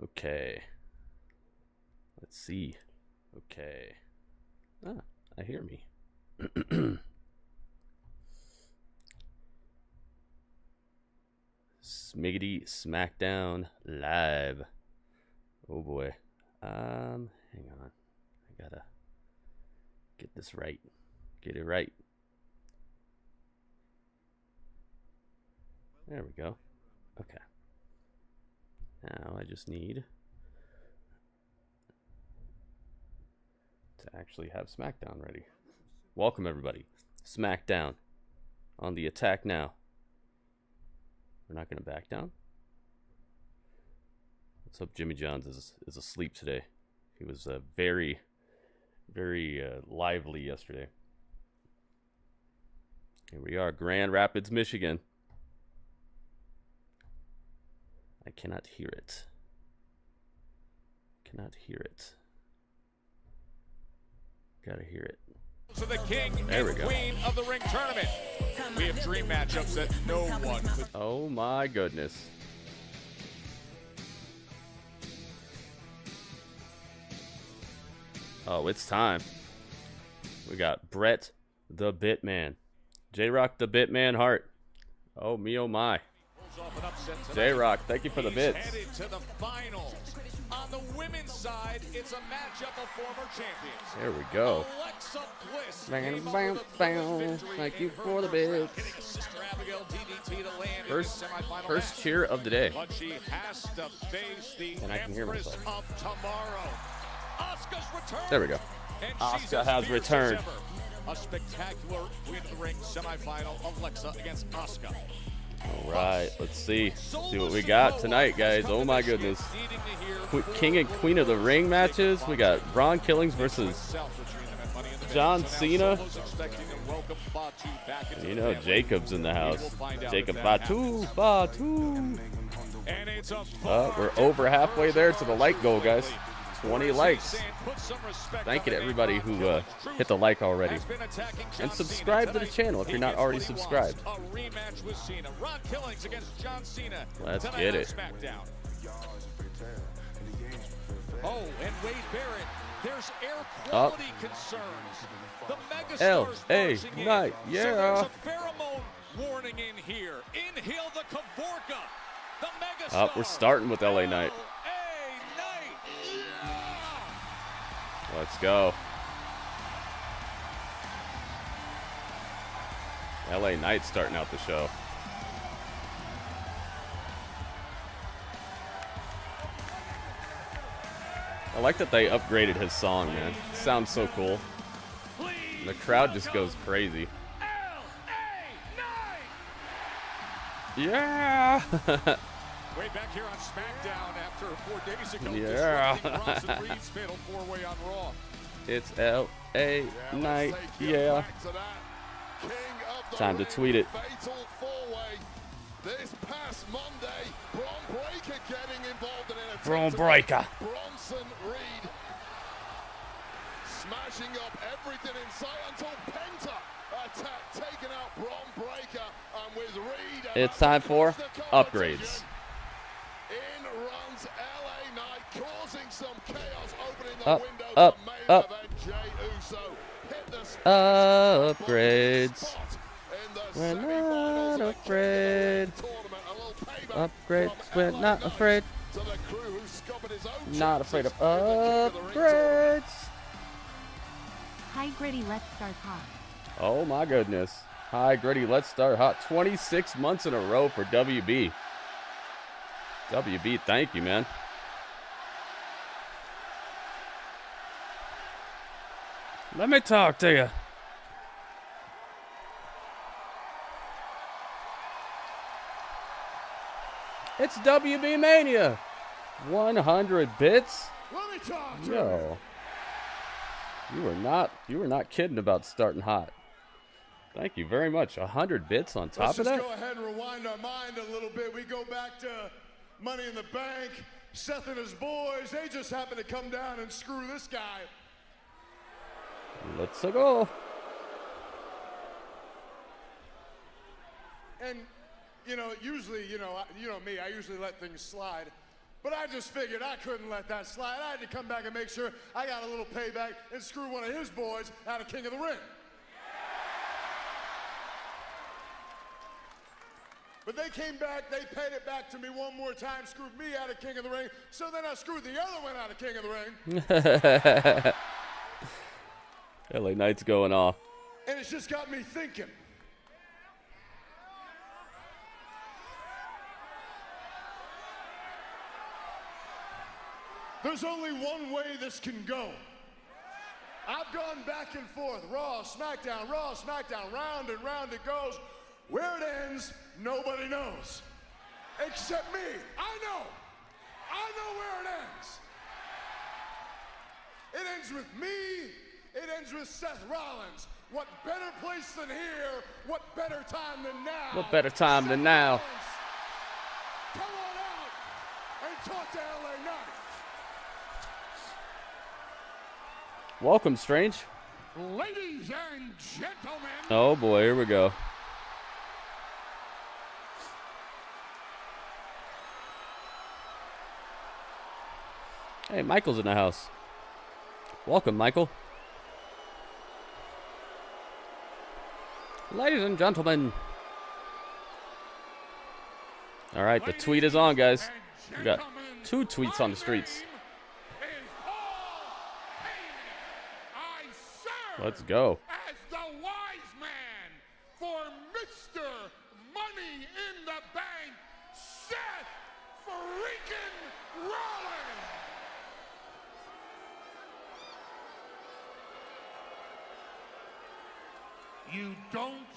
Okay. Let's see. Okay. Ah, I hear me. Smiggity SmackDown live. Oh boy. Hang on. I gotta get this right. Get it right. There we go. Okay. Now I just need to actually have SmackDown ready. Welcome everybody. SmackDown on the attack now. We're not going to back down. Let's hope Jimmy Johns is asleep today. He was very lively yesterday. Here we are, Grand Rapids, Michigan. I cannot hear it. Cannot hear it. Gotta hear it. So the king there we and go. queen of the ring tournament. We have dream matchups that no one could. Oh my goodness. Oh, it's time. We got Bret the Bitman. J-Rock the Bitman Hart. Oh me, oh my. J-Rock, thank you for the bits. Headed to the finals. On the women's side, it's a matchup of former champions. There we go. Alexa Bliss. Bam, bam, bam. Thank you for the bits. First cheer of the day. But she has to face the And I can hear Empress myself. of tomorrow. Asuka's return. There we go. And Asuka she's as has fierce returned. as ever. A spectacular Queen of the Ring semifinal. Alexa against Asuka. All right, let's see what we got tonight, guys. Oh my goodness. King and Queen of the Ring matches. We got Braun Killings versus John Cena. And you know, Jacob's in the house. Jacob Fatu. We're over halfway there to the like goal, guys. 20 likes. Thank you to everybody who hit the like already. And subscribe to the channel if you're not already subscribed. Let's get it. Oh, and Wade Barrett, there's air quality concerns. The megastars L.A. marching in. Knight, yeah. So there's a pheromone warning in here. Inhale the Kavorka. The megastar. We're starting with L.A. Knight. Let's go. LA Knight starting out the show. I like that they upgraded his song, man. It sounds so cool. And the crowd just goes crazy. Yeah! Way back here on SmackDown after 4 days ago, yeah. Bronson Reed's fatal four-way on Raw. It's L.A. Knight, yeah. Time to tweet it. Fatal four-way. This past Monday, Braun Breaker getting involved in an attack. Braun Breaker. Bronson Reed smashing up everything in sight until Penta attack taking out Braun Breaker, and with Reed. It's time for upgrades. In runs LA Knight, causing some chaos, opening the Up, window up, to main up. event. Jey Uso hit the Upgrades. We're not semi-finals afraid. tournament. A little payback Upgrades. from We're LA not Knight afraid. to the crew who scuppered his own Not afraid of chances in the King of the Ring upgrades. Hi Gritty, let's start hot. Oh my goodness. Hi, Gritty. Let's start hot. 26 months in a row for WB. WB, thank you, man. Let me talk to you. It's WB Mania. 100 bits. Let me talk to Yo. You were not kidding about starting hot. Thank you very much. 100 bits on top Let's of just that? go ahead and rewind our mind a little bit. We go back to Money in the Bank. Seth and his boys, they just happened to come down and screw this guy. Let's go. And, you know, usually, you know me, I usually let things slide. But I just figured I couldn't let that slide. I had to come back and make sure I got a little payback and screw one of his boys out of King of the Ring. But they came back, they paid it back to me one more time, screwed me out of King of the Ring, so then I screwed the other one out of King of the Ring. LA Knight's going off. And it's just got me thinking. There's only one way this can go. I've gone back and forth, Raw, SmackDown, round and round it goes. Where it ends, nobody knows. Except me. I know where it ends. It ends with me, it ends with Seth Rollins. What better place than here? What better time than now? What better time than now? Come on out and talk to LA Knight. Welcome, Strange. Ladies and gentlemen. Oh boy, here we go. Hey, Michael's in the house. Welcome, Michael. Ladies and gentlemen. All right, the tweet is on, guys. We got 2 tweets on the streets. Let's go. As the wise man for Mr. Money in the Bank, Seth freaking Rollins. You don't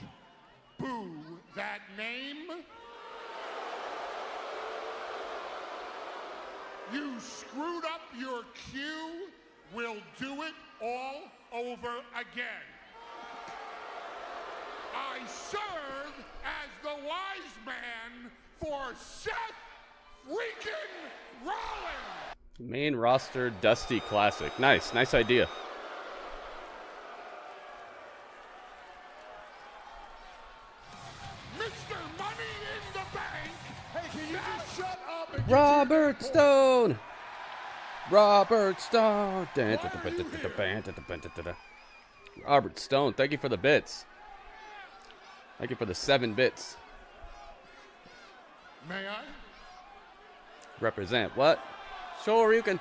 boo that name. You screwed up your cue. We'll do it all over again. I serve as the wise man for Seth freaking Rollins. Main roster Dusty Classic. Nice idea. Mr. Money in the Bank. Hey, can you just shut up and Robert Stone. Robert Stone. Robert Stone, thank you for the bits. Thank you for the 7 bits. May I? Represent what? Sure, you can.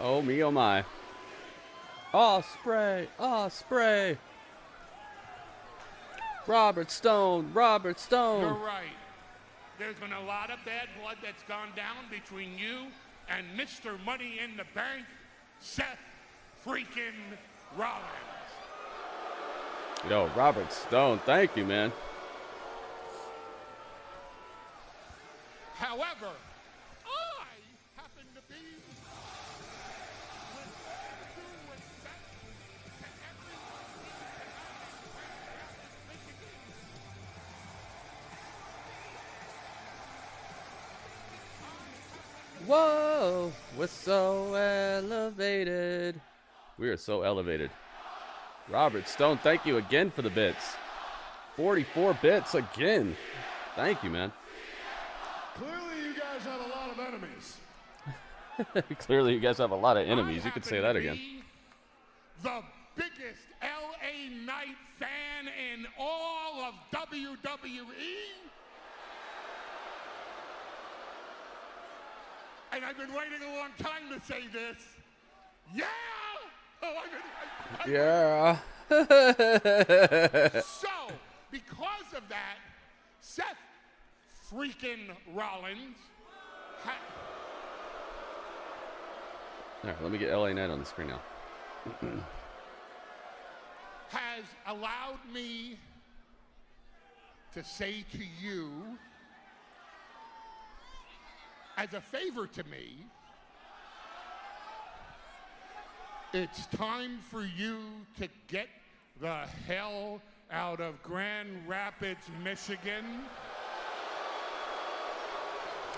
Oh me, oh my. Osprey, Osprey. Robert Stone, Robert Stone. You're right. There's been a lot of bad blood that's gone down between you and Mr. Money in the Bank, Seth freaking Rollins. Yo, Robert Stone, thank you, man. However, I happen to be with all due respect to everyone. Whoa, we're so elevated. We are so elevated. Robert Stone, thank you again for the bits. 44 bits again. Thank you, man. Clearly, you guys have a lot of enemies. Clearly, you guys have a lot of enemies. You could say that again. The biggest LA Knight fan in all of WWE. And I've been waiting a long time to say this. Yeah! Oh, Yeah. So, because of that, Seth freaking Rollins All right, let me get LA Knight on the screen now. has allowed me to say to you, as a favor to me, it's time for you to get the hell out of Grand Rapids, Michigan.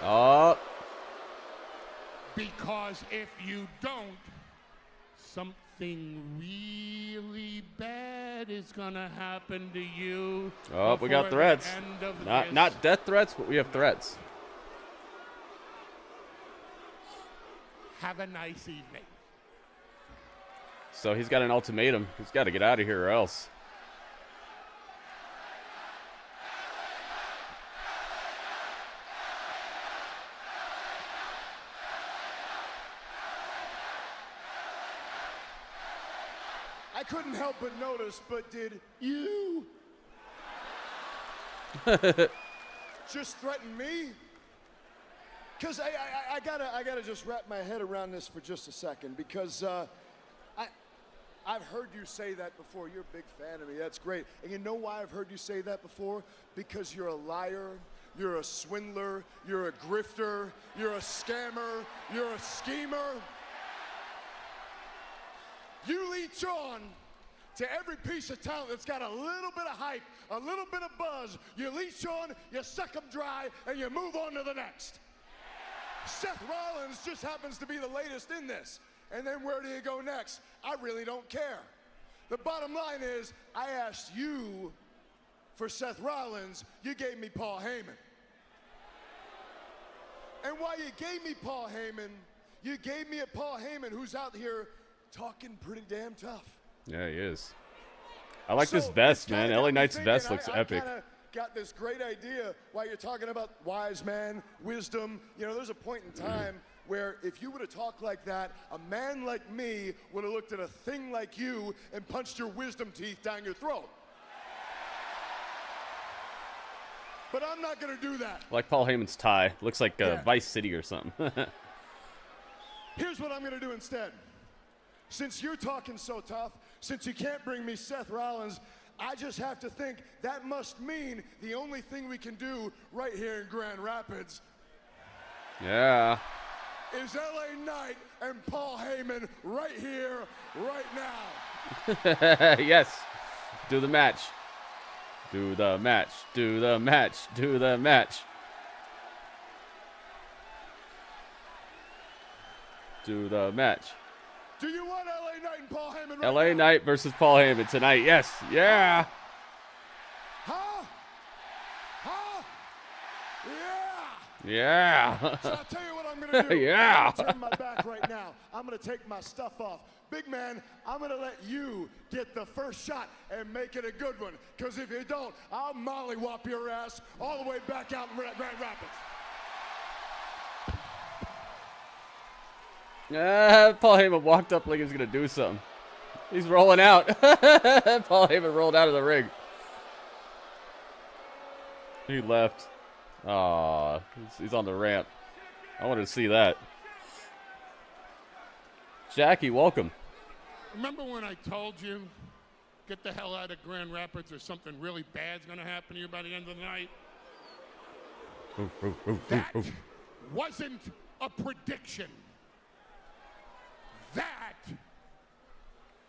Oh. Because if you don't, something really bad is gonna happen to you. Oh, we got threats. Not death threats, but we have threats. Have a nice evening. So he's got an ultimatum. He's got to get out of here or else. I couldn't help but notice, but did you just threaten me? Because I gotta just wrap my head around this for just a second, because I've heard you say that before. You're a big fan of me. That's great. And you know why I've heard you say that before? Because you're a liar, you're a swindler, you're a grifter, you're a scammer, you're a schemer. You leech on to every piece of talent that's got a little bit of hype, a little bit of buzz. You leech on, you suck them dry, and you move on to the next. Seth Rollins just happens to be the latest in this. And then where do you go next? I really don't care. The bottom line is, I asked you for Seth Rollins, you gave me Paul Heyman. And while you gave me Paul Heyman, you gave me a Paul Heyman who's out here talking pretty damn tough. Yeah, he is. I like this vest, man. LA Knight's vest looks epic. I got this great idea while you're talking about wise man, wisdom. You know, there's a point in time where if you would have talked like that, a man like me would have looked at a thing like you and punched your wisdom teeth down your throat. But I'm not going to do that. I like Paul Heyman's tie. Looks like Vice City or something. Here's what I'm going to do instead. Since you're talking so tough, since you can't bring me Seth Rollins, I just have to think that must mean the only thing we can do right here in Grand Rapids. Yeah. Is LA Knight and Paul Heyman right here, right now. Yes. Do the match. Do the match. Do the match. Do the match. Do the match. Do you want LA Knight and Paul Heyman right LA now? Knight versus Paul Heyman tonight. Yes. Yeah. Huh? Huh? Yeah. Yeah. So I'll tell you what I'm going to do. Yeah. I'm going to turn my back right now. I'm going to take my stuff off. Big man, I'm going to let you get the first shot and make it a good one. Because if you don't, I'll mollywop your ass all the way back out in Grand Rapids. Paul Heyman walked up like he was going to do something. He's rolling out. Paul Heyman rolled out of the ring. He left. Aw, he's on the ramp. I wanted to see that. Jackie, welcome. Remember when I told you, get the hell out of Grand Rapids or something really bad's going to happen to you by the end of the night? That wasn't a prediction. That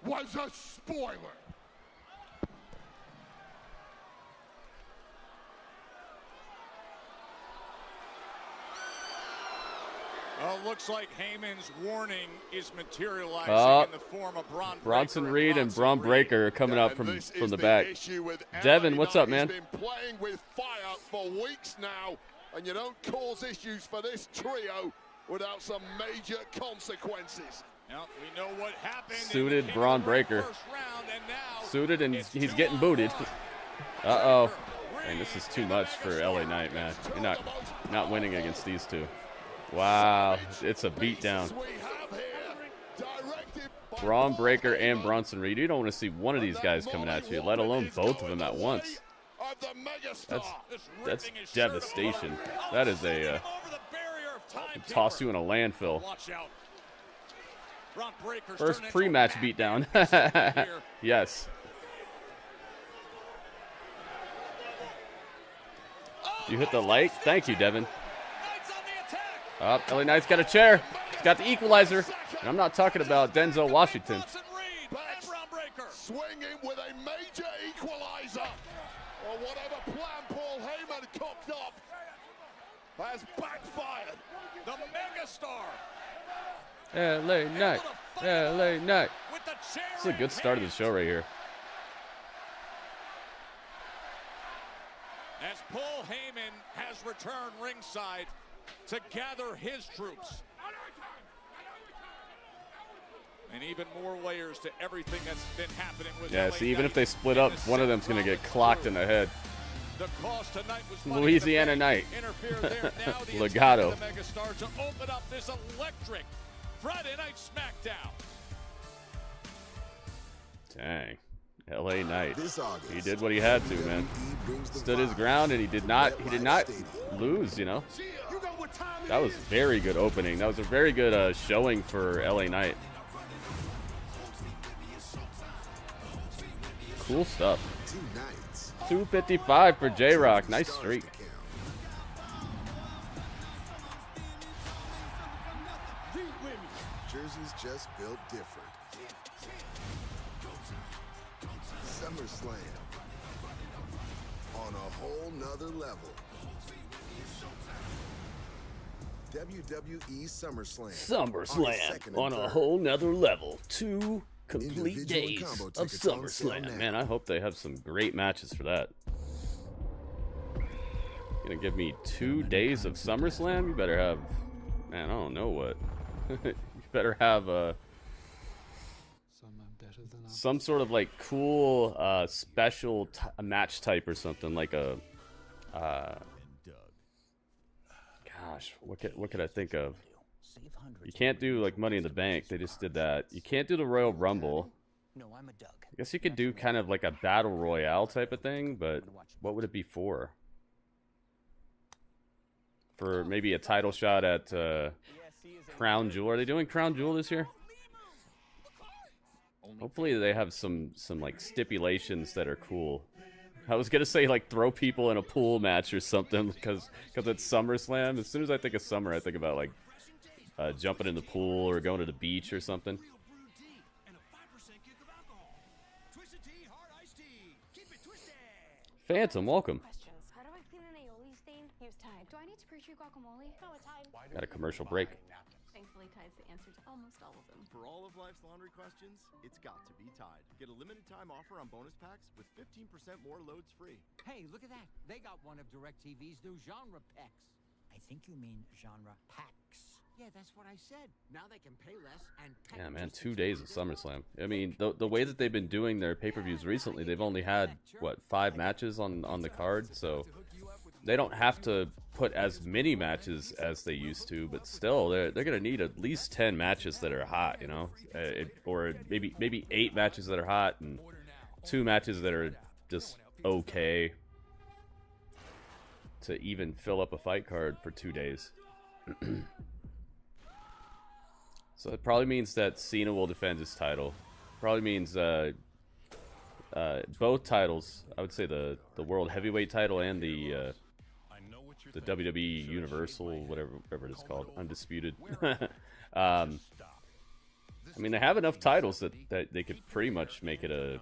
was a spoiler. Well, it looks like Heyman's warning is materializing in the form of Bronson Reed and Braun Breaker are coming out from the back. Devin, what's up, man? He's been playing with fire for weeks now, and you don't cause issues for this trio without some major consequences. Now, we know what happened. Suited Braun Breaker. Suited, and he's getting booted. Uh-oh. Man, this is too much for LA Knight, man. You're not winning against these two. Wow, it's a beatdown. Braun Breaker and Bronson Reed. You don't want to see one of these guys coming at you, let alone both of them at once. That's devastation. That is a toss you in a landfill. First pre-match beatdown. Yes. You hit the like? Thank you, Devin. LA Knight's got a chair. He's got the equalizer. And I'm not talking about Denzel Washington. Swinging with a major equalizer. Or whatever plan Paul Heyman cooked up has backfired. The megastar. LA Knight. LA Knight. This is a good start of the show right here. As Paul Heyman has returned ringside to gather his troops. And even more layers to everything that's been happening with Yeah, LA see, even Knight if they split up, one of them's going to get clocked in the head. The cost tonight was money Louisiana in the bank. Knight. Interfere there. Now the Legato. the megastar to open up this electric Friday Night SmackDown. Dang. LA Knight. He did what he had to, man. Stood his ground, and he did not lose, you know. That was very good opening. That was a very good showing for LA Knight. Cool stuff. 255 for J-Rock. Nice streak. Jersey's just built different. SummerSlam on a whole nother level. WWE SummerSlam On a whole nother level. 2 complete days of SummerSlam. Man, I hope they have some great matches for that. Gonna give me 2 days of SummerSlam? You better have, man, I don't know what. You better have some sort of like cool special match type or something, like a gosh, what could I think of? You can't do like Money in the Bank. They just did that. You can't do the Royal Rumble. I guess you could do kind of like a Battle Royale type of thing, but what would it be for? For maybe a title shot at Crown Jewel. Are they doing Crown Jewel this year? Hopefully they have some like stipulations that are cool. I was gonna say like throw people in a pool match or something because it's SummerSlam. As soon as I think of summer, I think about like jumping in the pool or going to the beach or something. Phantom, welcome. How do I clean an aioli stain? Use Tide. Do I need to pre-treat guacamole? No, it's Tide. Got a commercial break. Thankfully, Tide's the answer to almost all of them. For all of life's laundry questions, it's got to be Tide. Get a limited time offer on bonus packs with 15% more loads free. Hey, look at that. They got one of DirecTV's new genre packs. I think you mean genre packs. Yeah, that's what I said. Now they can pay less and yeah, man, 2 days of SummerSlam. I mean, the way that they've been doing their pay-per-views recently, they've only had, what, 5 matches on the card, so they don't have to put as many matches as they used to, but still, they're going to need at least 10 matches that are hot, you know? Or maybe 8 matches that are hot and 2 matches that are just okay to even fill up a fight card for 2 days. So it probably means that Cena will defend his title. Probably means both titles. I would say the World Heavyweight title and the WWE Universal, whatever it is called, Undisputed. I mean, they have enough titles that they could pretty much make it a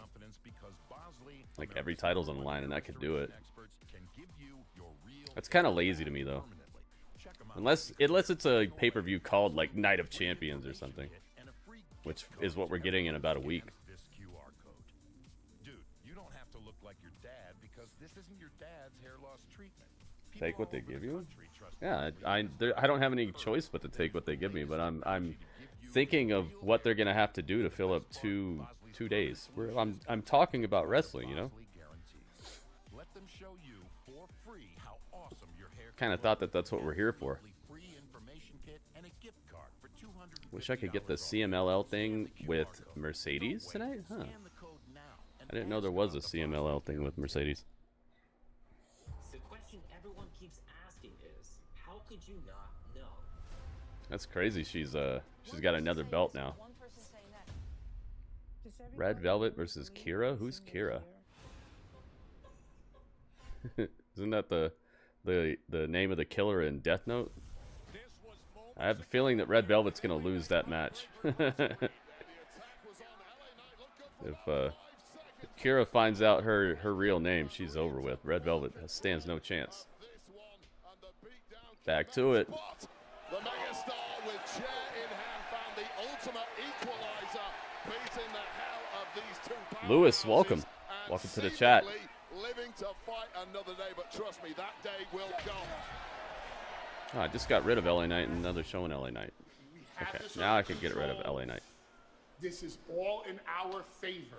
like every title's on the line, and I could do it. That's kind of lazy to me, though. Unless it's a pay-per-view called like Night of Champions or something, which is what we're getting in about a week. Dude, you don't have to look like your dad because this isn't your dad's hair loss treatment. Take what they give you? Yeah, I don't have any choice but to take what they give me, but I'm thinking of what they're gonna have to do to fill up two days. I'm talking about wrestling, you know. Let them show you for free how awesome your hair. Kind of thought that that's what we're here for. Wish I could get the CMLL thing with Mercedes tonight, huh? I didn't know there was a CMLL thing with Mercedes. The question everyone keeps asking is, how could you not know? That's crazy. She's got another belt now. Red Velvet versus Kira. Who's Kira? Isn't that the name of the killer in Death Note? I have a feeling that Red Velvet's gonna lose that match. If Kira finds out her real name, she's over with. Red Velvet stands no chance. Back to it. The megastar with chair in hand found the Lewis, welcome. Welcome to the chat. Living to fight another day, but trust me, that day will come. Oh, I just got rid of LA Knight and another show in LA Knight. Okay, now I can get rid of LA Knight. This is all in our favor.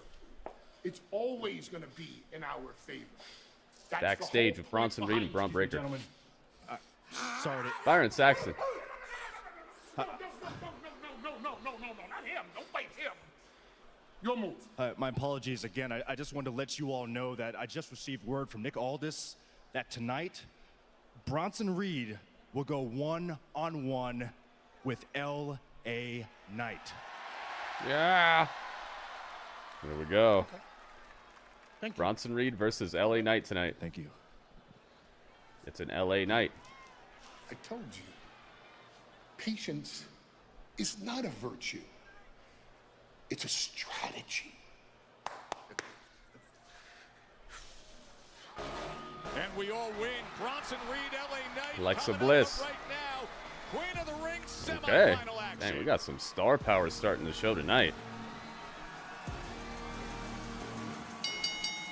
It's always going to be in our favor. That's Backstage with Bronson Reed and Braun Breaker. Sorry. Byron Saxton. No, not him. Don't fight him. Your move. My apologies again. I just wanted to let you all know that I just received word from Nick Aldis that tonight, Bronson Reed will go one-on-one with L.A. Knight. Yeah. There we go. Okay. Thank you. Bronson Reed versus LA Knight tonight. Thank you. It's an LA Knight. I told you, patience is not a virtue. It's a strategy. And we all win. Bronson Reed, LA Knight. Alexa Bliss. Right now, Queen of the Ring, Okay. semifinal action. Dang, we got some star power starting the show tonight.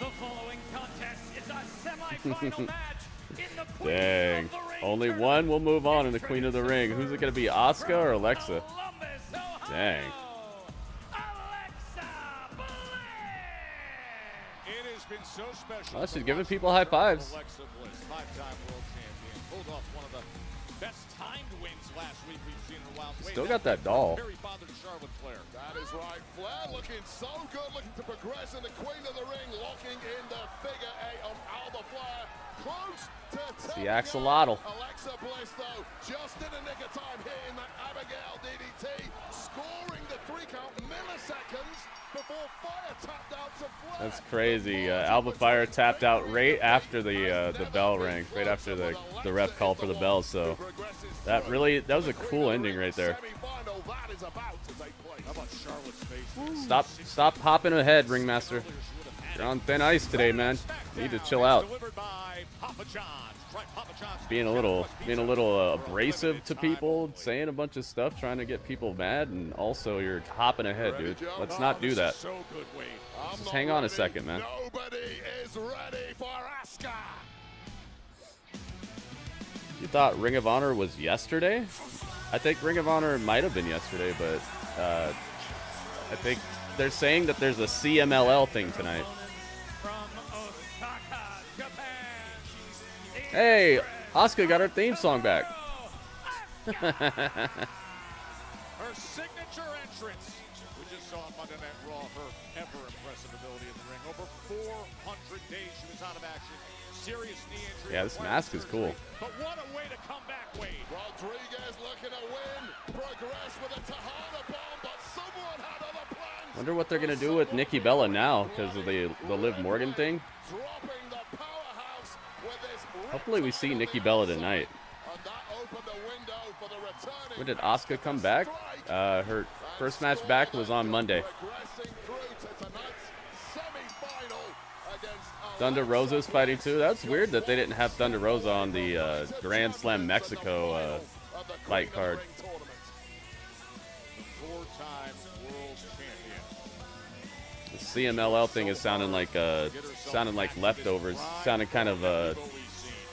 The following contest is a semifinal match in the Queen Dang. of the Ring Only tournament. one will move on in the Queen of the Ring. Who's it going to be, Asuka or Alexa? Dang. It has been so special. Oh, she's giving people high fives. Alexa Bliss, five-time world champion, pulled off one of the best timed wins last week we've seen in a while. Still got that doll. Very bothered Charlotte Flair. That is right. Flair looking so good, looking to progress in the Queen of the Ring, locking in the figure eight on Alba Flair. Close to The axolotl. Alexa Bliss, though, just in the nick of time, hitting that Abigail DDT, scoring the 3 count milliseconds before Fire tapped out to Flair. That's crazy. Alba Fire tapped out right after the bell rang, right after the ref called for the bell. So that was a cool ending right there. How about Charlotte's face? Stop hopping ahead, Ringmaster. You're on thin ice today, man. You need to chill out. Being a little abrasive to people, saying a bunch of stuff, trying to get people mad, and also you're hopping ahead, dude. Let's not do that. Just hang on a second, man. Nobody is ready for Asuka. You thought Ring of Honor was yesterday? I think Ring of Honor might have been yesterday, but I think they're saying that there's a CMLL thing tonight. Hey, Asuka got her theme song back. Her signature entrance. We just saw on Monday Night Raw her ever impressive ability in the ring. Over 400 days she was out of action. Serious knee injury. Yeah, this mask is cool. But what a way to come back, Wade. Rodriguez looking to win. Progress with a Tejada bomb, but someone had other plans. Wonder what they're gonna do with Nikki Bella now because of the Liv Morgan thing. Dropping the powerhouse with this. Hopefully we see Nikki Bella tonight. And that opened the window for the returning. When did Asuka come back? Her first match back was on Monday. Progressing through to tonight's semi-final against Thunder Rosa's fighting too. That's weird that they didn't have Thunder Rosa on the Grand Slam Mexico fight card. Four-time world champion. The CMLL thing is sounding like leftovers. Sounding kind of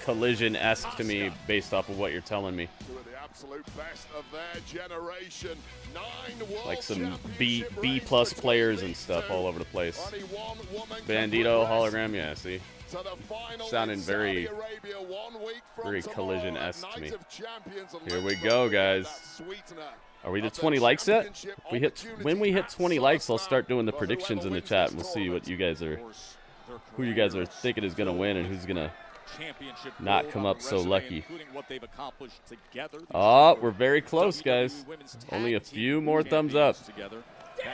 collision-esque to me based off of what you're telling me. Two of the absolute best of their generation. 9 world Like some championship B rings plus between players and these stuff two. all over the place. Only one woman Bandito can hologram, yeah, see. to the final Sounding in very, Saudi Arabia 1 week from very tomorrow collision-esque at to me. Night of Champions, and Here we let's go, look at guys. that sweetener Are we to of the 20 likes yet? championship When we hit opportunity 20 at likes, I'll start doing the SummerSlam. predictions For in the whoever chat, and wins we'll this see what you guys are, who you guys are thinking is gonna win and who's gonna Championship not gold come on up the so resume, lucky. including what they've accomplished together. Oh, we're very close, guys. WWE Women's Only a Tag few Team more thumbs up. champions together.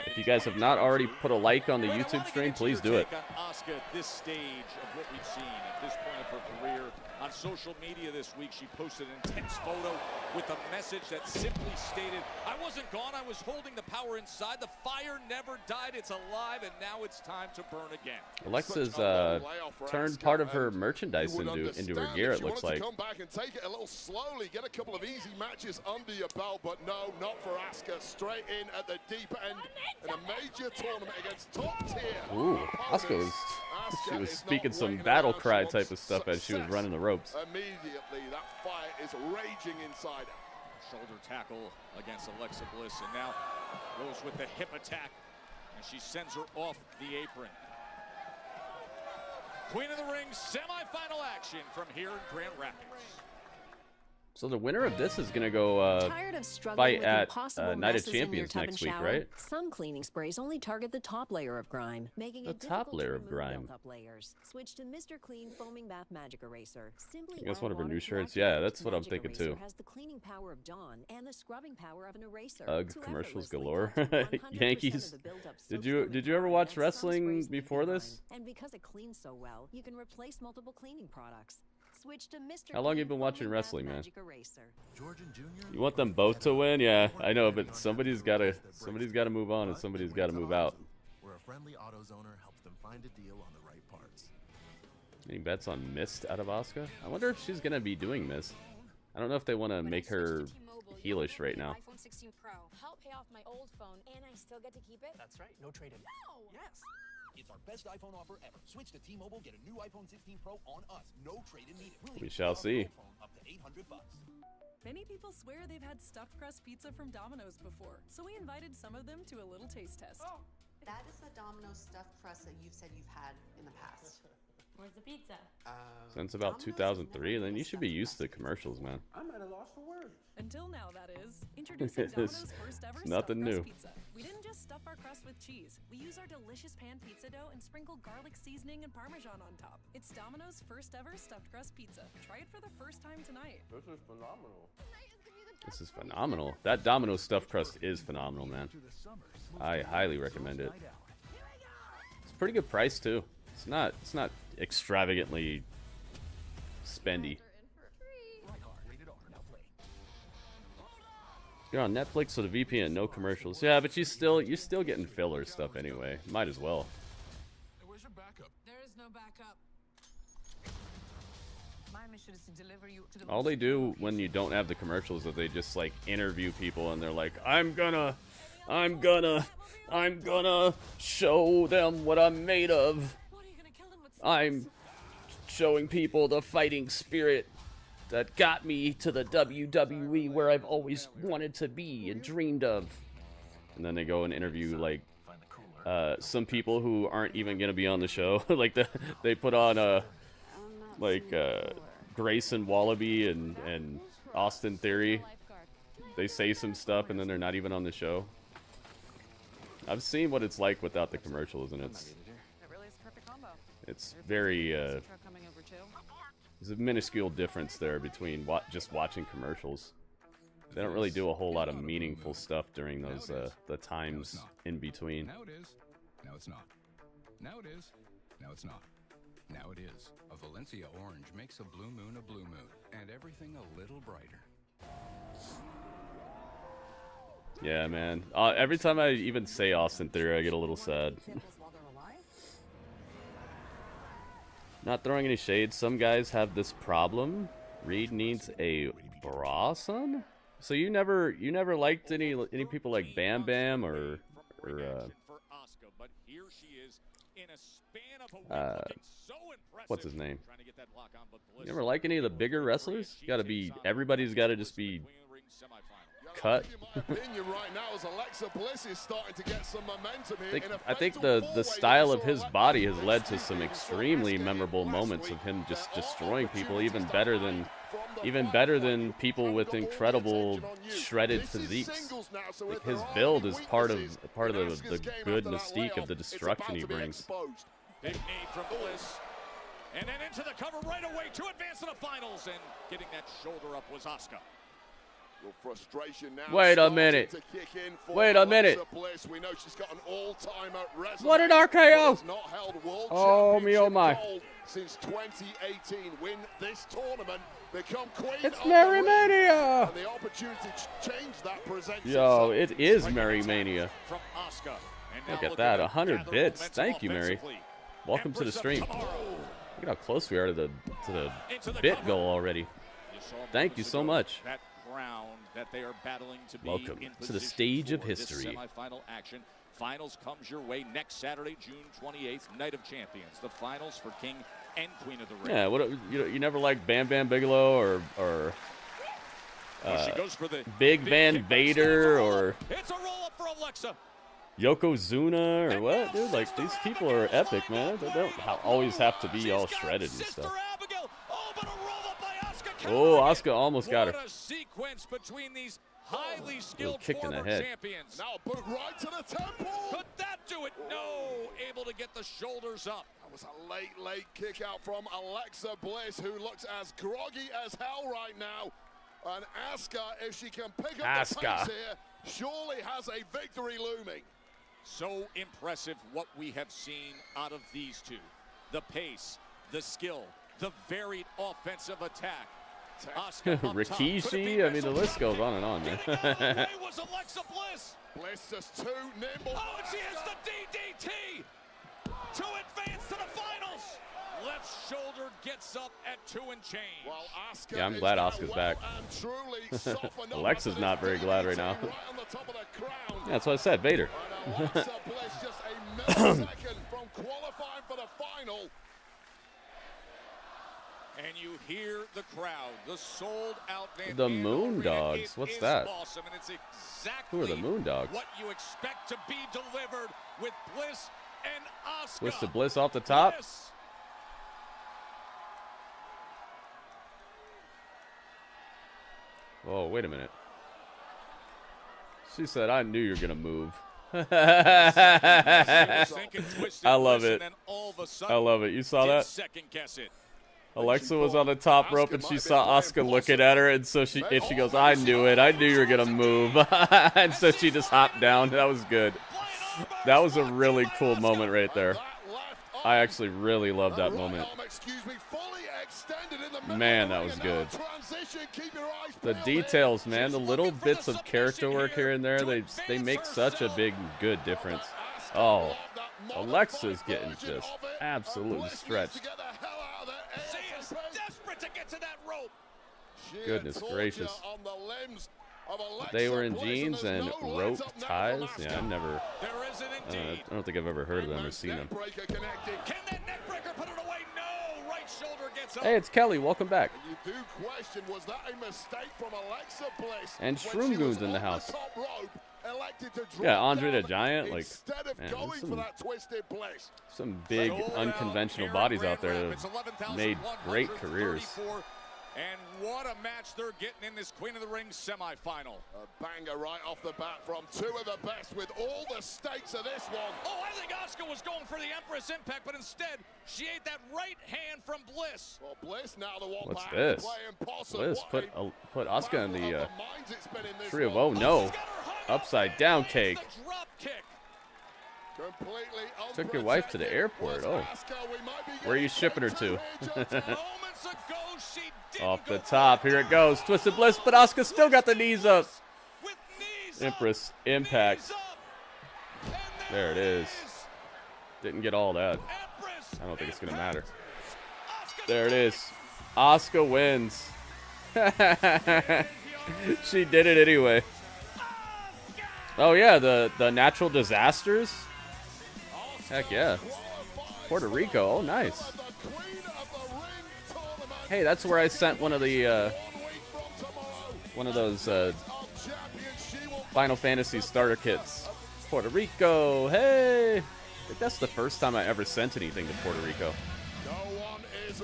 If you guys have not already put a like on the YouTube stream, please do it. Asuka at this stage of what we've seen at this point of her career. On social media this week, she posted an intense photo with a message that simply stated, "I wasn't gone, I was holding the power inside. The fire never died, it's alive, and now it's time to burn again." Alexa's turned part of her merchandise into her gear, it looks like. Come back and take it a little slowly, get a couple of easy matches under your belt, but no, not for Asuka. Straight in at the deep end in a major tournament against top tier. Ooh, Asuka was, she was speaking some battle cry type of stuff as she was running the ropes. Immediately, that fire is raging inside her. Shoulder tackle against Alexa Bliss, and now goes with the hip attack, and she sends her off the apron. Queen of the Ring semi-final action from here in Grand Rapids. So the winner of this is going to go fight at Night of Champions next week, right? Some cleaning sprays only target the top layer of grime, making the top layer of grime. Layers. Switch to Mr. Clean Foaming Bath Magic Eraser. I guess one of her new shirts. Yeah, that's what I'm thinking too. Has the cleaning power of Dawn and the scrubbing power of an eraser. Ugh, commercials galore. Yankees. Did you ever watch wrestling before this? And because it cleans so well, you can replace multiple cleaning products. Switch to Mr. How long have you been watching wrestling, man? Georgian Jr. You want them both to win? Yeah, I know, but somebody's gotta move on and somebody's gotta move out. Where a friendly AutoZoner helps them find a deal on the right parts. Any bets on Mist out of Asuka? I wonder if she's gonna be doing Mist. I don't know if they want to make her heelish right now. iPhone 16 Pro. Help pay off my old phone, and I still get to keep it? That's right. No trade-in. No! Yes. It's our best iPhone offer ever. Switch to T-Mobile, get a new iPhone 16 Pro on us. No trade-in needed. We shall see. Up to $800. Many people swear they've had stuffed crust pizza from Domino's before, so we invited some of them to a little taste test. Oh. That is the Domino's stuffed crust that you've said you've had in the past. Where's the pizza? Since about 2003, then you should be used to commercials, man. I'm at a loss for words. Until now, that is. Introducing Domino's first ever nothing stuffed new. crust pizza. We didn't just stuff our crust with cheese. We use our delicious pan pizza dough and sprinkle garlic seasoning and Parmesan on top. It's Domino's first ever stuffed crust pizza. Try it for the first time tonight. This is phenomenal. This is phenomenal. That Domino's stuffed crust is phenomenal, man. I highly recommend it. It's a pretty good price too. It's not extravagantly spendy. You're on Netflix with a VPN, no commercials. Yeah, but you're still getting filler stuff anyway. Might as well. Where's your backup? There is no backup. My mission is to deliver you to the All they do when you don't have the commercials is they just like interview people and they're like, I'm gonna show them what I'm made of. I'm showing people the fighting spirit that got me to the WWE where I've always wanted to be and dreamed of. And then they go and interview like some people who aren't even gonna be on the show. Like they put on Grayson Wallaby and Austin Theory. They say some stuff and then they're not even on the show. I've seen what it's like without the commercials, and it's very there's a minuscule difference there between just watching commercials. They don't really do a whole lot of meaningful stuff during those the times in between. Now it is. Now it's not. Now it is. Now it's not. Now it is. A Valencia orange makes a blue moon, and everything a little brighter. Yeah, man. Every time I even say Austin Theory, I get a little sad. Not throwing any shade. Some guys have this problem. Reed needs a Bronson. So you never liked any people like Bam Bam or what's his name? You never like any of the bigger wrestlers? Everybody's got to just be cut. Opinion right now is Alexa Bliss is starting to get some momentum here. I think the style of his body has led to some extremely memorable moments of him just destroying people, even better than people with incredible shredded physiques. Like his build is part of the good mystique of the destruction he brings. Big knee from Bliss. And then into the cover right away to advance to the finals, and getting that shoulder up was Asuka. Frustration now. Wait a minute. Wait a minute. We know she's got an all-time what an RKO! Oh me, oh my. Since 2018, win this tournament, become queen. It's Mary Mania. And the opportunity to change that presents. Yo, it is Mary Mania. From Asuka. Look at that, 100 bits. Thank you, Mary. Welcome to the stream. Look at how close we are to the bit goal already. Thank you so much. crown that they are battling to be Welcome in to the position stage of for this history. semifinal action. Finals comes your way next Saturday, June 28th, Night of Champions. The finals for King and Queen of the Ring. Yeah, what you never like Bam Bam Bigelow or she goes for the Big Van Vader or it's a roll up for Alexa. Yokozuna or what, dude? Like, these people are epic, man. They don't always have to be all shredded and stuff. Oh, Asuka almost got her. What a sequence between these highly skilled kick in the former head. champions. Now boot right to the temple. Could that do it? No, able to get the shoulders up. That was a late kick out from Alexa Bliss, who looks as groggy as hell right now. And Asuka, if she can pick up the pace here, surely has a victory looming. So impressive what we have seen out of these two. The pace, the skill, the varied offensive attack. Rikishi, I mean, the list goes on and on, man. Was Alexa Bliss. Bliss just too nimble. Oh, and she hits the DDT to advance to the finals. Left shoulder gets up at 2 and change. Well, Asuka Yeah, I'm glad Asuka's back. Alexa's not very glad right now. Yeah, that's what I said, Vader. Alexa Bliss just a millisecond from qualifying for the final. And you hear the crowd, the sold-out Van The Moondogs. What's that? Awesome, and it's exactly Who are the Moondogs? what you expect to be delivered with Bliss and Asuka. Twisted Bliss off the top. Bliss. Oh, wait a minute. She said, I knew you were going to move. I love it. I love it. You saw that? Second-guess it. Alexa was on the top rope and she saw Asuka looking at her, and so she goes, I knew it. I knew you were going to move. And so she just hopped down. That was good. That was a really cool moment right there. I actually really loved that moment. Man, that was good. The details, man, the little bits of character work here and there, they make such a big, good difference. Oh, Alexa's getting just absolutely stretched. Desperate to get to that rope. Goodness gracious. They were in jeans and rope ties? Yeah, I've never, I don't think I've ever heard of them or seen them. Can that neck breaker put it away? No, right shoulder gets up. Hey, it's Kelly. Welcome back. You do question, was that a mistake from Alexa Bliss? And Shroom Goon's in the house. Yeah, Andre the Giant, like, man, some big unconventional bodies out there that have made great careers. And what a match they're getting in this Queen of the Ring semifinal. A banger right off the bat from two of the best with all the stakes of this one. Oh, I think Asuka was going for the Empress Impact, but instead she ate that right hand from Bliss. Well, Bliss now the one What's back this? Bliss put Asuka in the tree of oh no, upside down cake. Took your wife to the airport. Oh, where are you shipping her to? Off the top, here it goes. Twisted Bliss, but Asuka still got the knees up. Empress Impact. There it is. Didn't get all that. I don't think it's gonna matter. There it is. Asuka wins. She did it anyway. Oh yeah, the natural disasters. Heck yeah. Puerto Rico. Oh nice. Hey, that's where I sent one of the those Final Fantasy starter kits. Puerto Rico. Hey, I think that's the first time I ever sent anything to Puerto Rico.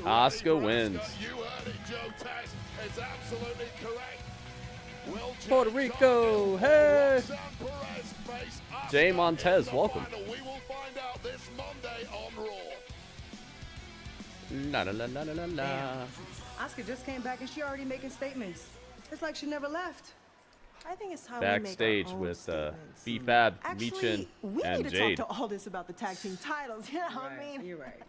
Asuka wins. Puerto Rico. Hey. Jay Montez, welcome. La la la la la la. Asuka just came back and she already making statements. It's like she never left. I think it's time Backstage we make our own with statements. B-Fab, Actually, Meechin, we and need to Jade. talk to all this about the tag team titles. You know what I mean? You're right.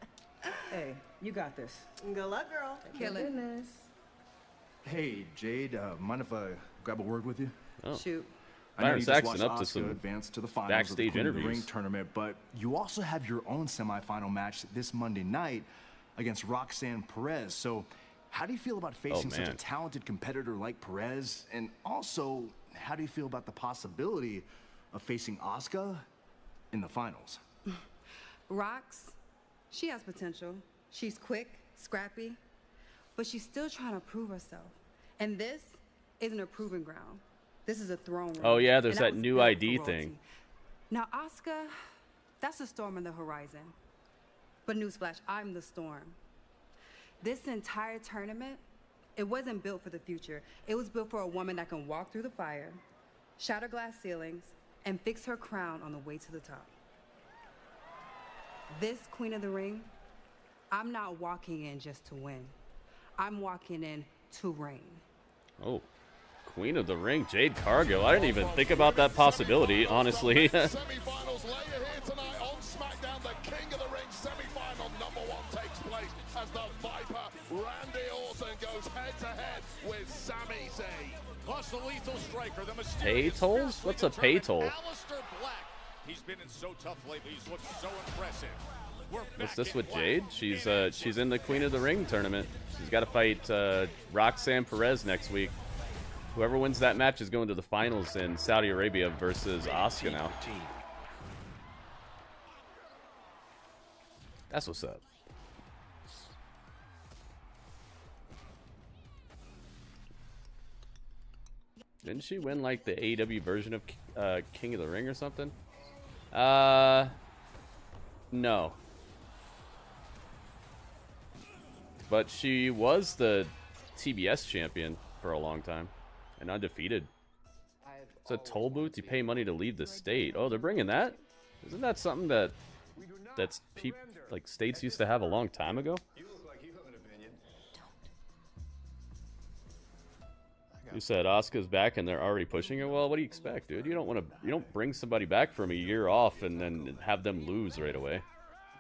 Hey, you got this. Good luck, girl. Kill it. Goodness. Hey, Jade, mind if I grab a word with you? Oh. Shoot. I know Byron you just Saxton watched up to Asuka some advance to the finals backstage of the Queen of the interviews. Ring tournament, but you also have your own semifinal match this Monday night against Roxanne Perez. So How do you feel about facing such a talented competitor like Perez? And also, how do you feel about the possibility of facing Asuka in the finals? Rox, she has potential. She's quick, scrappy, but she's still trying to prove herself. And this isn't a proving ground. This is a throne room. Oh yeah, there's that new ID thing. Now Asuka, that's a storm on the horizon. But newsflash, I'm the storm. This entire tournament, it wasn't built for the future. It was built for a woman that can walk through the fire, shatter glass ceilings, and fix her crown on the way to the top. This Queen of the Ring, I'm not walking in just to win. I'm walking in to reign. Oh, Queen of the Ring, Jade Cargill. I didn't even think about that possibility, honestly. Semifinals later here tonight on SmackDown. The King of the Ring semifinal #1 takes place as the Viper Randy Orton goes head-to-head with Sami Zayn. Plus the lethal striker, the pay tolls? What's a pay toll? Aleister Black. He's been in so tough lately. He's looked so impressive. What's this with Jade? She's in the Queen of the Ring tournament. She's got to fight Roxanne Perez next week. Whoever wins that match is going to the finals in Saudi Arabia versus Asuka now. That's what's up. Didn't she win like the AEW version of King of the Ring or something? No. But she was the TBS champion for a long time and undefeated. It's a toll booth. You pay money to leave the state. Oh, they're bringing that? Isn't that something that's like states used to have a long time ago? You said Asuka's back and they're already pushing her. Well, what do you expect, dude? You don't bring somebody back from a year off and then have them lose right away.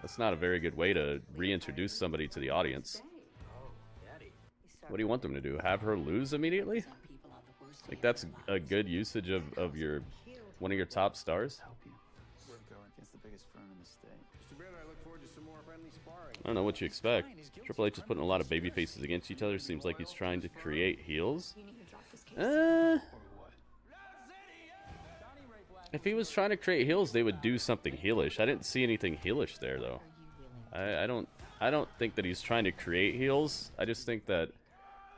That's not a very good way to reintroduce somebody to the audience. What do you want them to do? Have her lose immediately? Like that's a good usage of one of your top stars? I don't know what you expect. Triple H is putting a lot of baby faces against each other. Seems like he's trying to create heels. If he was trying to create heels, they would do something heelish. I didn't see anything heelish there, though. I don't think that he's trying to create heels. I just think that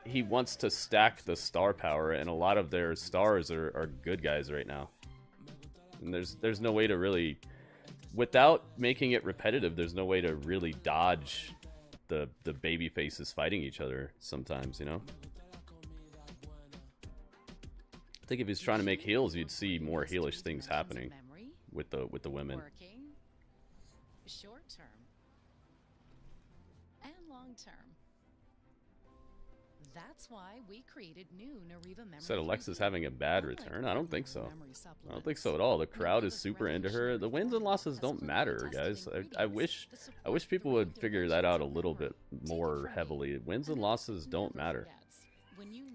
he wants to stack the star power, and a lot of their stars are good guys right now. And there's no way to really, without making it repetitive, there's no way to really dodge the baby faces fighting each other sometimes, you know? I think if he's trying to make heels, you'd see more heelish things happening with the women. Short term and long term. That's why we created new Nariva Memory. Said Alexa's having a bad return? I don't think so. I don't think so at all. The crowd is super into her. The wins and losses don't matter, guys. I wish people would figure that out a little bit more heavily. Wins and losses don't matter.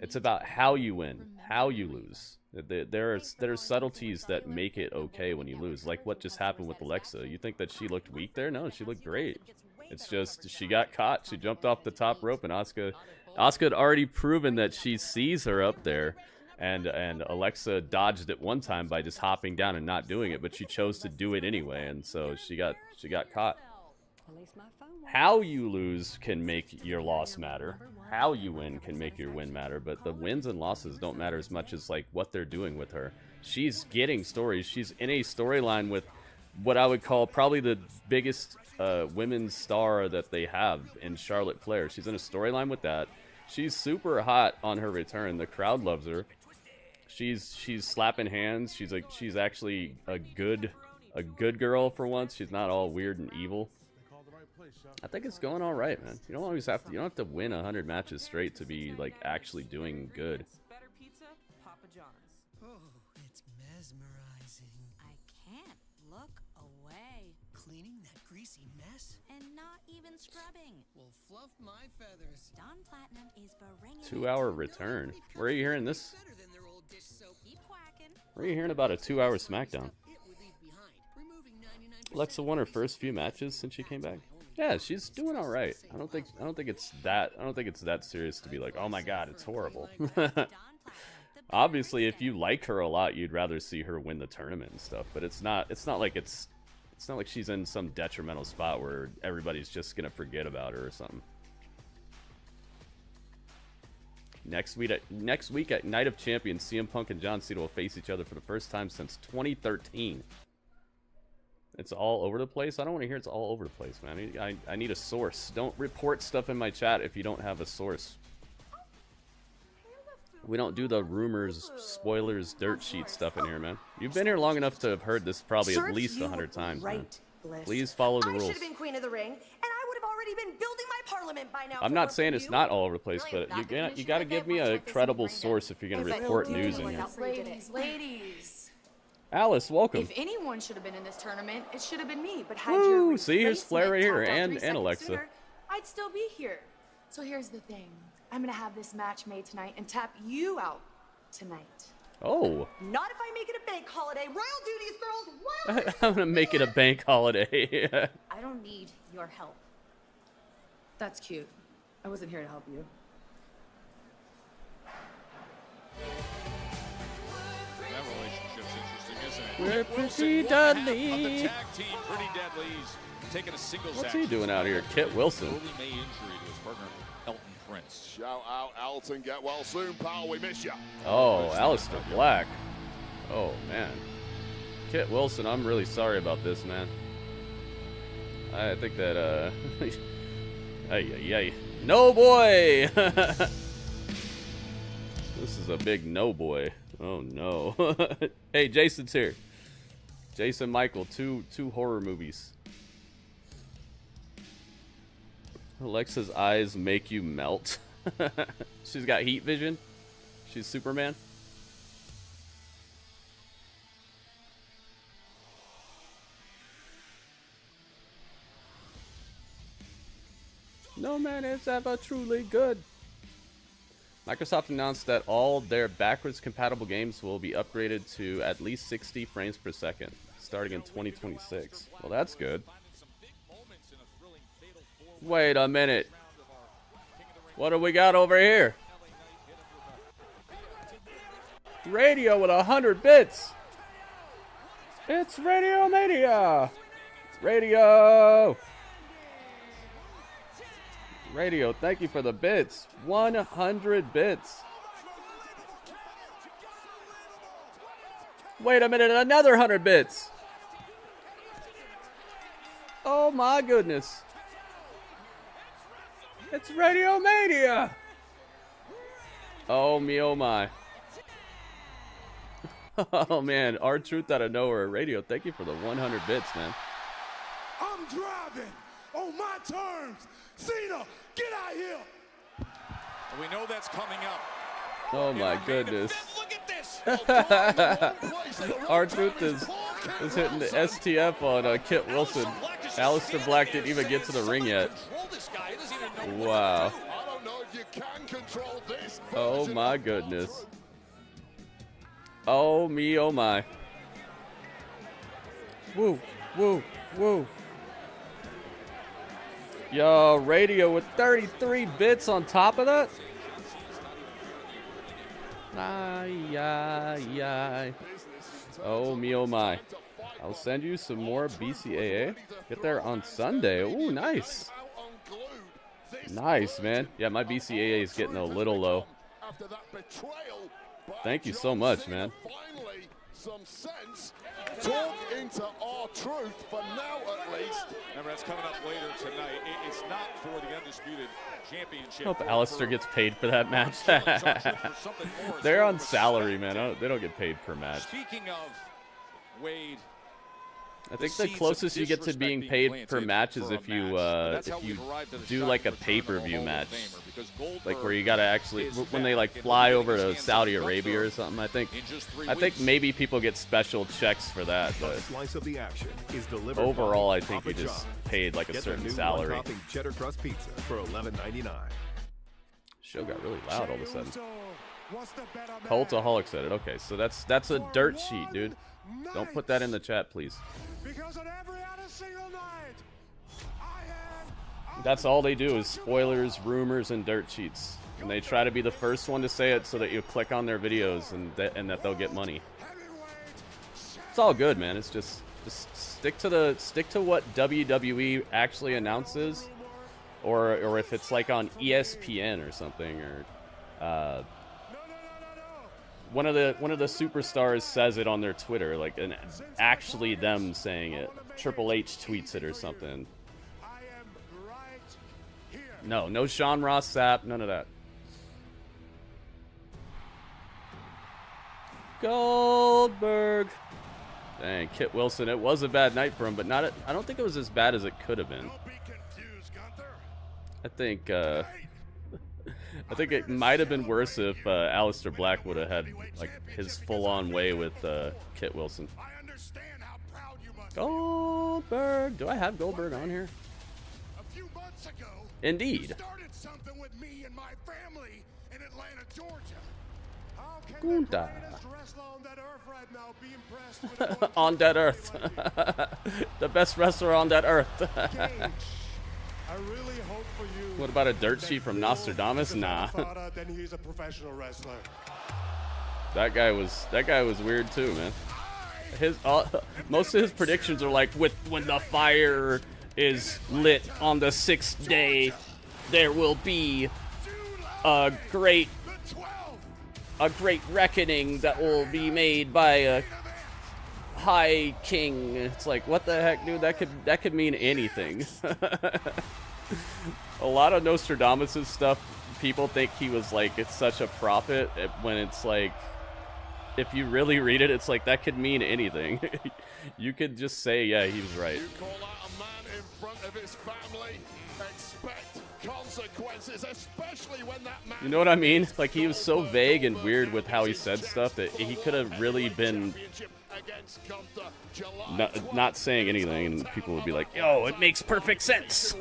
It's about how you win, how you lose. There are subtleties that make it okay when you lose, like what just happened with Alexa. You think that she looked weak there? No, she looked great. It's just she got caught. She jumped off the top rope, and Asuka had already proven that she sees her up there, and Alexa dodged it one time by just hopping down and not doing it, but she chose to do it anyway, and so she got caught. How you lose can make your loss matter. How you win can make your win matter, but the wins and losses don't matter as much as like what they're doing with her. She's getting stories. She's in a storyline with what I would call probably the biggest women's star that they have in Charlotte Flair. She's in a storyline with that. She's super hot on her return. The crowd loves her. She's slapping hands. She's actually a good girl for once. She's not all weird and evil. I think it's going all right, man. You don't have to win 100 matches straight to be like actually doing good. Better pizza, Papa John's. Oh, it's mesmerizing. I can't look away. Cleaning that greasy mess? And not even scrubbing. Well, fluff my feathers. Dawn Platinum is bringing 2-hour return. Where are you hearing this? Keep quacking. Where are you hearing about a 2-hour SmackDown? It would leave behind, removing 99% of the Alexa won her first few matches since she came back. Yeah, she's doing all right. I don't think it's that serious to be like, oh my god, it's horrible. Obviously, if you like her a lot, you'd rather see her win the tournament and stuff. But it's not like she's in some detrimental spot where everybody's just gonna forget about her or something. Next week at Night of Champions, CM Punk and John Cena will face each other for the first time since 2013. It's all over the place. I don't want to hear it's all over the place, man. I need a source. Don't report stuff in my chat if you don't have a source. We don't do the rumors, spoilers, dirt sheet stuff in here, man. You've been here long enough to have heard this probably at least 100 times, man. Please follow the rules. I should have been queen of the ring, and I would have already been building my parliament by now. I'm not saying it's not all over the place, but you gotta give me a credible source if you're gonna report news in here. Ladies. Alice, welcome. If anyone should have been in this tournament, it should have been me. But had Woo! your See, here's Flair right here, replacement and tapped out 3 seconds Alexa. sooner, I'd still be here. So here's the thing. I'm gonna have this match made tonight and tap you out tonight. Oh. Not if I make it a bank holiday. Royal duties, girls. Royal I'm gonna make it a bank holiday. I don't need your help. That's cute. I wasn't here to help you. That relationship's interesting, isn't it? We're Wilson, pretty one half of deadly. the tag team, Pretty Deadlies, taking a singles What's action he doing out here? Kit Wilson. Early May injury to his partner, Elton Prince. Shout out, Elton. Get well soon, pal. We miss you. Oh, Aleister Black. Oh, man. Kit Wilson, I'm really sorry about this, man. I think that, ay. No boy! This is a big no boy. Oh, no. Hey, Jason's here. Jason Michael, two horror movies. Alexa's eyes make you melt. She's got heat vision. She's Superman. No man is ever truly good. Microsoft announced that all their backwards compatible games will be upgraded to at least 60 frames per second, starting in 2026. Well, that's good. Wait a minute. What do we got over here? Radio with 100 bits. It's Radio Mania. Radio, thank you for the bits. 100 bits. Wait a minute, another 100 bits. Oh my goodness. It's Radio Mania. Oh me, oh my. Oh man, R-Truth out of nowhere. Radio, thank you for the 100 bits, man. I'm driving on my terms. Cena, get out here. We know that's coming up. Oh my goodness. Look at this. R-Truth is hitting the STF on Kit Wilson. Aleister Black didn't even get to the ring yet. Wow. Oh my goodness. Oh me, oh my. Woo, woo, woo. Yo, Radio with 33 bits on top of that? Ay. Oh me, oh my. I'll send you some more BCAA. Get there on Sunday. Ooh, nice. Nice, man. Yeah, my BCAA is getting a little low. Thank you so much, man. Finally, some sense. Talk into R-Truth for now, at least. Remember, that's coming up later tonight. It's not for the Undisputed Championship. Hope Aleister gets paid for that match. They're on salary, man. They don't get paid per match. Speaking of Wade, I think the closest you get to being paid per match is if you do like a pay-per-view match, like where you gotta actually when they like fly over to Saudi Arabia or something. I think maybe people get special checks for that, but overall I think you just paid like a certain salary. Cheddar crust pizza for $11.99. Show got really loud all of a sudden. Cultaholic said it. Okay, so that's a dirt sheet, dude. Don't put that in the chat, please. Because on every other single night, I am That's all they do is spoilers, rumors, and dirt sheets. And they try to be the first one to say it so that you click on their videos and that they'll get money. It's all good, man. It's just stick to what WWE actually announces, or if it's like on ESPN or something, or one of the superstars says it on their Twitter, like actually them saying it. Triple H tweets it or something. No Sean Ross Sapp, none of that. Goldberg. Dang, Kit Wilson. It was a bad night for him, but I don't think it was as bad as it could have been. I think it might have been worse if Aleister Black would have had like his full-on way with Kit Wilson. Goldberg. Do I have Goldberg on here? Indeed. Gunta. On that earth. The best wrestler on that earth. I really hope for you. What about a dirt sheet from Nostradamus? Nah. Then he's a professional wrestler. That guy was weird too, man. Most of his predictions are like, when the fire is lit on the 6th day, there will be a great reckoning that will be made by a high king. It's like, what the heck, dude? That could mean anything. A lot of Nostradamus' stuff, people think he was like, it's such a prophet, when it's like, if you really read it, it's like that could mean anything. You could just say, yeah, he was right. You call out a man in front of his family, expect consequences, especially when that man... You know what I mean? Like, he was so vague and weird with how he said stuff that he could have really been not saying anything, and people would be like, yo, it makes perfect sense.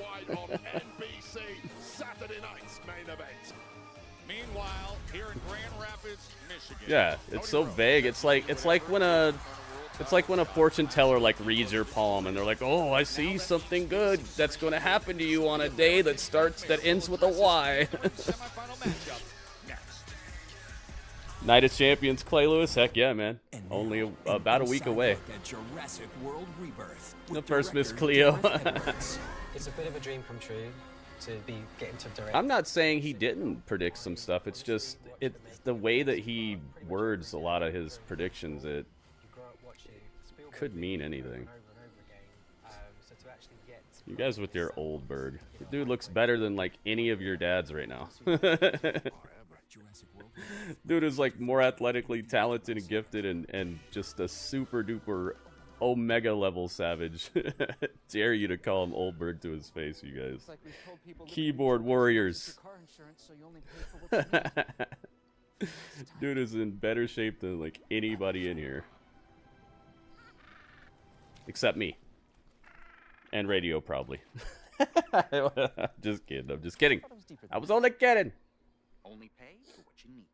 Meanwhile, here in Grand Rapids, Michigan. Yeah, it's so vague. It's like when a fortune teller like reads your palm and they're like, "Oh, I see something good that's going to happen to you on a day that ends with a Y." Night of Champions, Clay Lewis. Heck yeah, man. Only about a week away. The first Miss Cleo. It's a bit of a dream come true to be getting to direct. I'm not saying he didn't predict some stuff. It's just the way that he words a lot of his predictions. It could mean anything. You guys with your old bird. The dude looks better than like any of your dads right now. Dude is like more athletically talented and gifted and just a super duper omega level savage. Dare you to call him old bird to his face, you guys. Keyboard warriors. Dude is in better shape than like anybody in here. Except me. And radio, probably. Just kidding. I'm just kidding. I was only kidding. Only pay for what you need.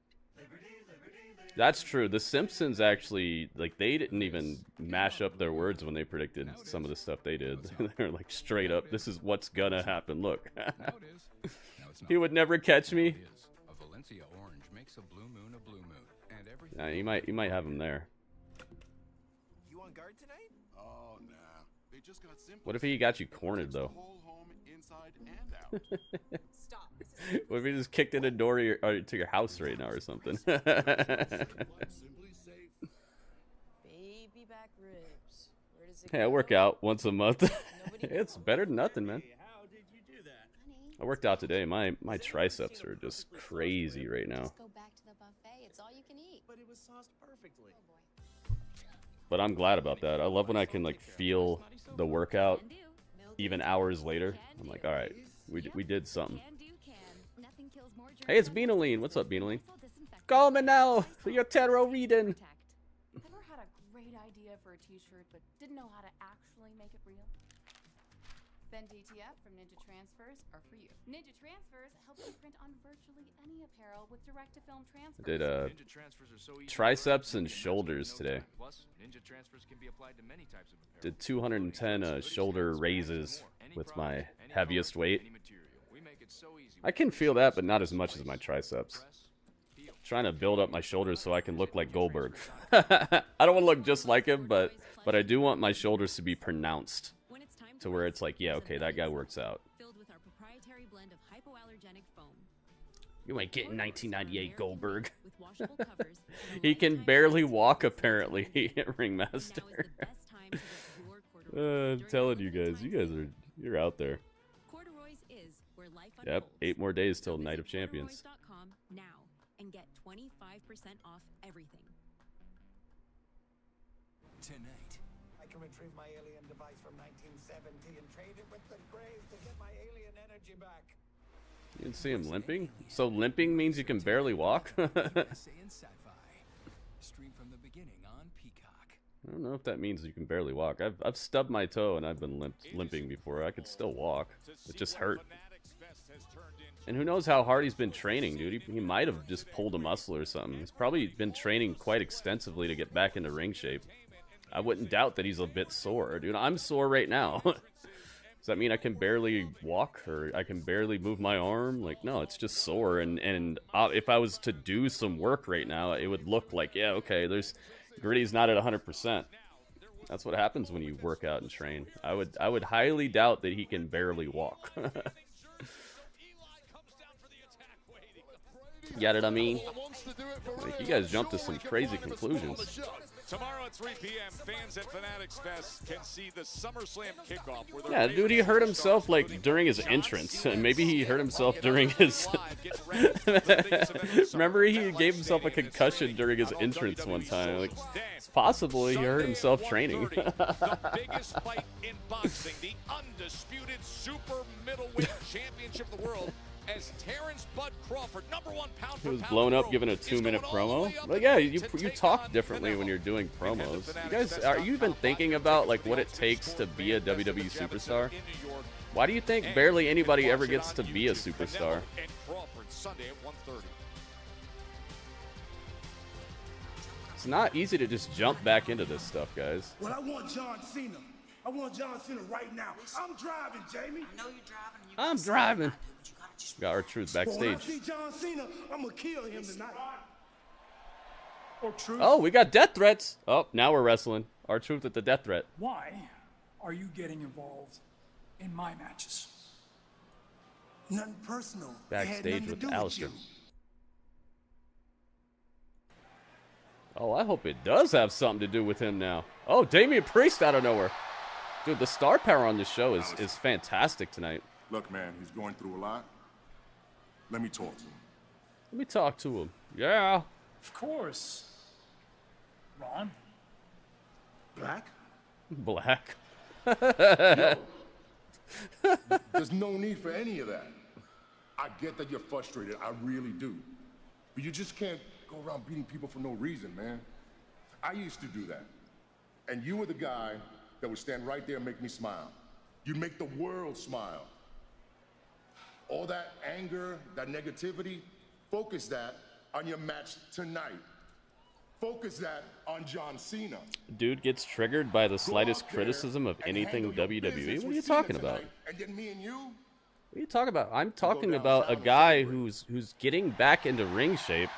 That's true. The Simpsons actually, like, they didn't even mash up their words when they predicted some of the stuff they did. They're like, straight up, this is what's gonna happen. Look. He would never catch me. Nah, you might have him there. You on guard tonight? Oh, nah. They just got simple. What if he got you cornered, though? What if he just kicked in a door to your house right now or something? Baby back ribs. Where does it Hey, I work out once a month. It's better than nothing, man. How did you do that? I worked out today. My triceps are just crazy right now. Just go back to the buffet. It's all you can eat. But it was sauced perfectly. But I'm glad about that. I love when I can like feel the workout even hours later. I'm like, all right, we did something. Hey, it's Beanoline. What's up, Beanoline? Call me now for your tarot reading. Ever had a great idea for a t-shirt but didn't know how to actually make it real? Then DTF from Ninja Transfers are for you. Ninja Transfers helps you print on virtually any apparel with direct-to-film transfers. I did triceps and shoulders today. Did 210 shoulder raises with my heaviest weight. I can feel that, but not as much as my triceps. Trying to build up my shoulders so I can look like Goldberg. I don't want to look just like him, but I do want my shoulders to be pronounced to where it's like, yeah, okay, that guy works out. You ain't getting 1998 Goldberg. He can barely walk, apparently, Ringmaster. I'm telling you guys you're out there. Yep, 8 more days till Night of Champions. Now and get 25% off everything. Tonight, I can retrieve my alien device from 1970 and trade it with the Greys to get my alien energy back. You didn't see him limping? So limping means you can barely walk? Stream from the beginning on Peacock. I don't know if that means you can barely walk. I've stubbed my toe and I've been limping before. I could still walk. It just hurt. And who knows how hard he's been training, dude. He might have just pulled a muscle or something. He's probably been training quite extensively to get back into ring shape. I wouldn't doubt that he's a bit sore, dude. I'm sore right now. Does that mean I can barely walk or I can barely move my arm? Like, no, it's just sore. And if I was to do some work right now, it would look like, yeah, okay, Gritty's not at 100%. That's what happens when you work out and train. I would highly doubt that he can barely walk. Get it? I mean, like, you guys jumped to some crazy conclusions. Tomorrow at 3 p.m., fans at Fanatics Fest can see the SummerSlam kickoff. Yeah, dude, he hurt himself like during his entrance. Maybe he hurt himself during his. Remember, he gave himself a concussion during his entrance one time. Like, it's possible he hurt himself training. The biggest fight in boxing, the undisputed super middleweight championship of the world. As Terrence Bud Crawford, #1 pound He was blown up giving a 2-minute promo. Like, yeah, you talk differently when you're doing promos. You guys, are you even thinking about like what it takes to be a WWE superstar? Why do you think barely anybody ever gets to be a superstar? It's not easy to just jump back into this stuff, guys. Well, I want John Cena. I want John Cena right now. I'm driving, Jamie. I know you're driving. I'm driving. We got R-Truth backstage. When I see John Cena, I'm gonna kill him tonight. Oh, we got death threats. Oh, now we're wrestling. R-Truth at the death threat. Why are you getting involved in my matches? Nothing personal. Backstage with Alistair. Oh, I hope it does have something to do with him now. Oh, Damian Priest out of nowhere. Dude, the star power on this show is fantastic tonight. Look, man, he's going through a lot. Let me talk to him. Let me talk to him. Yeah. Of course. Ron? Black? Black. Yo, there's no need for any of that. I get that you're frustrated. I really do. But you just can't go around beating people for no reason, man. I used to do that. And you were the guy that would stand right there and make me smile. You'd make the world smile. All that anger, that negativity, focus that on your match tonight. Focus that on John Cena. Dude gets triggered by the slightest criticism of anything WWE. What are you talking about? And then me and you? What are you talking about? I'm talking about a guy who's getting back into ring shape.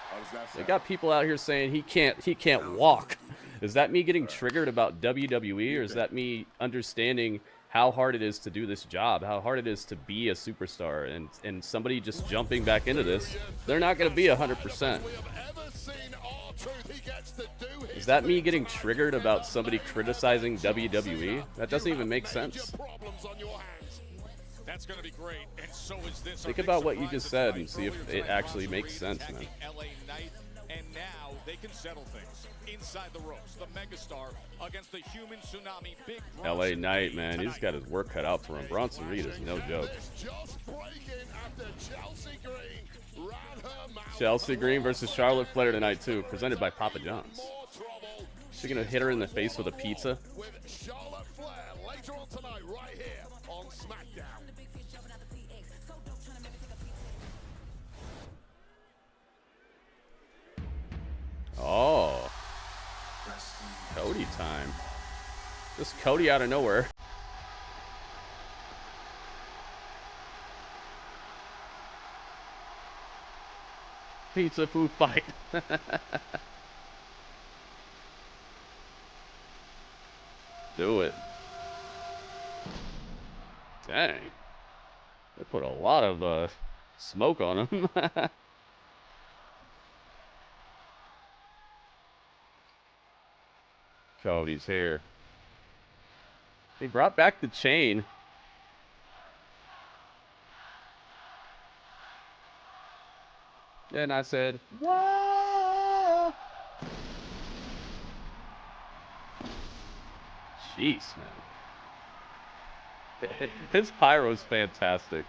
They got people out here saying he can't walk. Is that me getting triggered about WWE, or is that me understanding how hard it is to do this job, how hard it is to be a superstar, and somebody just jumping back into this, they're not going to be 100%. Is that me getting triggered about somebody criticizing WWE? That doesn't even make sense. That's going to be great, and so is this. Think about what you just said and see if it actually makes sense, man. And now they can settle things inside the ropes. The megastar against the human tsunami, Big Bronson. LA Knight, man, he's got his work cut out for him. Bronson Reed is no joke. Chelsea Green versus Charlotte Flair tonight too, presented by Papa John's. She gonna hit her in the face with a pizza? With Charlotte Flair later on tonight, right here on SmackDown. Oh, Cody time. Just Cody out of nowhere. Pizza food fight. Do it. Dang. They put a lot of smoke on him. Cody's here. They brought back the chain. And I said, whoa! Jeez, man. His pyro's fantastic.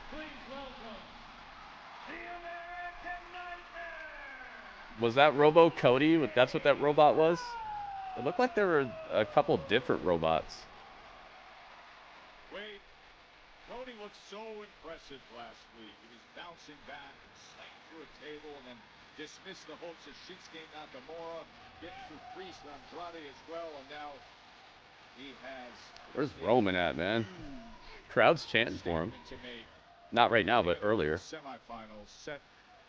Was that Robo Cody? That's what that robot was? It looked like there were a couple different robots. Wait, Cody looked so impressive last week. He was bouncing back and slaying through a table and then dismissed the hopes of Shinsuke Nakamura, getting through Priest and Andrade as well, and now he has... Where's Roman at, man? Crowd's chanting for him. Not right now, but earlier. Semifinals set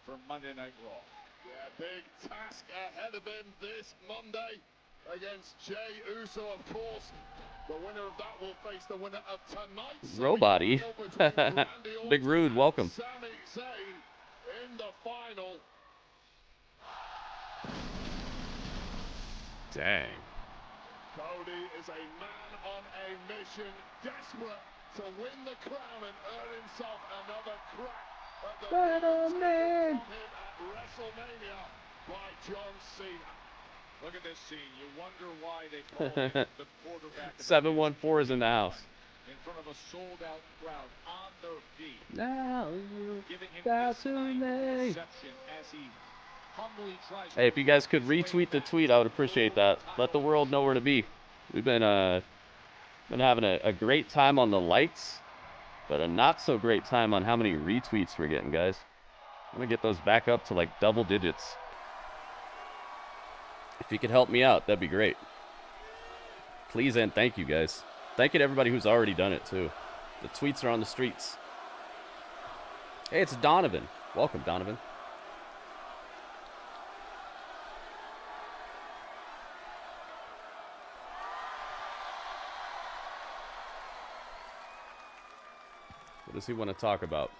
for Monday Night Raw. Yeah, big task ahead of him this Monday against Jey Uso, of course. The winner of that will face the winner of tonight's Robot-y. Big Rude, welcome. Sami Zayn in the final. Dang. Cody is a man on a mission, desperate to win the crown and earn himself another crack at the from him at WrestleMania by John Cena. Look at this scene. You wonder why they call him the quarterback. 714 is in the house. In front of a sold-out crowd on their feet. Now giving him that's this who they. reception as he humbly tries Hey, if you guys could retweet the tweet, I would appreciate that. Let the world know where to be. We've been having a great time on the likes, but a not so great time on how many retweets we're getting, guys. I'm gonna get those back up to like double digits. If you could help me out, that'd be great. Please and thank you, guys. Thank you to everybody who's already done it too. The tweets are on the streets. Hey, it's Donovan. Welcome, Donovan. What does he want to talk about?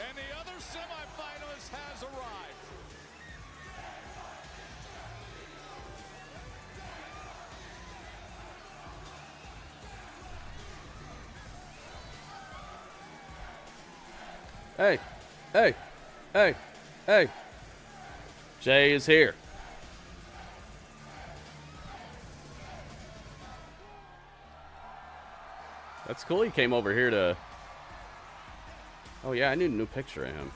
And the other semifinalist has arrived. Hey, hey, hey, hey. Jay is here. That's cool. He came over here to... Oh, yeah, I need a new picture of him.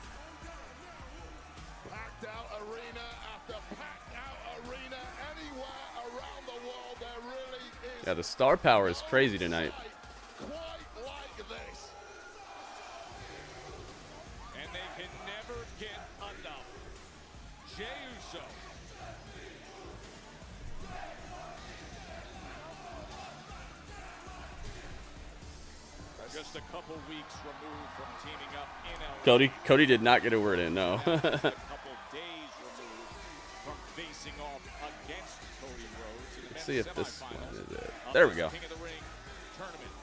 Packed out arena after packed out arena anywhere around the world. There really is. Yeah, the star power is crazy tonight. Quite like this. And they can never get enough. Jey Uso. Just a couple weeks removed from teaming up in LA. Cody did not get a word in, no. A couple days removed from facing off against Cody Rhodes in the Let's see if this semifinals one is it. of There we this go. King of the Ring tournament.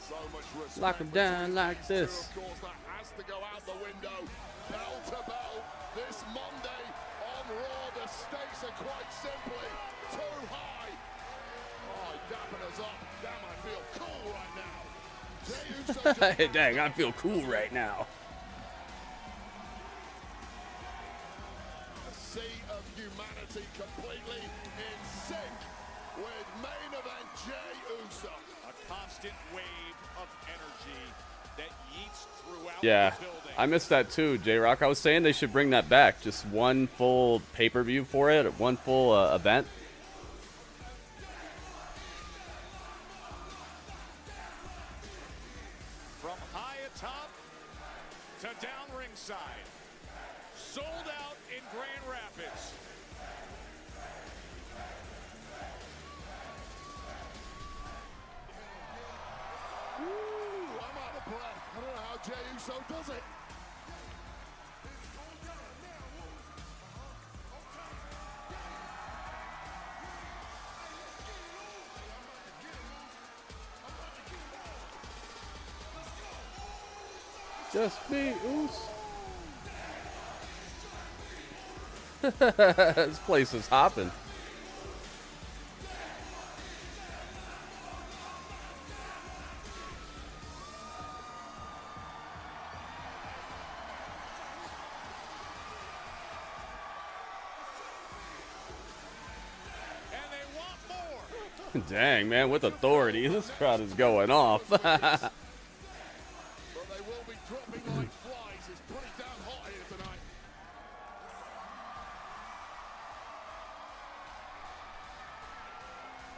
So much respect. Lock him down like this. Of course, that has to go out the window. Bell to bell this Monday on Raw. The stakes are quite simply too high. Oh, dapping us up. Damn, I feel cool right now. Jey Uso Dang, I feel cool right now. a sea of humanity completely in sync with main event Jey Uso. A constant wave of energy that yeets throughout Yeah, the building. I missed that too, J-Rock. I was saying they should bring that back. Just one full pay-per-view for it, one full event. From high atop to down ringside. Sold out in Grand Rapids. Ooh, I'm out of breath. I don't know how Jey Uso does it. Just me, Oos. This place is hopping. Dang, man, with authority, this crowd is going off. But they will be dropping like flies. It's pretty damn hot here tonight.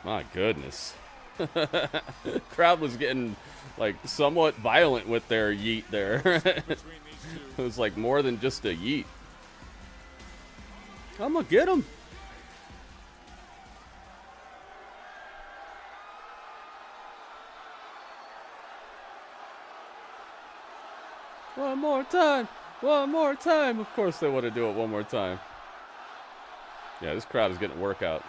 My goodness. Crowd was getting like somewhat violent with their yeet there. It was like more than just a yeet. I'm gonna get him. One more time. One more time. Of course they want to do it one more time. Yeah, this crowd is getting a workout.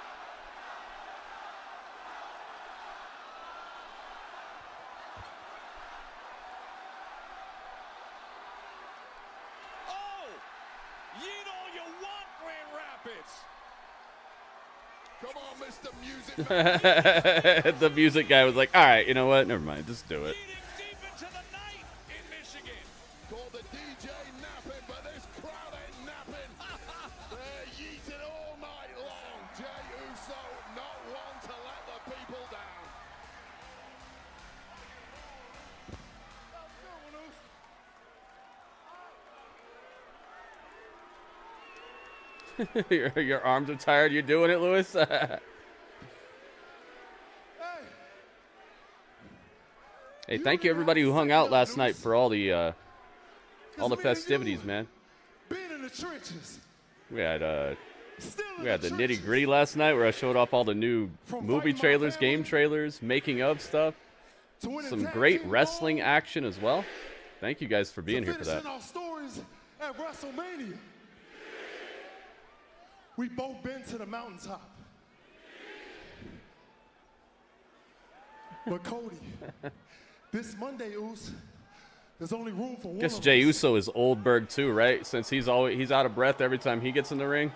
Oh! Yeet all you want, Grand Rapids. Come on, Mr. Music. The music guy was like, all right, you know what? Never mind. Just do it. Call the DJ napping, but this crowd ain't napping. They're yeeting all night long. Jey Uso, not one to let the people down. Your arms are tired. You doing it, Lewis? Hey, thank you everybody who hung out last night for all the festivities, man. Being in the trenches. We had the nitty gritty last night where I showed off all the new movie trailers, game trailers, making of stuff. Some great wrestling action as well. Thank you guys for being here for that. Our stories at WrestleMania. We both been to the mountaintop. But Cody, this Monday, Oos, there's only room for one. Guess Jey Uso is Oldberg too, right? Since he's out of breath every time he gets in the ring.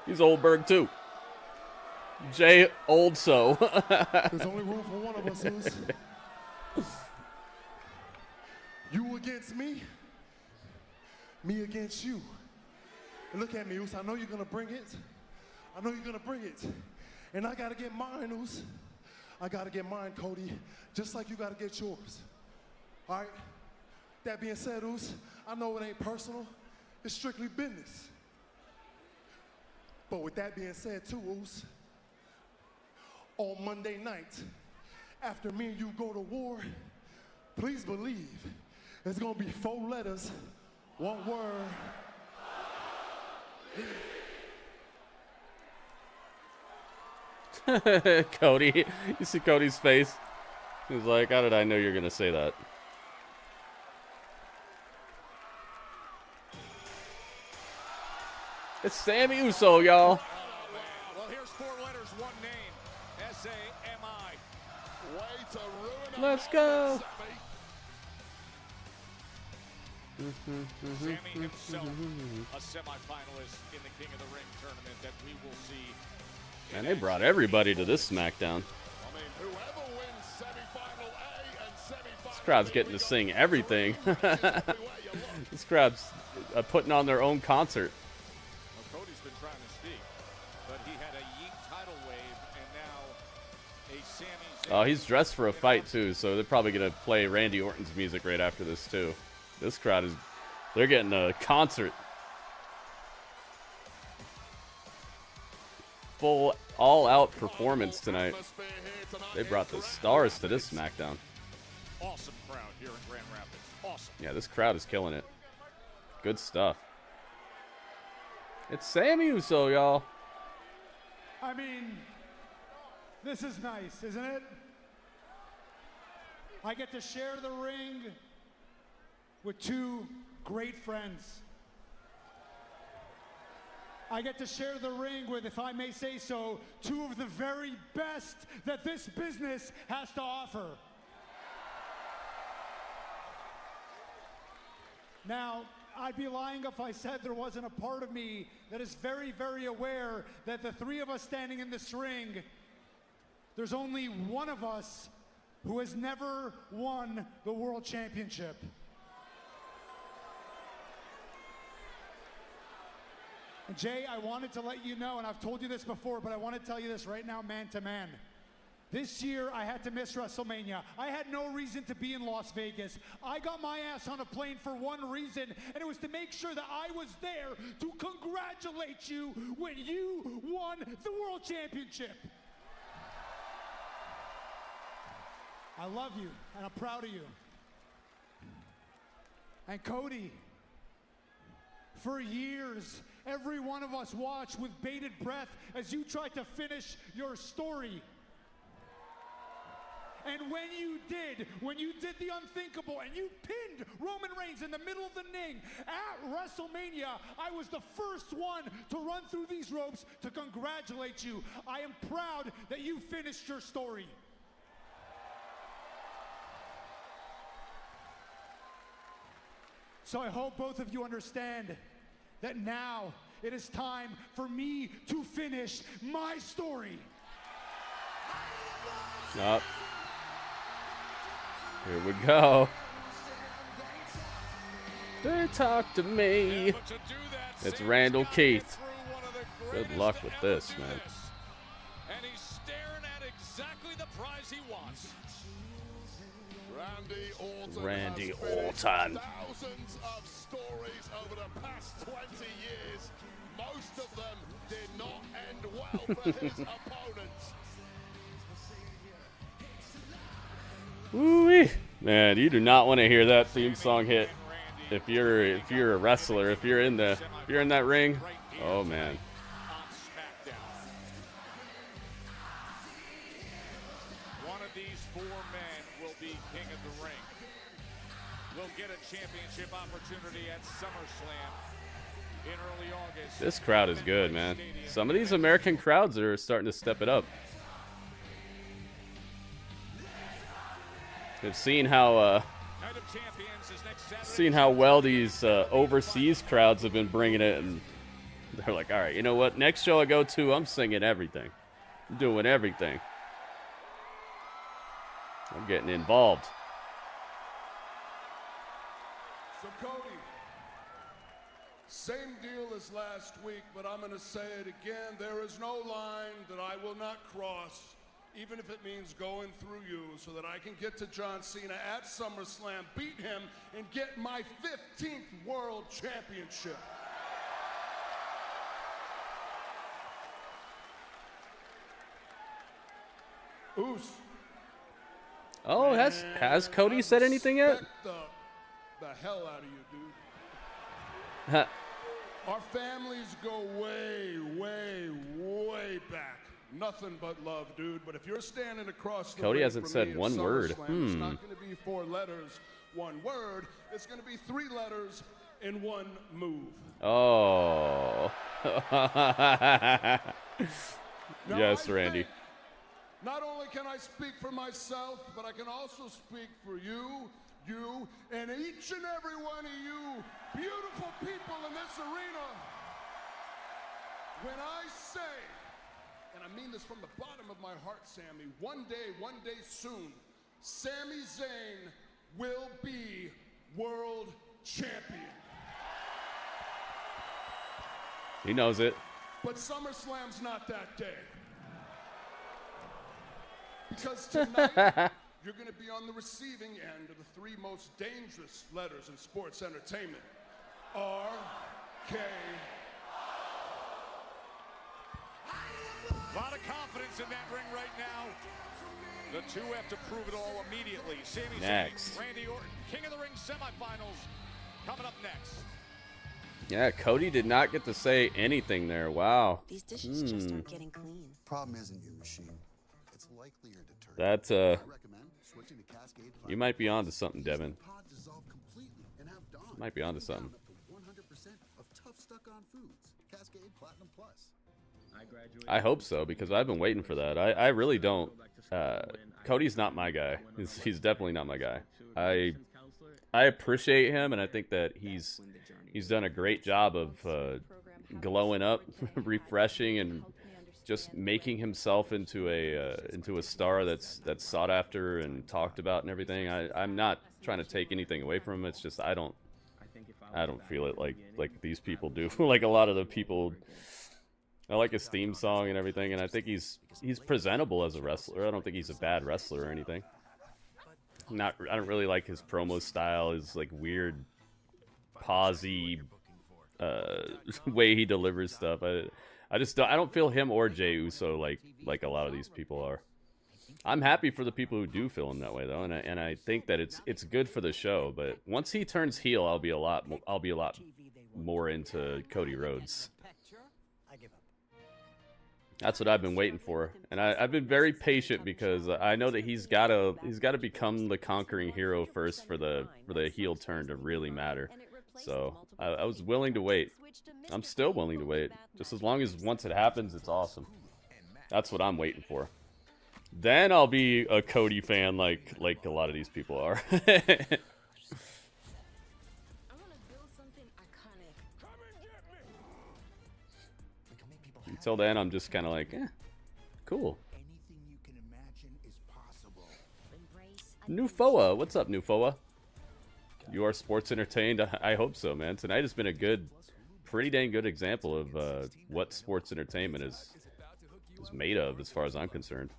He's Oldberg too. Jey Oldso. There's only room for one of us, Oos. You against me, me against you. And look at me, Oos. I know you're gonna bring it. I know you're gonna bring it. And I gotta get mine, Oos. I gotta get mine, Cody, just like you gotta get yours. All right? That being said, Oos, I know it ain't personal. It's strictly business. But with that being said, too, Oos, on Monday night, after me and you go to war, please believe it's gonna be 4 letters, 1 word. Cody, you see Cody's face? He's like, how did I know you're going to say that? It's Sami Uso, y'all. Well, here's 4 letters, 1 name. S-A-M-I. Way to ruin it. Let's go. Sami himself, a semifinalist in the King of the Ring tournament that we will see. And they brought everybody to this SmackDown. Whoever wins semifinal A and semifinal This crowd's getting to sing everything. This crowd's putting on their own concert. Well, Cody's been trying to speak, but he had a yeet tidal wave and now a Sami. Oh, he's dressed for a fight too, so they're probably gonna play Randy Orton's music right after this too. This crowd they're getting a concert. Full all-out performance tonight. They brought the stars to this SmackDown. Awesome crowd here in Grand Rapids. Awesome. Yeah, this crowd is killing it. good stuff. It's Sami Uso, y'all. I mean, this is nice, isn't it? I get to share the ring with two great friends. I get to share the ring with, if I may say so, two of the very best that this business has to offer. Now, I'd be lying if I said there wasn't a part of me that is very, very aware that the three of us standing in this ring, there's only one of us who has never won the World Championship. And Jay, I wanted to let you know, and I've told you this before, but I want to tell you this right now, man to man. This year, I had to miss WrestleMania. I had no reason to be in Las Vegas. I got my ass on a plane for one reason, and it was to make sure that I was there to congratulate you when you won the World Championship. I love you, and I'm proud of you. And Cody, for years, every one of us watched with bated breath as you tried to finish your story. And when you did the unthinkable and you pinned Roman Reigns in the middle of the ring at WrestleMania, I was the first one to run through these ropes to congratulate you. I am proud that you finished your story. So I hope both of you understand that now it is time for me to finish my story. Up. Here we go. They talk to me. It's Randall Keith. Good luck with this, man. And he's staring at exactly the prize he wants. Randy Orton. Thousands of stories over the past 20 years. Most of them did not end well for his opponents. Woo-wee. Man, you do not want to hear that theme song hit. If you're a wrestler, if you're in that ring, oh man. One of these four men will be king of the ring. Will get a championship opportunity at SummerSlam in early August. This crowd is good, man. Some of these American crowds are starting to step it up. I've seen how well these overseas crowds have been bringing it, and they're like, all right, you know what? Next show I go to, I'm singing everything. I'm doing everything. I'm getting involved. So Cody, same deal as last week, but I'm going to say it again. There is no line that I will not cross, even if it means going through you, so that I can get to John Cena at SummerSlam, beat him, and get my 15th World Championship. Oos. Oh, has Cody said anything yet? The hell out of you, dude. Our families go way, way, way back. Nothing but love, dude. But if you're standing across the Cody ring hasn't from said me at one word. SummerSlam, it's not going to be 4 letters, 1 word. It's going to be 3 letters in 1 move. Oh. Yes, Randy. Not only can I speak for myself, but I can also speak for you, and each and every one of you beautiful people in this arena. When I say, and I mean this from the bottom of my heart, Sami, one day soon, Sami Zayn will be world champion. He knows it. But SummerSlam's not that day. Because tonight, you're going to be on the receiving end of the 3 most dangerous letters in sports entertainment. R-K. A lot of confidence in that ring right now. The two have to prove it all immediately. Sami Zayn, Randy Orton, King of the Ring semifinals coming up next. Yeah, Cody did not get to say anything there. Wow. These dishes just aren't getting clean. Problem isn't your machine. It's likelier deterrent. That I recommend switching to Cascade. you might be onto something, Devin. Might be onto something. 100% of tough stuck-on foods. Cascade Platinum Plus. I hope so, because I've been waiting for that. I really don't. Cody's not my guy. He's definitely not my guy. I appreciate him, and I think that he's done a great job of glowing up, refreshing, and just making himself into a star that's sought after and talked about and everything. I'm not trying to take anything away from him. It's just I don't feel it like these people do. Like a lot of the people. I like his theme song and everything, and I think he's presentable as a wrestler. I don't think he's a bad wrestler or anything. I don't really like his promo style, his like weird pausey way he delivers stuff. I don't feel him or Jey Uso like a lot of these people are. I'm happy for the people who do feel him that way though, and I think that it's good for the show. But once he turns heel, I'll be a lot more into Cody Rhodes. That's what I've been waiting for, and I've been very patient because I know that he's got to become the conquering hero first for the heel turn to really matter. So I was willing to wait. I'm still willing to wait, just as long as once it happens, it's awesome. That's what I'm waiting for. Then I'll be a Cody fan like a lot of these people are. Until then, I'm just kind of like, cool. Nufoa, what's up, Nufoa? You are sports entertained? I hope so, man. Tonight has been a pretty dang good example of what sports entertainment is made of, as far as I'm concerned.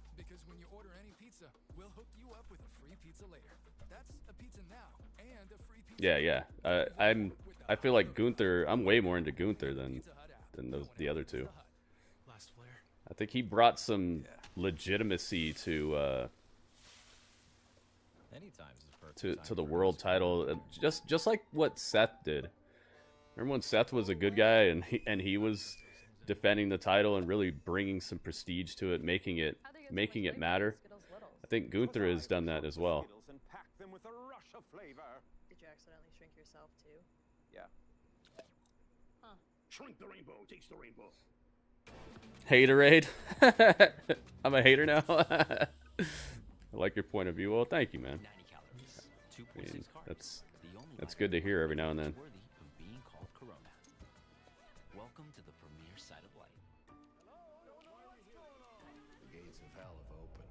Yeah. I feel like Gunther. I'm way more into Gunther than the other two. I think he brought some legitimacy to the world title, just like what Seth did. Remember when Seth was a good guy and he was defending the title and really bringing some prestige to it, making it matter. I think Gunther has done that as well. Did you accidentally shrink yourself too? Yeah. Huh. Shrink the rainbow, taste the rainbow. Haterade. I'm a hater now. I like your point of view. Well, thank you, man. I mean, that's good to hear every now and then. Welcome to the premier side of light. The gates of hell have opened.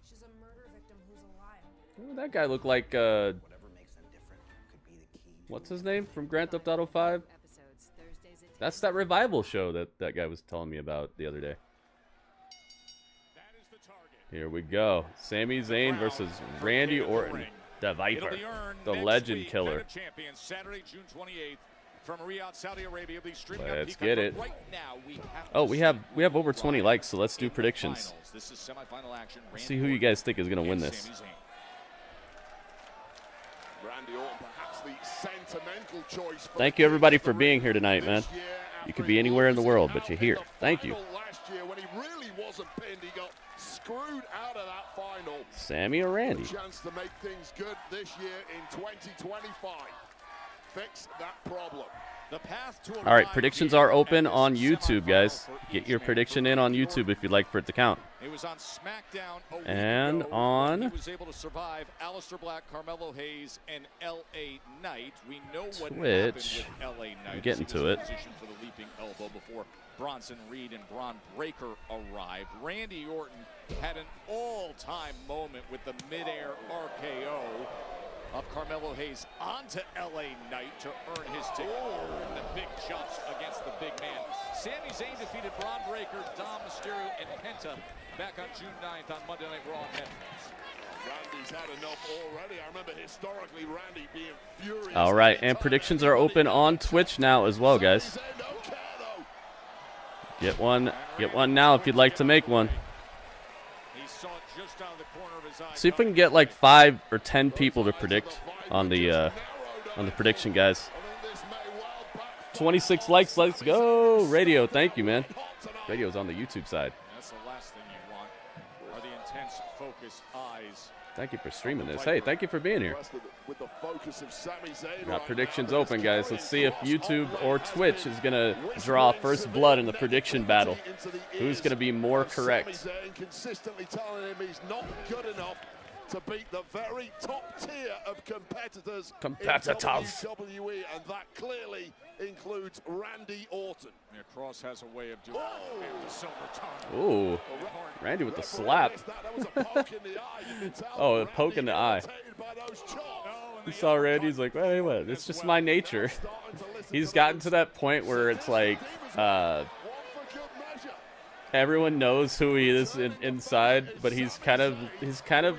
She's a murder victim who's alive. Ooh, that guy looked like what's his name from Grand Theft Auto 5? That's that revival show that guy was telling me about the other day. Here we go. Sami Zayn versus Randy Orton, the Viper, the Legend Killer. Let's get it. Oh, we have over 20 likes, so let's do predictions. Let's see who you guys think is gonna win this. Thank you everybody for being here tonight, man. You could be anywhere in the world, but you're here. Thank you. Sami or Randy? Chance to make things good this year in 2025. Fix that problem. All right, predictions are open on YouTube, guys. Get your prediction in on YouTube if you'd like for it to count. It was on SmackDown and on he was able to survive Aleister Black, Carmelo Hayes, and L.A. Knight. We know what happened with L.A. Knight. I'm getting to it. Position for the leaping elbow before Bronson Reed and Braun Breaker arrived. Randy Orton had an all-time moment with the midair RKO of Carmelo Hayes onto L.A. Knight to earn his ticket. The big jumps against the big man. Sami Zayn defeated Braun Breaker, Dom Mysterio, and Penta back on June 9th on Monday Night Raw on Netflix. Randy's had enough already. I remember historically Randy being furious. All right, and predictions are open on Twitch now as well, guys. Get one now if you'd like to make one. See if we can get like 5 or 10 people to predict on the prediction, guys. 26 likes. Let's go. Radio, thank you, man. Radio's on the YouTube side. That's the last thing you want, are the intense, focused eyes. Thank you for streaming this. Hey, thank you for being here. With the focus of Sami Zayn Got predictions open, guys. Let's see if YouTube or Twitch is going to draw first blood in the prediction battle. Who's going to be more correct? Sami Zayn consistently telling him he's not good enough to beat the very top tier of competitors in WWE, and that clearly includes Randy Orton. Yeah, Cross has a way of doing the silver tongue. Ooh, Randy with the slap. Oh, a poke in the eye. He saw Randy, he's like, wait, what? It's just my nature. He's gotten to that point where it's like, everyone knows who he is inside, but he's kind of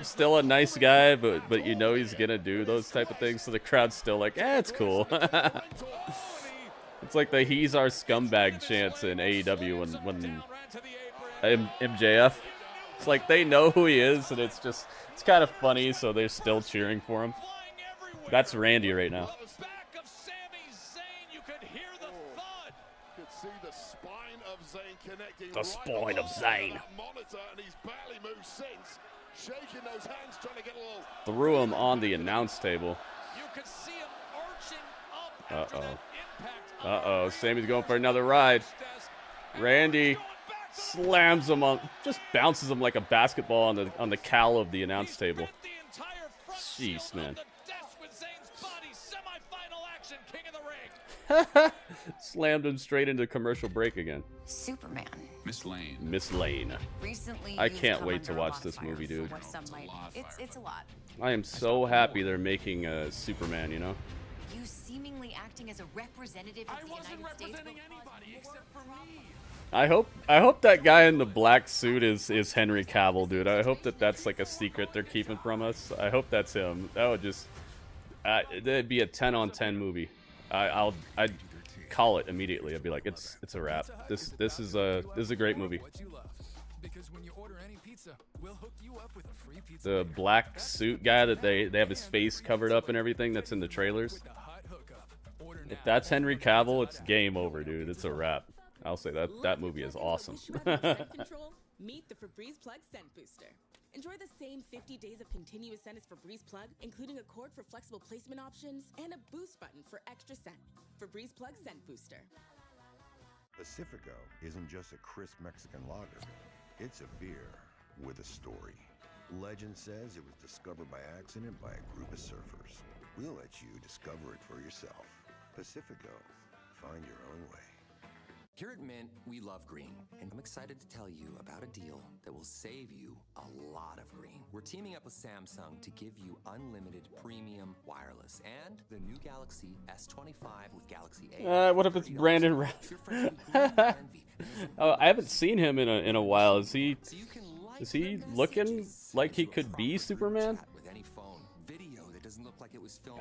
still a nice guy, but you know he's gonna do those type of things, so the crowd's still like, it's cool. It's like the "he's our scumbag" chants in AEW when MJF. It's like they know who he is, and it's kind of funny, so they're still cheering for him. That's Randy right now. The spine of Zayn. Threw him on the announce table. Uh-oh. Sami's going for another ride. Randy slams him on, just bounces him like a basketball on the cowl of the announce table. Jeez, man. Slammed him straight into commercial break again. Superman. Miss Lane. Recently, I can't wait to watch this movie, dude. It's a lot. I am so happy they're making Superman, you know? You seemingly acting as a representative of the United States. Except for me. I hope that guy in the black suit is Henry Cavill, dude. I hope that's like a secret they're keeping from us. I hope that's him. That would just that'd be a 10 on 10 movie. I'd call it immediately. I'd be like, it's a wrap. This is a great movie. The black suit guy that they have his face covered up and everything that's in the trailers. If that's Henry Cavill, it's game over, dude. It's a wrap. I'll say that movie is awesome. Meet the Febreze Plug Scent Booster. Enjoy the same 50 days of continuous scent as Febreze Plug, including a cord for flexible placement options and a boost button for extra scent. Febreze Plug Scent Booster. Pacifico isn't just a crisp Mexican lager. It's a beer with a story. Legend says it was discovered by accident by a group of surfers. We'll let you discover it for yourself. Pacifico. Find your own way. Here at Mint, we love green, and I'm excited to tell you about a deal that will save you a lot of green. We're teaming up with Samsung to give you unlimited premium wireless and the new Galaxy S25 with Galaxy A. What if it's Brandon Routh? Oh, I haven't seen him in a while. Is he looking like he could be Superman?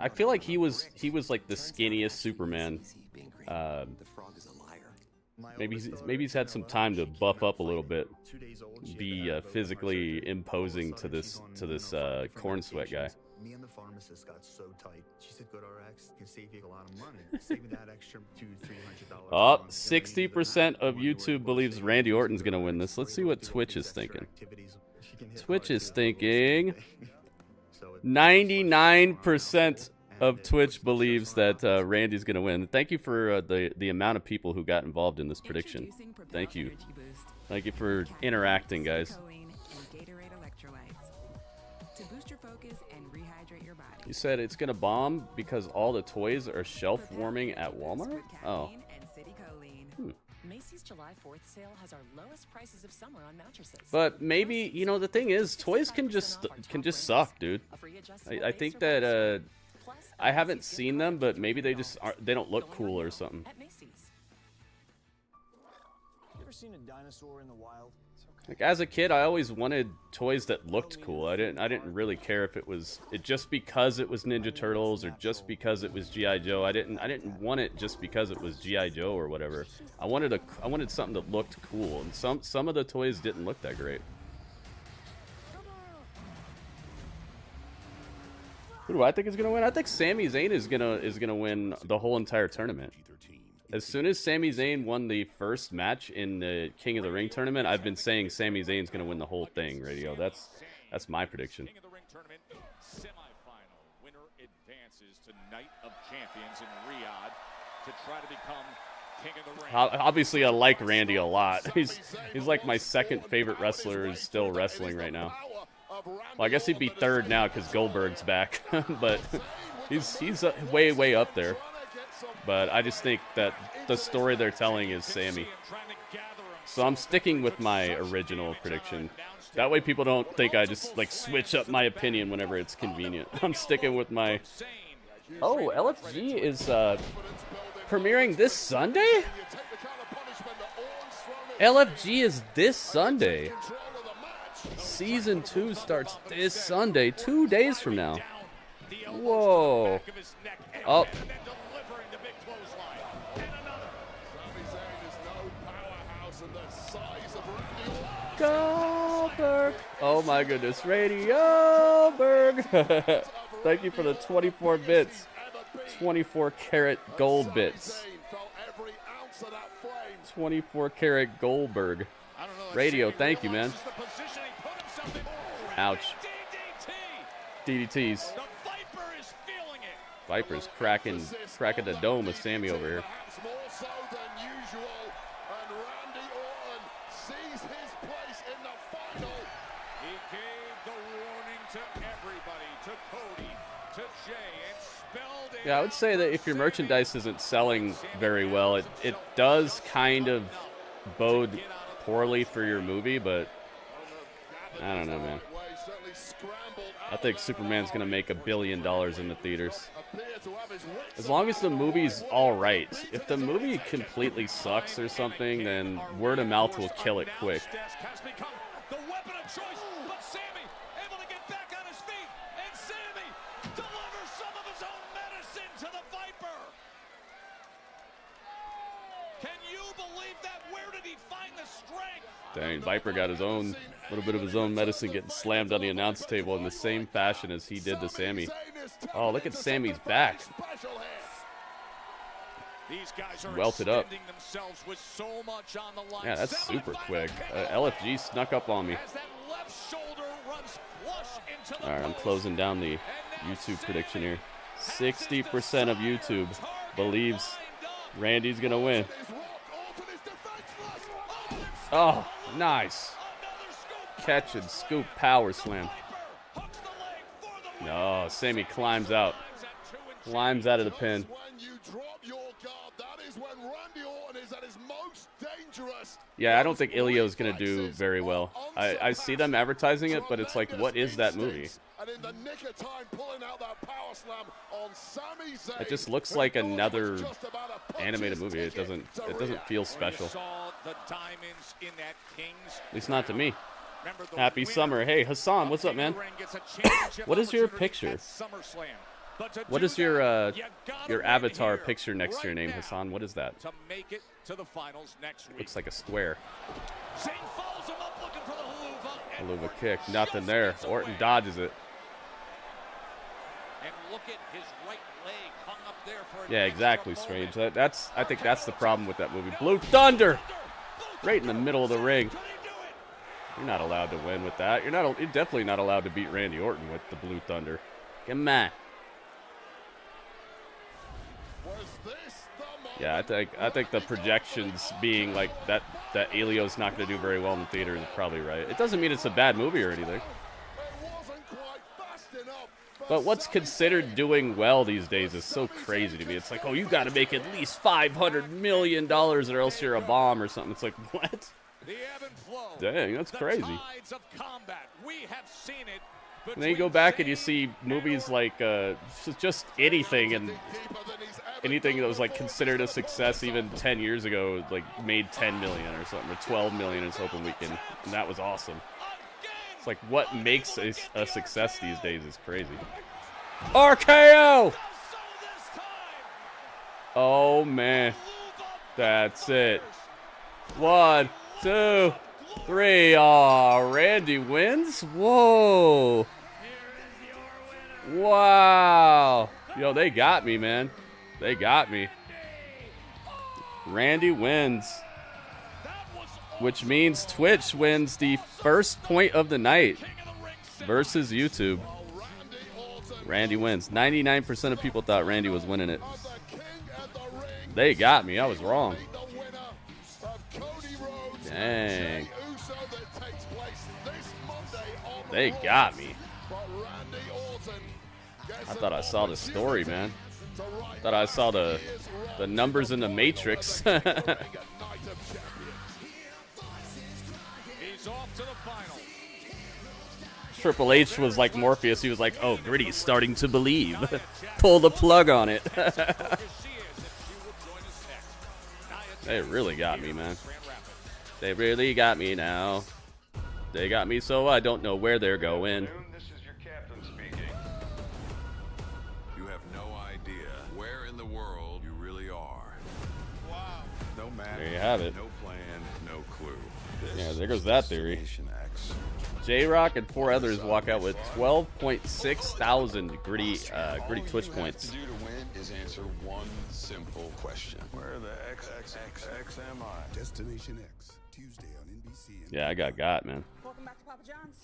I feel like he was like the skinniest Superman. Maybe he's had some time to buff up a little bit, be physically imposing to this corn sweat guy. Me and the pharmacist got so tight. She said, "Go to RX, can save you a lot of money. Save me that extra $200-$300." Oh, 60% of YouTube believes Randy Orton's gonna win this. Let's see what Twitch is thinking. Twitch is thinking 99% of Twitch believes that Randy's gonna win. Thank you for the amount of people who got involved in this prediction. Thank you for interacting, guys. You said it's gonna bomb because all the toys are shelf warming at Walmart. Oh. Macy's July 4th sale has our lowest prices of summer on mattresses. But maybe, you know, the thing is, toys can just suck, dude. I think that I haven't seen them, but maybe they don't look cool or something. You ever seen a dinosaur in the wild? Like, as a kid, I always wanted toys that looked cool. I didn't really care if it was just because it was Ninja Turtles or just because it was G.I. Joe. I didn't want it just because it was G.I. Joe or whatever. I wanted something that looked cool, and some of the toys didn't look that great. Who do I think is gonna win? I think Sami Zayn is gonna win the whole entire tournament. As soon as Sami Zayn won the first match in the King of the Ring tournament, I've been saying Sami Zayn's going to win the whole thing, Radio. That's my prediction. King of the Ring tournament semifinal. Winner advances to Night of Champions in Riyadh to try to become King of the Ring. Obviously, I like Randy a lot. He's like my second favorite wrestler who's still wrestling right now. Well, I guess he'd be third now because Goldberg's back, but he's way up there. But I just think that the story they're telling is Sami. So I'm sticking with my original prediction. That way people don't think I just like switch up my opinion whenever it's convenient. I'm sticking with my... Oh, LFG is premiering this Sunday? LFG is this Sunday. Season 2 starts this Sunday, 2 days from now. Whoa. Oh. Goldberg. Oh my goodness, Radio Berg. Thank you for the 24 bits. 24 karat gold bits. 24 karat Goldberg. Radio, thank you, man. Ouch. DDTs. Viper's cracking the dome with Sami over here. Yeah, I would say that if your merchandise isn't selling very well, it does kind of bode poorly for your movie, but I don't know, man. I think Superman's going to make $1 billion in the theaters. As long as the movie's alright. If the movie completely sucks or something, then word of mouth will kill it quick. Dang, Viper got his own, little bit of his own medicine getting slammed on the announce table in the same fashion as he did to Sami. Oh, look at Sami's back. Welted up. Yeah, that's super quick. LFG snuck up on me. Alright, I'm closing down the YouTube prediction here. 60% of YouTube believes Randy's going to win. Oh, nice. Catch and scoop power slam. No, Sami climbs out. Climbs out of the pin. Yeah, I don't think Ilio's going to do very well. I see them advertising it, but it's like, what is that movie? It just looks like another animated movie. It doesn't feel special. At least not to me. Happy summer. Hey, Hassan, what's up, man? What is your picture? What is your avatar picture next to your name, Hassan? What is that? Looks like a square. Haluva kick. Nothing there. Orton dodges it. Yeah, exactly, Strange. I think that's the problem with that movie. Blue Thunder! Right in the middle of the ring. You're not allowed to win with that. You're definitely not allowed to beat Randy Orton with the Blue Thunder. Come on. Yeah, I think the projections being like that Elio's not going to do very well in the theater is probably right. It doesn't mean it's a bad movie or anything. But what's considered doing well these days is so crazy to me. It's like, oh, you got to make at least $500 million or else you're a bomb or something. It's like, what? Dang, that's crazy. And then you go back and you see movies like just anything, and anything that was like considered a success even 10 years ago, like made 10 million or something, or 12 million in its open weekend, and that was awesome. It's like what makes a success these days is crazy. RKO! Oh man, that's it. 1, 2, 3. Aw, Randy wins? Whoa. Wow. Yo, they got me, man. They got me. Randy wins. Which means Twitch wins the first point of the night versus YouTube. Randy wins. 99% of people thought Randy was winning it. They got me. I was wrong. Dang. They got me. I thought I saw the story, man. Thought I saw the numbers in the Matrix. He's off to the final. Triple H was like Morpheus. He was like, oh, Gritty's starting to believe. Pull the plug on it. They really got me, man. They really got me now. They got me so I don't know where they're going. This is your captain speaking. You have no idea where in the world you really are. Wow. No map. There you have it. No plan, no clue. Yeah, there goes that theory. J-Rock and 4 others walk out with 12.6 thousand gritty Twitch points. All you have to do to win is answer one simple question. Where the X am I? Destination X, Tuesday on NBC. Yeah, I got, man. Welcome back to Papa John's.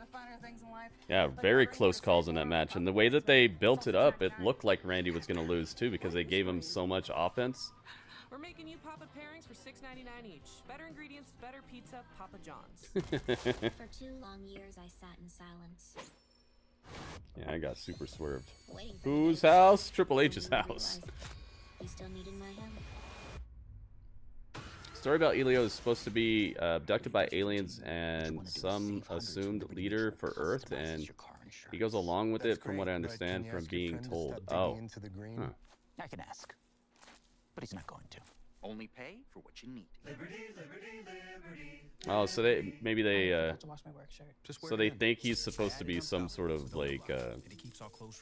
I find other things in life. Yeah, very close calls in that match. And the way that they built it up, it looked like Randy was going to lose, too, because they gave him so much offense. We're making you Papa pairings for $6.99 each. Better ingredients, better pizza, Papa John's. For 2 long years, I sat in silence. Yeah, I got super swerved. Whose house? Triple H's house. You still needed my help. Story about Elio is supposed to be abducted by aliens and some assumed leader for Earth, and he goes along with it, from what I understand, from being told. Oh. Huh. I can ask, but he's not going to. Only pay for what you need. Oh, so they so they think he's supposed to be some sort of like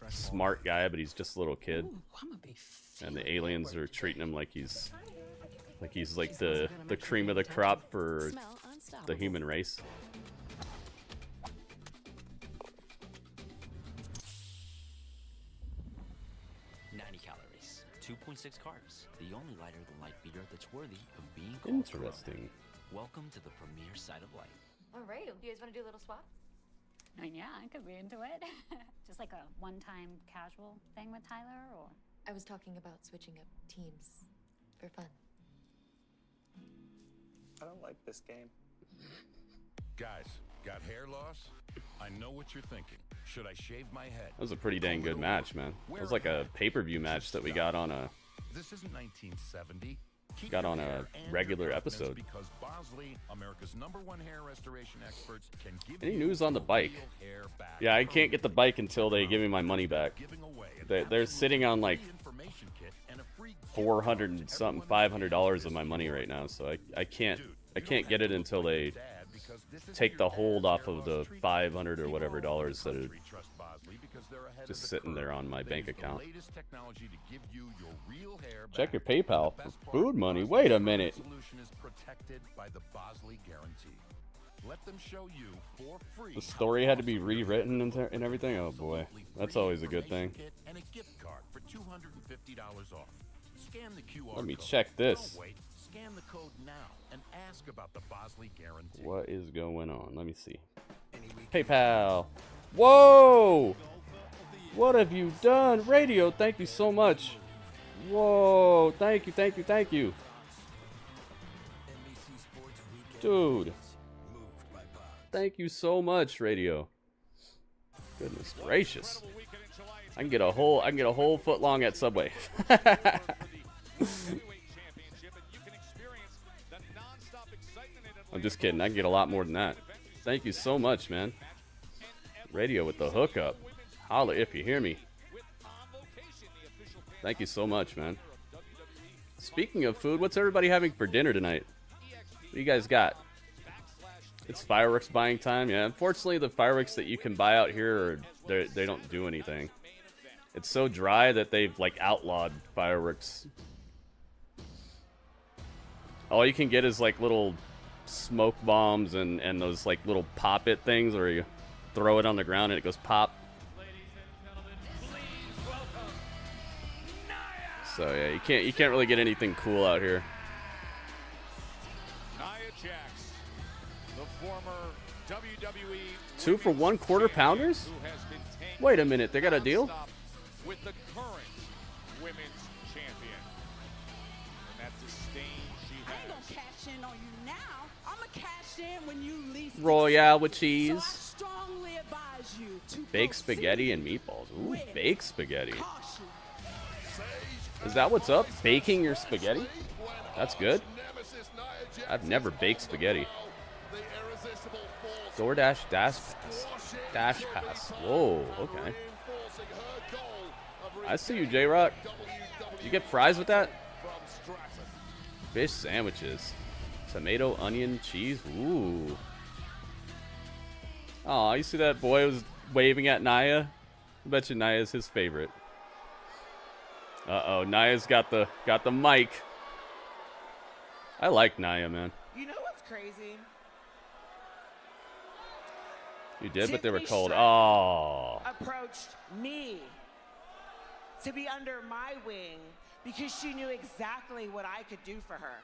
smart guy, but he's just a little kid, and the aliens are treating him like he's like the cream of the crop for the human race. Calories, 2.6 carbs, the only lighter than light beer that's worthy of being called Interesting. Welcome to the premier side of life. All right, you guys want to do a little swap? I mean, yeah, I could be into it. Just like a one-time casual thing with Tyler, or? I was talking about switching up teams for fun. I don't like this game. Guys, got hair loss? I know what you're thinking. Should I shave my head? That was a pretty dang good match, man. It was like a pay-per-view match that we got on a This isn't 1970. regular episode. Because Bosley, America's #1 hair restoration experts, can give Any news on the bike? Yeah, I can't get the bike until they give me my money back. They're sitting on like 400 and something, $500 of my money right now, so I can't get it until they take the hold off of the $500 or whatever dollars that are just sitting there on my bank account. Check your PayPal for food money. Wait a minute. The story had to be rewritten and everything. Oh boy, that's always a good thing. Let me check this. Scan the code now and ask about the Bosley guarantee. What is going on? Let me see. PayPal. Whoa! What have you done? Radio, thank you so much. Whoa, thank you. Dude. Thank you so much, Radio. Goodness gracious. I can get a whole foot long at Subway. I'm just kidding. I can get a lot more than that. Thank you so much, man. Radio with the hookup. Holla if you hear me. Thank you so much, man. Speaking of food, what's everybody having for dinner tonight? What do you guys got? It's fireworks buying time. Yeah, unfortunately, the fireworks that you can buy out here, they don't do anything. It's so dry that they've like outlawed fireworks. All you can get is like little smoke bombs and those like little pop it things where you throw it on the ground and it goes pop. So yeah, you can't really get anything cool out here. Nia Jax, the former WWE 2 for 1 quarter pounders? who has been taken Wait a minute, they got a deal? with the current women's champion. And that disdain she has. I'm gonna cash in on you now. I'm gonna cash in when you least Royale with So I cheese. strongly advise you to Baked spaghetti and meatballs. Ooh, baked spaghetti. Is that what's up? Baking your spaghetti? That's good. I've never baked spaghetti. DoorDash Dash Pass. Whoa, okay. I see you, J-Rock. You get fries with that? Fish sandwiches. Tomato, onion, cheese. Ooh. Oh, you see that boy was waving at Nia? I bet you Nia's his favorite. Uh-oh, Nia's got the mic. I like Nia, man. You know what's crazy? You did, but they were Tiffany cold. Stratton Oh. approached me to be under my wing because she knew exactly what I could do for her.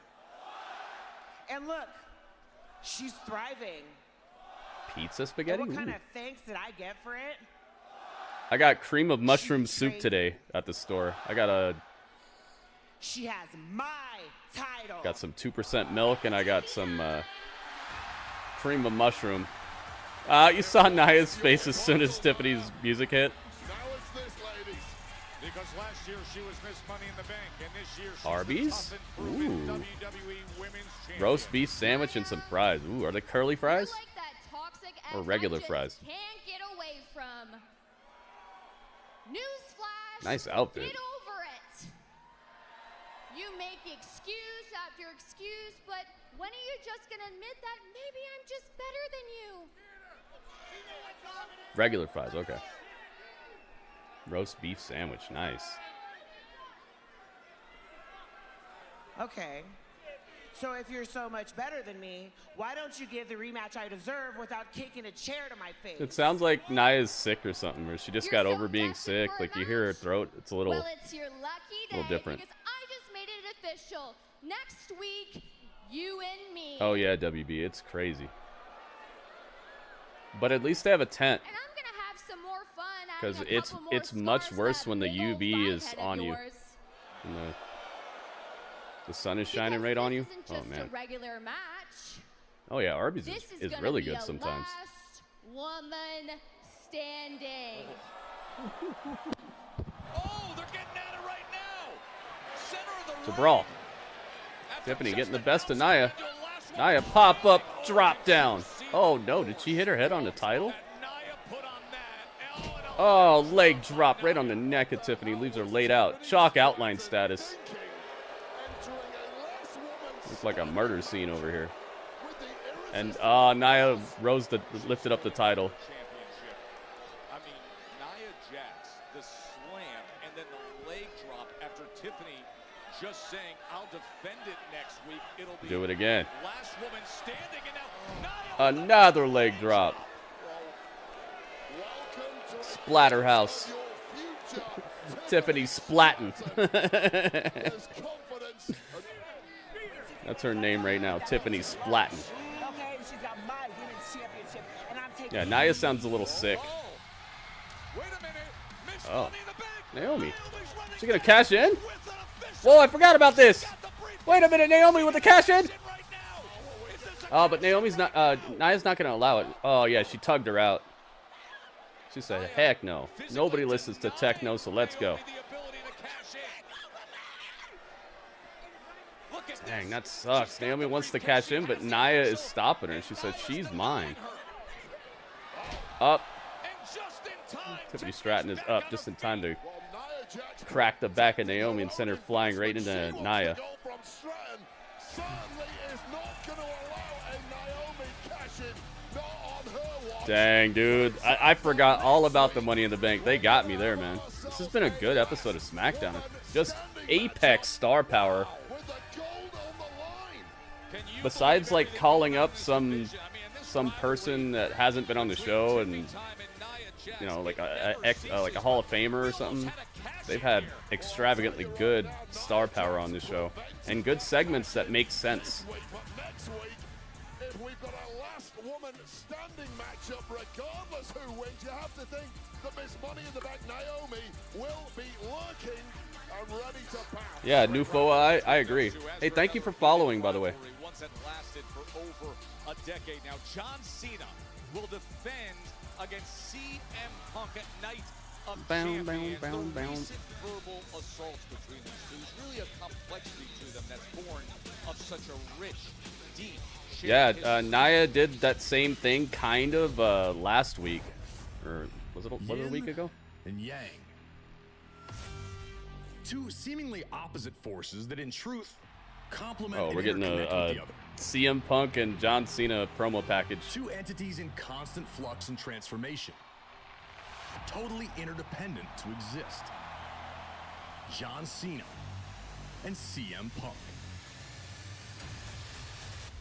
And look, she's thriving. Pizza spaghetti? And what kind Ooh. of thanks did I get for it? I got cream of mushroom soup today at the store. I got She has my title. some 2% milk, and I got some cream of mushroom. You saw Nia's face as soon as Tiffany's music hit. Because last year she was Miss Money in the Bank, and this year she's Arby's? the tough and proven Ooh. WWE Women's Champion. Roast beef sandwich and some fries. Ooh, are they curly fries? That toxic Or ex regular I just fries? Can't get away from. Newsflash. Nice outfit. Get over it. You make excuse after excuse, but when are you just gonna admit that maybe I'm just better than you? Regular fries, okay. Roast beef sandwich, nice. Okay. So if you're so much better than me, why don't you give the rematch I deserve without kicking a chair to my face? It sounds like Nia's sick or something, or she just got over being sick. Like you hear her throat, it's a little, Well, it's your lucky day little different. because I just made it official. Next week, you and me. Oh yeah, WB, it's crazy. But at least they have a tent, And I'm gonna have some more fun. because adding a couple more it's much stars worse to when the that big old UV is forehead of on you. yours. And the sun is shining right on you. Isn't Oh just a man. regular match. Oh yeah, Arby's This is gonna really be good a sometimes. Last woman standing. Oh, they're getting at it right now. Center of the It's a brawl. After Tiffany just getting the an best of ounce Nia. into the last one. Nia pop up, drop down. Oh no, did she hit her head on the title? Oh, leg drop right on the neck of Tiffany, leaves her laid out. Chalk outline status. Looks like a murder scene over here. And Nia lifted up the title. I mean, Nia Jax, the slam, and then the leg drop after Tiffany just saying, I'll defend it next week. It'll be Do it again. last woman standing, and now Another leg drop. Splatterhouse. Tiffany splatting. That's her name right now, Tiffany splatting. Okay, she's got my women's championship, and I'm taking. Yeah, Nia sounds a little sick. Oh, Naomi. She gonna cash in? Whoa, I forgot about this. Wait a minute, Naomi with the cash in? Oh, but Naomi's not, Nia's not gonna allow it. Oh yeah, she tugged her out. She said, heck no. Nobody listens to techno, so let's go. Dang, that sucks. Naomi wants to cash in, but Nia is stopping her. She said, she's mine. Up. Tiffany Stratton is up just in time to crack the back of Naomi and send her flying right into Nia. Dang, dude. I forgot all about the Money in the Bank. They got me there, man. This has been a good episode of SmackDown. Just apex star power. Besides, like, calling up some person that hasn't been on the show and, you know, like a Hall of Famer or something. They've had extravagantly good star power on this show and good segments that make sense. Next week, if we've got a last woman standing matchup, regardless who wins, you have to think that Miss Money in the Bank Naomi will be lurking and ready to pounce. Yeah, Nufo, I agree. Hey, thank you for following, by the way. Once that lasted for over a decade now. John Cena will defend against CM Punk at Night of Champions. The recent verbal assaults between these two is really a complexity to them that's born of such a rich, deep, shared Yeah, Nia did that same thing kind of last week. Or was it a week ago? And Yang. Two seemingly opposite forces that in truth complement Oh, and we're getting interconnect a with the other. CM Punk and John Cena promo package. Two entities in constant flux and transformation. Totally interdependent to exist. John Cena and CM Punk.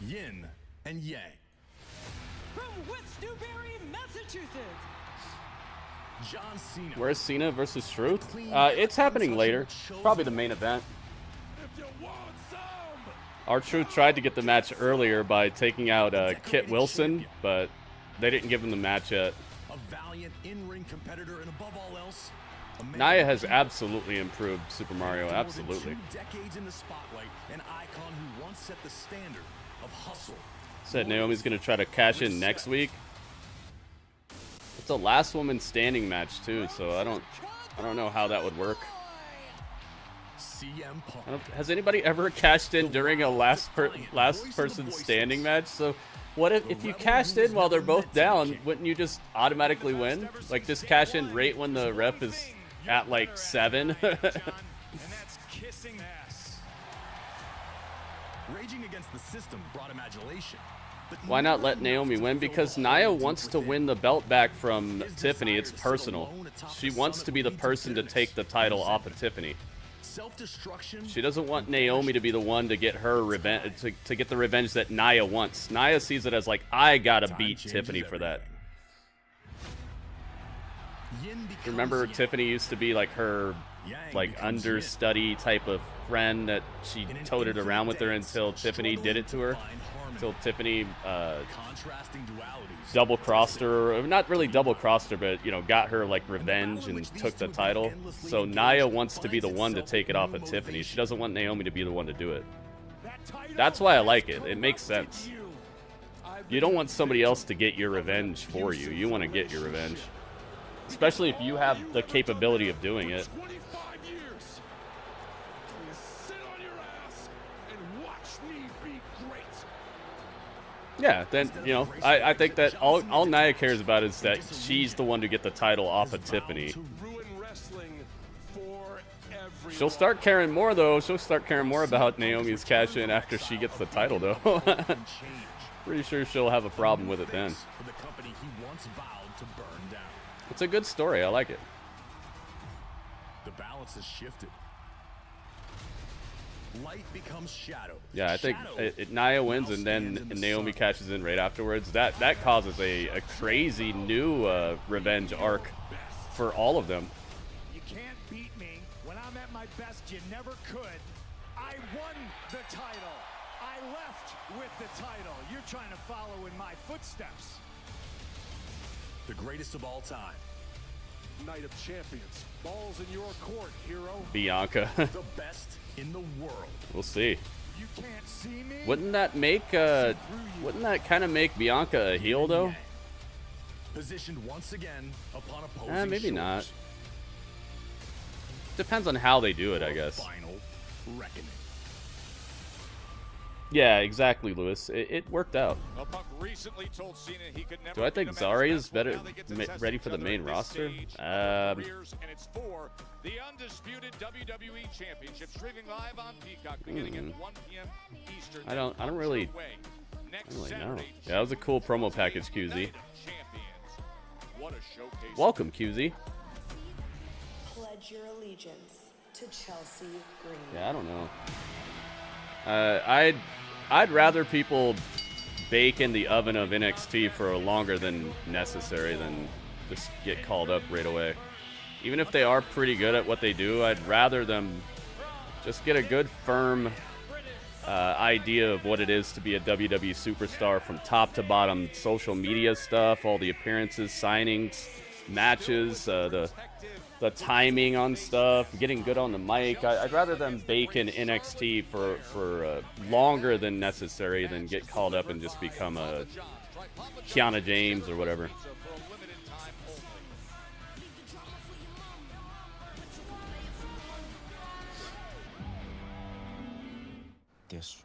Yin and Yang. From West Newbury, Massachusetts. John Cena. Where's Cena versus Truth? It's happening later. Probably the main event. R-Truth tried to get the match earlier by taking out Kit Wilson, but they didn't give him the match yet. A valiant in-ring competitor and above all else, Nia has absolutely improved Super Mario, absolutely. 2 decades in the spotlight, an icon who once set the standard of hustle. Said Naomi's gonna try to cash in next week. It's a last woman standing match too, so I don't know how that would work. CM Punk. Has anybody ever cashed in during a last person standing match? So what if you cashed in while they're both down, wouldn't you just automatically win? Like just cash in right when the ref is at like 7? Kissing ass. Raging against the system brought him adulation. Why not let Naomi win? Because Nia wants to win the belt back from Tiffany. It's personal. She wants to be the person to take the title off of Tiffany. She doesn't want Naomi to be the one to get her revenge, to get the revenge that Nia wants. Nia sees it as like, I gotta beat Tiffany for that. Remember, Tiffany used to be like her like understudy type of friend that she toted around with her until Tiffany did it to her. Until Tiffany double-crossed her, or not really double-crossed her, but, you know, got her, like, revenge and took the title. So Nia wants to be the one to take it off of Tiffany. She doesn't want Naomi to be the one to do it. That's why I like it. It makes sense. You don't want somebody else to get your revenge for you. You want to get your revenge. Especially if you have the capability of doing it. Yeah, then, you know, I think that all Nia cares about is that she's the one to get the title off of Tiffany. She'll start caring more, though. She'll start caring more about Naomi's cash-in after she gets the title, though. Pretty sure she'll have a problem with it then. It's a good story. I like it. The balance has shifted. Light becomes shadow. Yeah, I think Nia wins and then Naomi cashes in right afterwards. That causes a crazy new revenge arc for all of them. You can't beat me. When I'm at my best, you never could. I won the title. I left with the title. You're trying to follow in my footsteps. The greatest of all time. Night of Champions. Balls in your court, hero. Bianca. The best in the world. We'll see. You can't see me? Wouldn't that kind of make Bianca a heel, though? Positioned once again upon opposing Maybe shores. not. Depends on how they do it, I guess. Final reckoning. Yeah, exactly, Lewis. It worked out. Recently told Cena he could never Do I think Zari is better ready for the main roster? and it's for the undisputed WWE Championship, streaming live on Peacock beginning at 1 p.m. Eastern. I don't really know. Yeah, that was a cool promo package, QZ. What a showcase. Welcome, QZ. Pledge your allegiance to Chelsea Green. Yeah, I don't know. I'd rather people bake in the oven of NXT for longer than necessary than just get called up right away. Even if they are pretty good at what they do, I'd rather them just get a good, firm idea of what it is to be a WWE superstar from top to bottom. Social media stuff, all the appearances, signings, matches, the timing on stuff, getting good on the mic. I'd rather them bake in NXT for longer than necessary than get called up and just become a Kiana James or whatever. This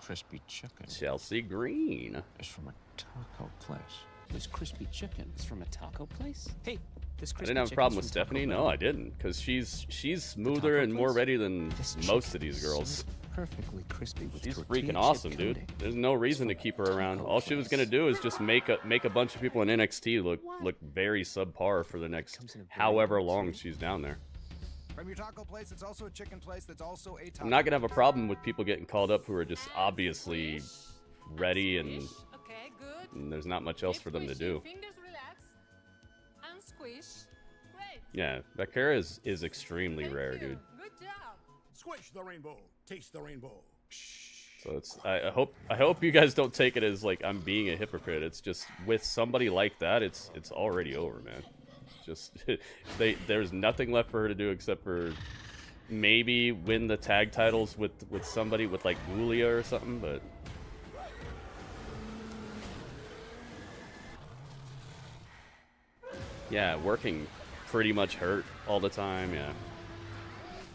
crispy chicken. Chelsea Green. Is from a taco place. This crispy chicken is from a taco place? Hey, this crispy I didn't have a problem with Stephanie. No, I didn't, because she's smoother and more ready than most of these girls. Perfectly crispy with She's freaking awesome, dude. There's no reason to keep her around. All she was gonna do is just make a bunch of people in NXT look very subpar for the next however long she's down there. From your taco place, it's also a chicken place that's also a taco. I'm not gonna have a problem with people getting called up who are just obviously ready and there's not much else for them to do. Yeah, Becker is extremely rare, dude. Squish the rainbow, taste the rainbow. So it's I hope you guys don't take it as like I'm being a hypocrite. It's just with somebody like that, it's already over, man. Just there's nothing left for her to do except for maybe win the tag titles with somebody with like Julia or something, but yeah, working pretty much hurt all the time, yeah.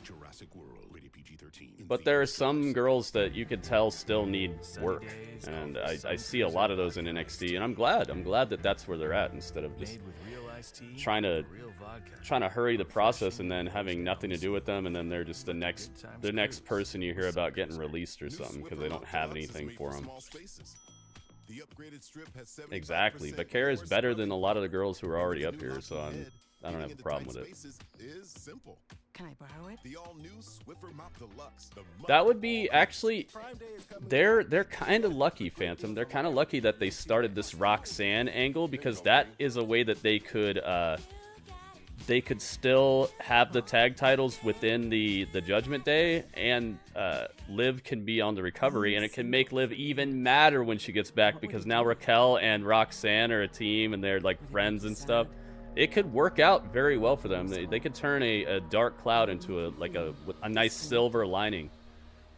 Jurassic World, rated PG-13. But there are some girls that you could tell still need work, and I see a lot of those in NXT, and I'm glad that that's where they're at instead of just trying to hurry the process and then having nothing to do with them, and then they're just the next person you hear about getting released or something because they don't have anything for them. Exactly, but Kara is better than a lot of the girls who are already up here, so I don't have a problem with it. Can I borrow it? That would be actually, they're kind of lucky, Phantom. They're kind of lucky that they started this Roxanne angle, because that is a way that they could still have the tag titles within the Judgment Day, and Liv can be on the recovery, and it can make Liv even madder when she gets back, because now Raquel and Roxanne are a team and they're like friends and stuff. It could work out very well for them. They could turn a dark cloud into a nice silver lining.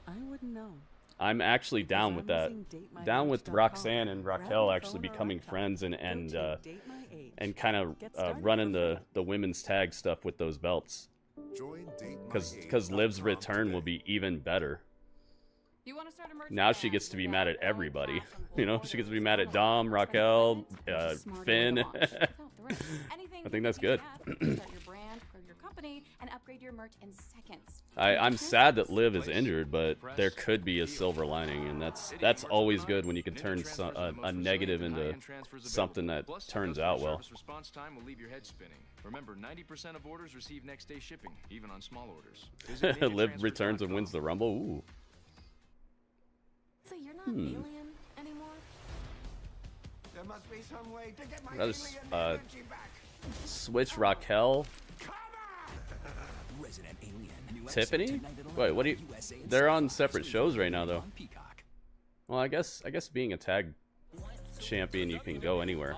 I wouldn't know. I'm actually down with that. Down with Roxanne and Raquel actually becoming friends and kind of running the women's tag stuff with those belts. Because Liv's return will be even better. Now she gets to be mad at everybody. You know, she gets to be mad at Dom, Raquel, Finn. I think that's good. I'm sad that Liv is injured, but there could be a silver lining, and that's always good when you can turn a negative into something that turns out well. Response time will leave your head spinning. Remember, 90% of orders receive next day shipping, even on small orders. Liv returns and wins the Rumble. Ooh. So you're not alien anymore? There must be some way to get my Just switch Raquel. Tiffany? Wait, what do you? They're on separate shows right now, though. Well, I guess being a tag champion, you can go anywhere.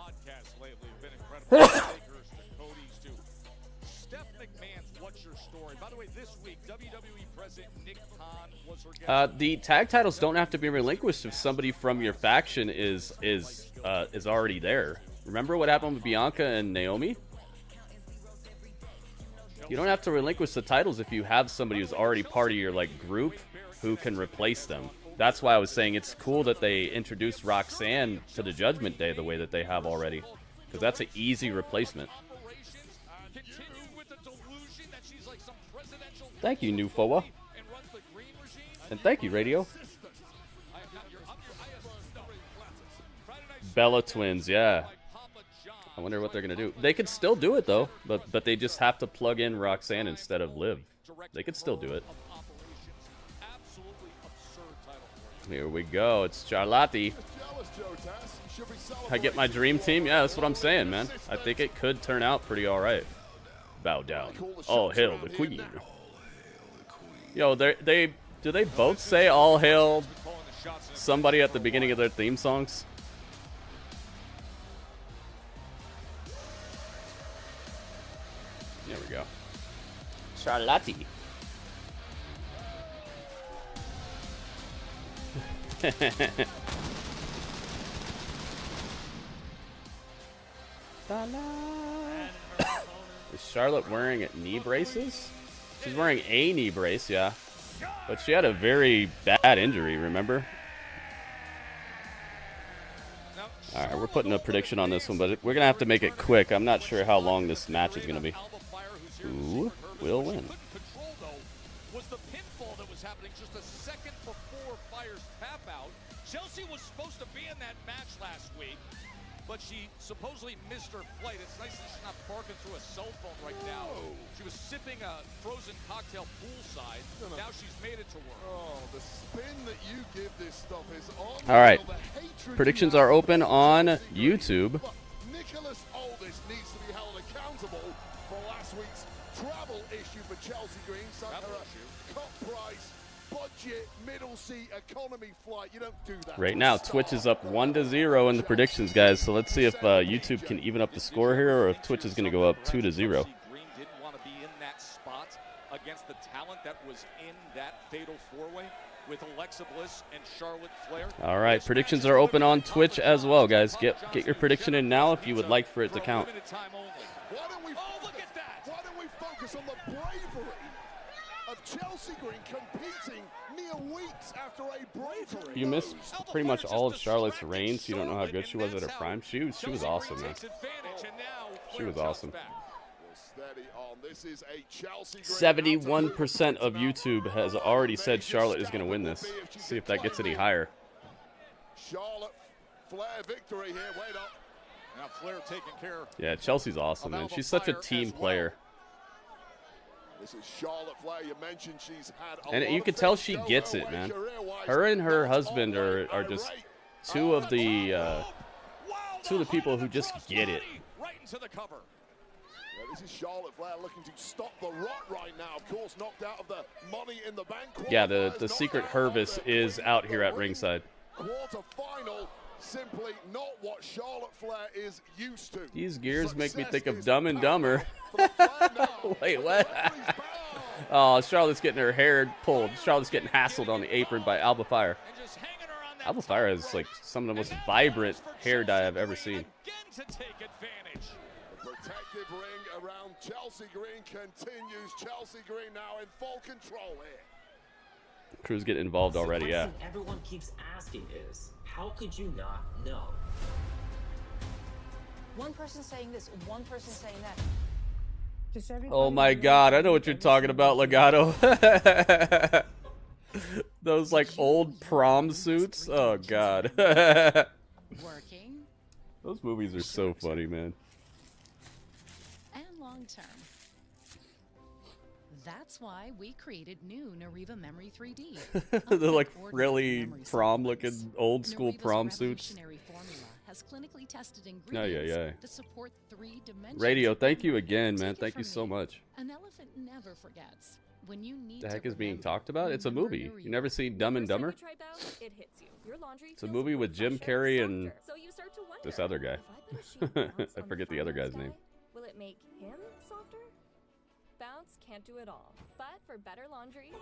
The tag titles don't have to be relinquished if somebody from your faction is already there. Remember what happened with Bianca and Naomi? You don't have to relinquish the titles if you have somebody who's already part of your group who can replace them. That's why I was saying it's cool that they introduced Roxanne to the Judgment Day the way that they have already, because that's an easy replacement. Thank you, Nufoa. And thank you, Radio. Bella Twins, yeah. I wonder what they're going to do. They could still do it, though, but they just have to plug in Roxanne instead of Liv. They could still do it. Here we go. It's Charlotte. I get my dream team? Yeah, that's what I'm saying, man. I think it could turn out pretty all right. bow down. All hail the queen. Yo, do they both say all hail somebody at the beginning of their theme songs? There we go. Charlotte. Is Charlotte wearing knee braces? She's wearing a knee brace, yeah. But she had a very bad injury, remember? Alright, we're putting a prediction on this one, but we're going to have to make it quick. I'm not sure how long this match is going to be. Who will win? Was the pinfall that was happening just a second before Fire's tap out. Chelsea was supposed to be in that match last week, but she supposedly missed her flight. It's nice that she's not barking through a cell phone right now. She was sipping a frozen cocktail poolside. Now she's made it to work. Oh, the spin that you give this stuff is on. All right, predictions are open on YouTube. Nicholas Aldis needs to be held accountable for last week's travel issue for Chelsea Green. Cut price, budget, middle seat, economy flight. You don't do that. Right now, Twitch is up 1-0 in the predictions, guys. So let's see if YouTube can even up the score here, or if Twitch is going to go up 2-0. Green didn't want to be in that spot against the talent that was in that fatal four-way with Alexa Bliss and Charlotte Flair. All right, predictions are open on Twitch as well, guys. Get your prediction in now if you would like for it to count. Why don't we focus on the bravery of Chelsea Green competing mere weeks after a bravery? You missed pretty much all of Charlotte's reign, so you don't know how good she was at her prime. She was awesome, man. She was awesome. 71% of YouTube has already said Charlotte is going to win this. Let's see if that gets any higher. Charlotte Flair victory here. Wait up. Now Flair taking care. Yeah, Chelsea's awesome, man. She's such a team player. This is Charlotte Flair. You mentioned she's had a And you can tell she gets it, man. Her and her husband are just two of the people who just get it. Right into the cover. This is Charlotte Flair looking to stop the rot right now. Of course, knocked out of the Money in the Bank. Yeah, the secret Hervis is out here at ringside. Quarterfinal, simply not what Charlotte Flair is used to. These gears make me think of Dumb and Dumber. Wait, what? Oh, Charlotte's getting her hair pulled. Charlotte's getting hassled on the apron by Alba Fire. Alba Fire has like some of the most vibrant hair dye I've ever seen. Protective ring around Chelsea Green continues. Chelsea Green now in full control here. Crew's getting involved already, yeah. Everyone keeps asking is, how could you not know? One person saying this, one person saying that. Oh my God, I know what you're talking about, Legato. Those like old prom suits. Oh God. Working. Those movies are so funny, man. And long term. That's why we created new Nariva Memory 3D. They're like really prom-looking, old-school prom suits. Has clinically tested Yeah. that support 3 dimensions. Radio, thank you again, man. Thank you so much. An elephant never forgets. When you need The heck is being talked about? It's a movie. You never seen Dumb and Dumber? It's a movie with Jim Carrey and this other guy. I forget the other guy's name. Will it make him softer? Bounce can't do it all, but for better laundry,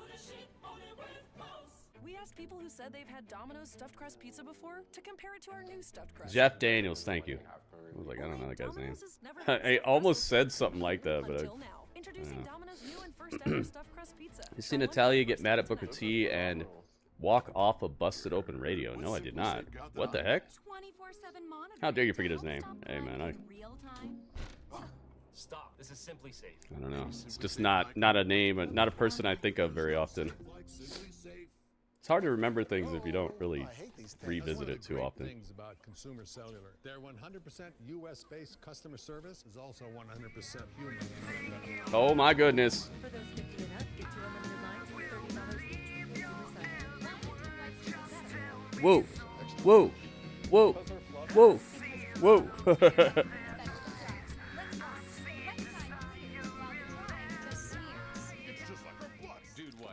we asked people who said they've had Domino's stuffed crust pizza before to compare it to our new stuffed crust. Jeff Daniels, thank you. I was like, I don't know that guy's name. I almost said something like that, but I don't know. You seen Natalia get mad at Booker T and walk off a busted open radio? No, I did not. What the heck? How dare you forget his name? Hey, man, Stop. This is simply safe. I don't know. It's just not a name, not a person I think of very often. It's hard to remember things if you don't really revisit it too often. Things about Consumer Cellular. Their 100% US-based customer service is also 100% human. Oh my goodness. Whoa. Whoa. Whoa. Whoa. Whoa.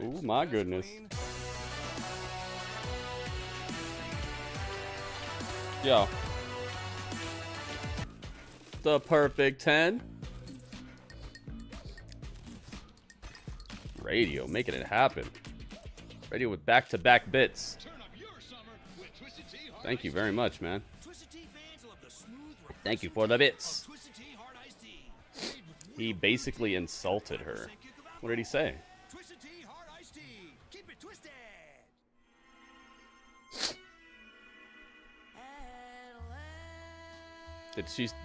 Oh my goodness. Yo. The perfect 10. Radio, making it happen. Radio with back-to-back bits. Thank you very much, man. Thank you for the bits. He basically insulted her. What did he say?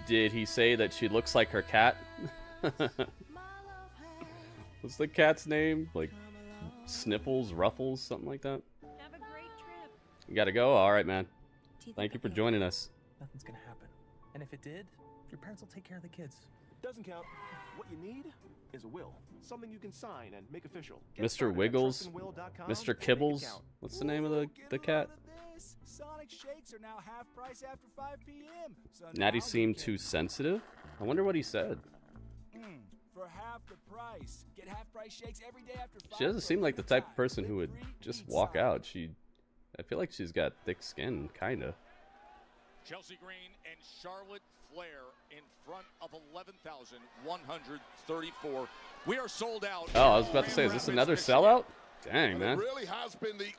Did he say that she looks like her cat? What's the cat's name? Like Sniffles, Ruffles, something like that? Have a great trip. You gotta go? Alright, man. Thank you for joining us. Nothing's gonna happen. And if it did, your parents will take care of the kids. Doesn't count. What you need is a will. Something you can sign and make official. Mr. Wiggles? Mr. Kibbles? What's the name of the cat? Sonic shakes are now half price after 5 p.m. So Natty seemed too sensitive? I wonder what he said. For half the price. Get half price shakes every day after 5. She doesn't seem like the type of person who would just walk out. I feel like she's got thick skin, kinda. Chelsea Green and Charlotte Flair in front of 11,134. We are sold out. Oh, I was about to say, is this another sellout? Dang, man.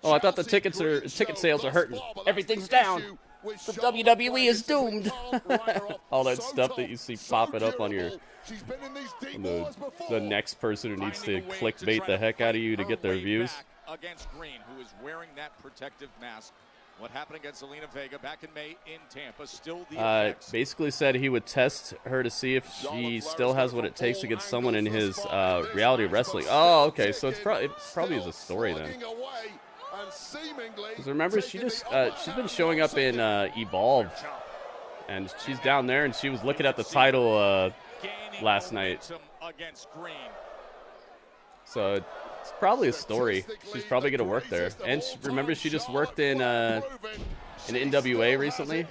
Oh, I thought the ticket sales are hurting. Everything's down. The WWE is doomed. All that stuff that you see popping up on your the next person who needs to clickbait the heck out of you to get their views. Against Green, who is wearing that protective mask. What happened against Zelina Vega back in May in Tampa? Still the effects. Basically said he would test her to see if she still has what it takes to get someone in his reality wrestling. Oh, okay, so it probably is a story then. Because remember, she's been showing up in Evolve, and she's down there, and she was looking at the title last night. So it's probably a story. She's probably gonna work there. And remember, she just worked in NWA recently.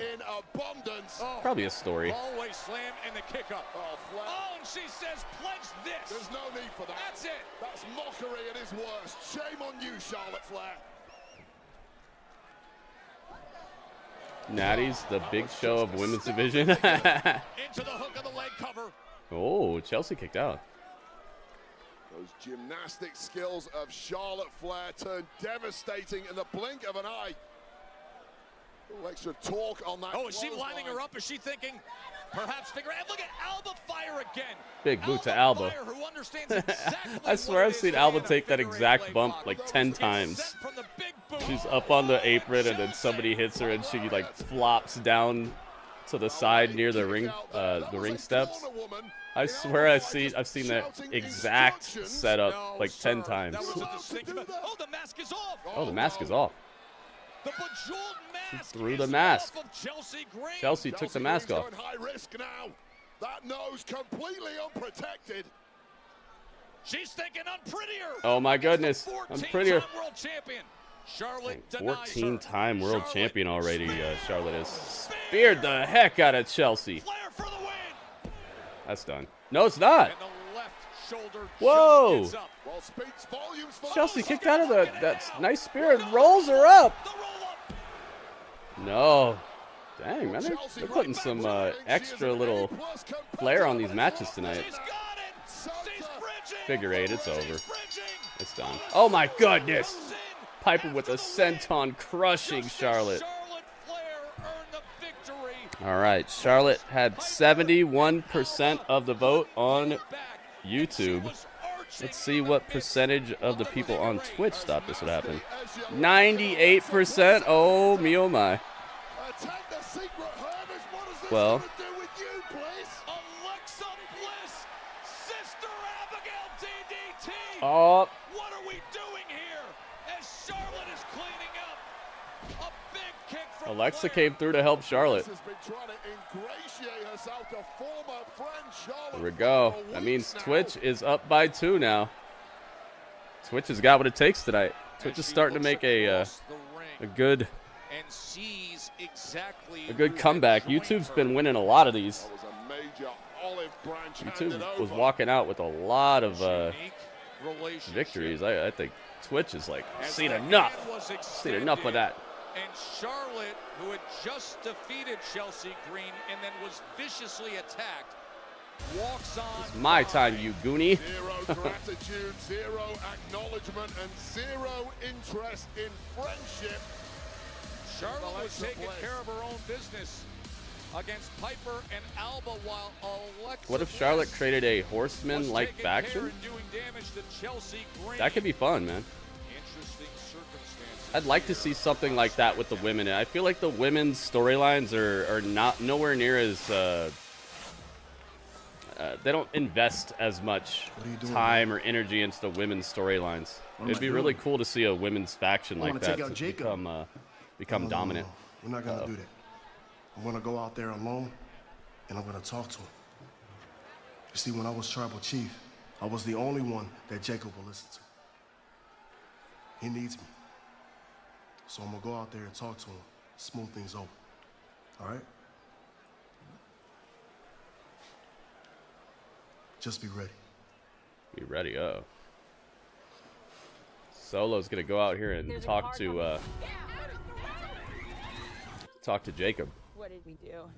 Probably a story. Always slam and the kick up. Oh, and she says, "Pledge this." There's no need for that. That's it. That's mockery at its worst. Shame on you, Charlotte Flair. Natty's the big show of women's division. Into the hook of the leg cover. Oh, Chelsea kicked out. Those gymnastic skills of Charlotte Flair turned devastating in the blink of an eye. A little extra torque on that. Oh, is she lining her up? Is she thinking, perhaps figure out? Look at Alba fire again. Big boot to Alba. Fire, who understands exactly I swear I've seen Alba take that exact bump like 10 times. She's up on the apron and then somebody hits her and she like flops down to the side near the ring steps. I swear I've seen that exact setup like 10 times. Oh, the mask is off. Oh, the mask is off. The bejeweled mask She threw the mask. of Chelsea Green. Chelsea took the mask off. High risk now. That nose completely unprotected. She's thinking unprettier. Oh my goodness, I'm prettier. World champion. Charlotte 14-time world champion already. Charlotte is speared the heck out of Chelsea. Flair for the win. That's done. No, it's not. And the left shoulder Whoa! just gets up. Well, speaks volumes for Chelsea kicked out of that nice spear and rolls her up. No. Dang, man, they're putting some extra little flair on these matches tonight. Figure 8, it's over. It's done. Oh my goodness! Piper with a senton crushing Charlotte. Alright, Charlotte had 71% of the vote on YouTube. Let's see what percentage of the people on Twitch thought this would happen. 98%? Oh, me oh my. Well, oh. What are we doing here? As Charlotte is cleaning up. A big kick from Alexa Flair. came through to help Charlotte. There we go. That means Twitch is up by 2 now. Twitch has got what it takes tonight. Twitch is starting to make a good comeback. YouTube's been winning a lot of these. YouTube was walking out with a lot of relationship. victories. I think Twitch is like, seen enough. Seen enough of that. And Charlotte, who had just defeated Chelsea Green and then was viciously attacked, walks on. It's my time, you goonie. Zero gratitude, zero acknowledgement, and zero interest in friendship. Charlotte was taking care of her own business against Piper and Alba, while Alexa What if Charlotte created a horseman-like faction? That could be fun, man. I'd like to see something like that with the women. I feel like the women's storylines are not nowhere near as they don't invest as much time or energy into the women's storylines. It'd be really cool to see a women's faction like that become dominant. We're not gonna do that. I'm gonna go out there alone, and I'm gonna talk to him. You see, when I was tribal chief, I was the only one that Jacob will listen to. He needs me. So I'm gonna go out there and talk to him, smooth things over. All right? Just be ready. Be ready, Solo's gonna go out here and talk to Jacob. What did we do?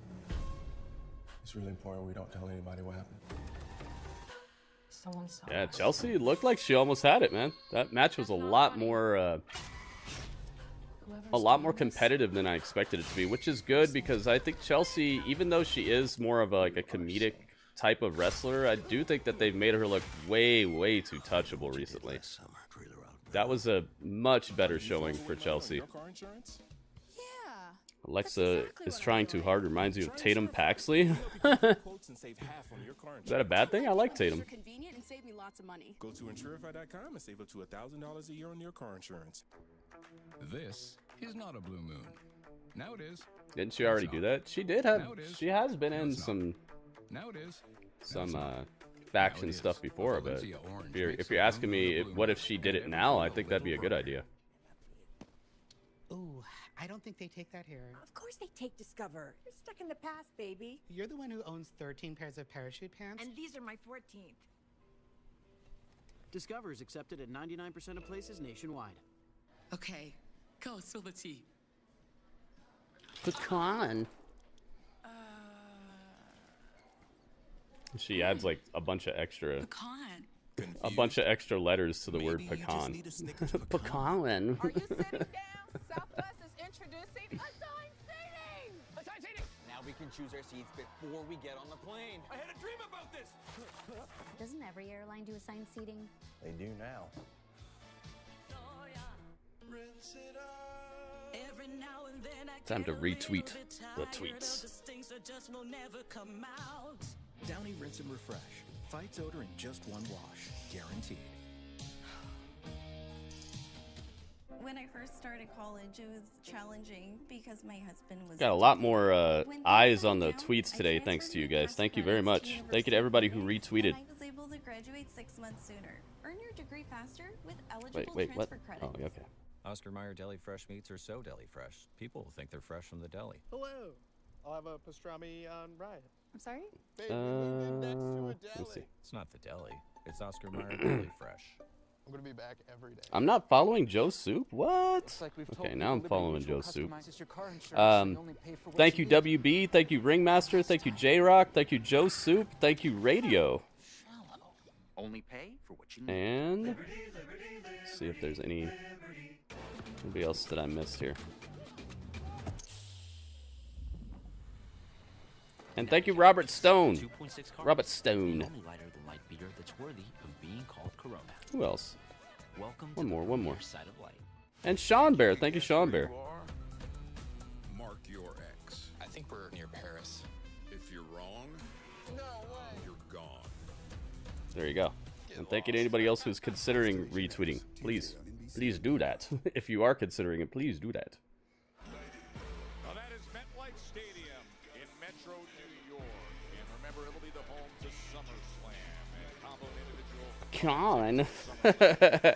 It's really important we don't tell anybody what happened. Someone saw Yeah, us. Chelsea looked like she almost had it, man. That match was a lot more competitive than I expected it to be, which is good because I think Chelsea, even though she is more of a comedic type of wrestler, I do think that they've made her look way, way too touchable recently. That was a much better showing for Chelsea. Alexa is trying too hard. Reminds you of Tatum Paxley. Is that a bad thing? I like Tatum. Convenient and save me lots of money. Go to insurify.com and save up to $1,000 a year on your car insurance. This is not a blue moon. Now it is. Didn't she already do that? She did have. She has been in some faction stuff before, but if you're asking me what if she did it now, I think that'd be a good idea. Ooh, I don't think they take that here. Of course they take Discover. You're stuck in the past, baby. You're the one who owns 13 pairs of parachute pants? And these are my 14th. Discover is accepted at 99% of places nationwide. Okay, go spill the tea. Pecan. She adds like a bunch of extra letters to the word pecan. Pecan. Are you sitting down? Southwest is introducing assigned seating. Assigned seating. Now we can choose our seats before we get on the plane. I had a dream about this. Doesn't every airline do assigned seating? They do now. Time to retweet the tweets. Downy Rinse and Refresh. Fights odor in just one wash. Guaranteed. When I first started college, it was challenging because my husband was... Got a lot more eyes on the tweets today, thanks to you guys. Thank you very much. Thank you to everybody who retweeted. I was able to graduate 6 months sooner. Earn your degree faster with eligible Wait, what? transfer credits. Oh, okay. Oscar Mayer Deli Fresh meats are so deli fresh. People think they're fresh from the deli. Hello. I'll have a pastrami on rye. I'm sorry? Let's see. It's not the deli. It's Oscar Mayer Deli Fresh. I'm going to be back every day. I'm not following Joe Soup? What? Okay, now I'm following Joe Soup. Thank you, WB. Thank you, Ringmaster. Thank you, J-Rock. Thank you, Joe Soup. Thank you, Radio. Only pay for what you need. And let's see if there's anybody else that I missed here. And thank you, Robert Stone. Robert Stone. Who else? One more. And Sean Bear. Thank you, Sean Bear. Mark your X. I think we're near Paris. If you're wrong, you're gone. There you go. And thank you to anybody else who's considering retweeting. Please do that. If you are considering it, please do that. Now that is MetLife Stadium in Metro New York. And remember, it'll be the home to SummerSlam and combo individual. Con.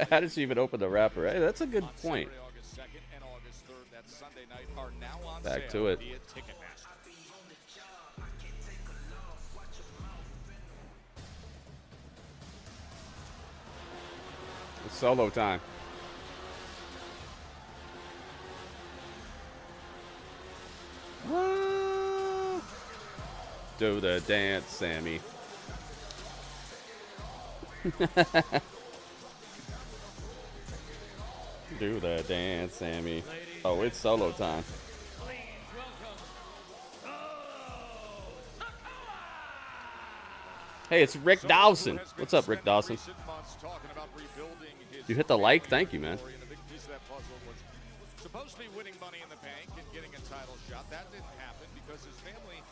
How did she even open the wrapper? Hey, that's a good point. August 2nd and August 3rd, that Sunday night, are now on Back sale to it. via Ticketmaster. It's solo time. Do the dance, Sami. Do the dance, Sami. Oh, it's solo time. Hey, it's Rick Dawson. What's up, Rick Dawson? You hit the like? Thank you, man. Supposed to be winning Money in the Bank and getting a title shot. That didn't happen because his family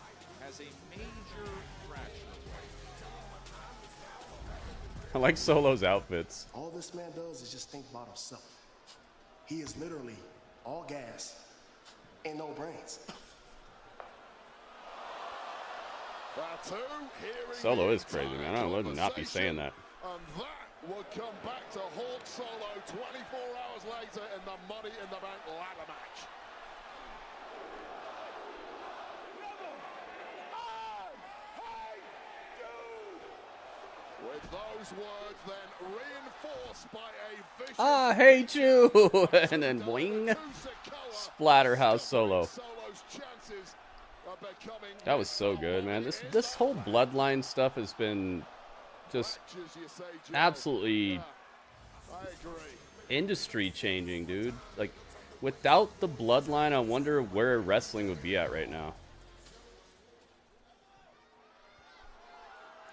has a major fracture. I like Solo's outfits. All this man does is just think about himself. He is literally all gas and no brains. Solo is crazy, man. I would not be saying that. And that will come back to haunt Solo 24 hours later in the Money in the Bank ladder match. With those words then reinforced by a vicious... I hate you! And then boing. Splatterhouse Solo. That was so good, man. This whole Bloodline stuff has been just absolutely industry changing, dude. Like, without the Bloodline, I wonder where wrestling would be at right now.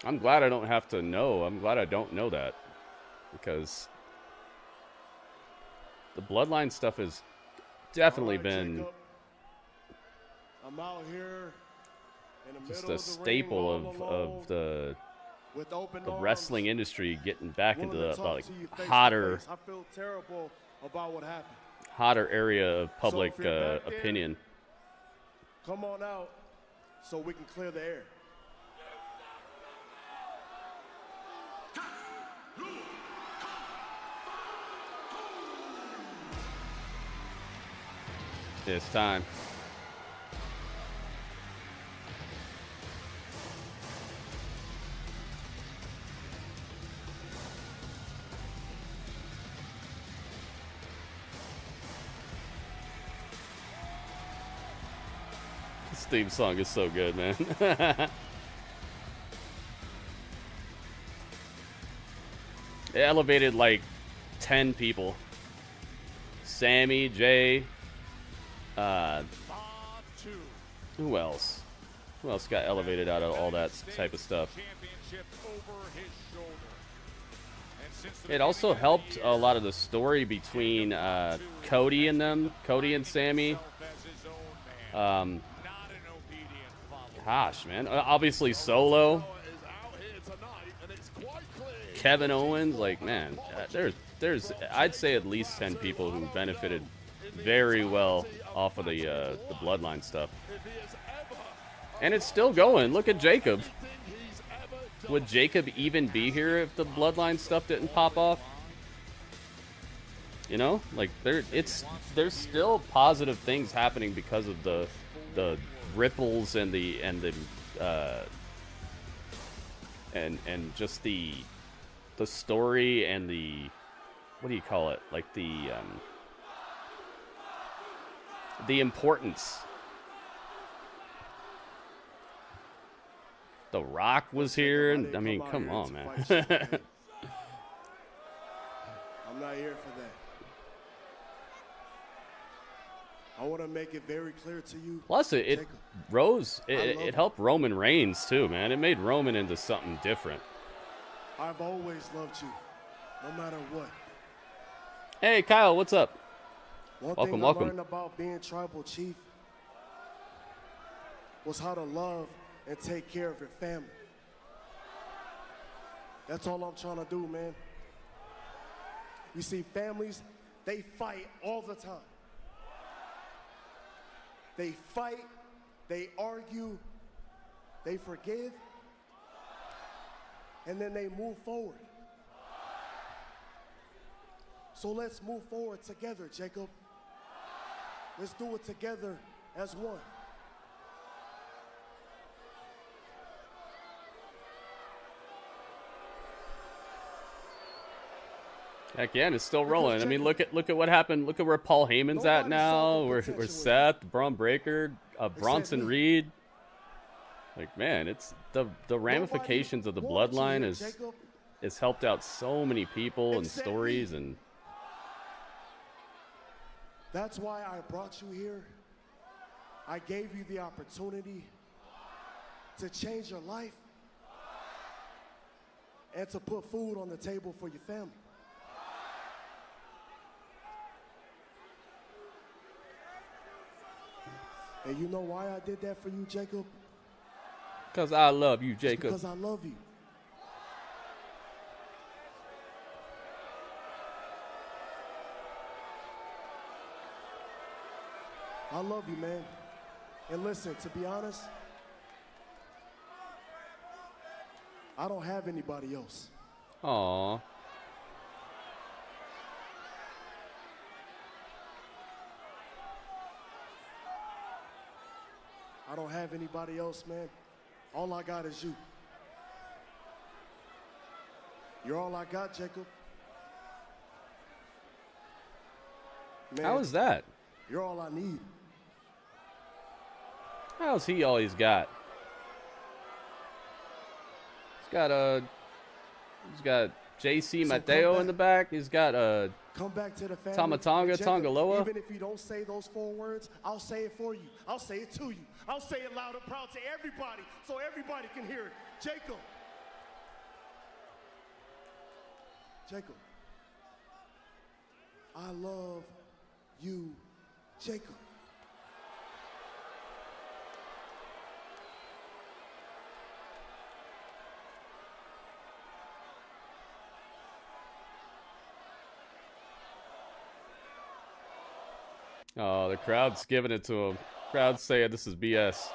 I'm glad I don't have to know. I'm glad I don't know that, because the Bloodline stuff has definitely been Jacob, I'm out here in the just middle a of the staple ring, all of alone, the with open wrestling industry getting back into wanting the to talk like to you face to hotter face. I feel terrible about what happened. area of public if you're back there, opinion. Come on out so we can clear the air. It's time. This theme song is so good, man. It elevated like 10 people. Sami, Jay, who else? Who else got elevated out of all that type of stuff? It also helped a lot of the story between Cody and them, Cody and Sami. Gosh, man. Obviously Solo. Kevin Owens, like, man, there's I'd say at least 10 people who benefited very well off of the Bloodline stuff. And it's still going. Look at Jacob. Would Jacob even be here if the Bloodline stuff didn't pop off? You know, like there's still positive things happening because of the ripples and just the story and the, what do you call it? Like the importance. The Rock was here, and I mean, come on, man. I'm not here for that. I want to make it very clear to you. Plus, it helped Roman Reigns too, man. It made Roman into something different. I've always loved you, no matter what. Hey, Kyle, what's up? One thing I learned about being tribal chief was how to love and take care of your family. That's all I'm trying to do, man. You see, families, they fight all the time. They fight, they argue, they forgive, and then they move forward. So let's move forward together, Jacob. Let's do it together as one. Heck yeah, and it's still rolling. I mean, look at what happened. Look at where Paul Heyman's at now. Where Seth, Braun Breaker, Bronson Reed. Like, man, it's the ramifications of the bloodline is helped out so many people and stories, and that's why I brought you here. I gave you the opportunity to change your life and to put food on the table for your family. And you know why I did that for you, Jacob? Because I love you, Jacob. It's because I love you. I love you, man. And listen, to be honest, I don't have anybody else. Aww. I don't have anybody else, man. All I got is you. You're all I got, Jacob. Man, How is that? You're all I need. How's he all he's got? He's got JC Mateo in the back. He's got come back to the family. Tamatonga Jacob, Tongaloa. Even if you don't say those 4 words, I'll say it for you. I'll say it to you. I'll say it loud and proud to everybody so everybody can hear it. Jacob. Jacob. I love you, Jacob. Oh, the crowd's giving it to him. Crowd's saying this is BS.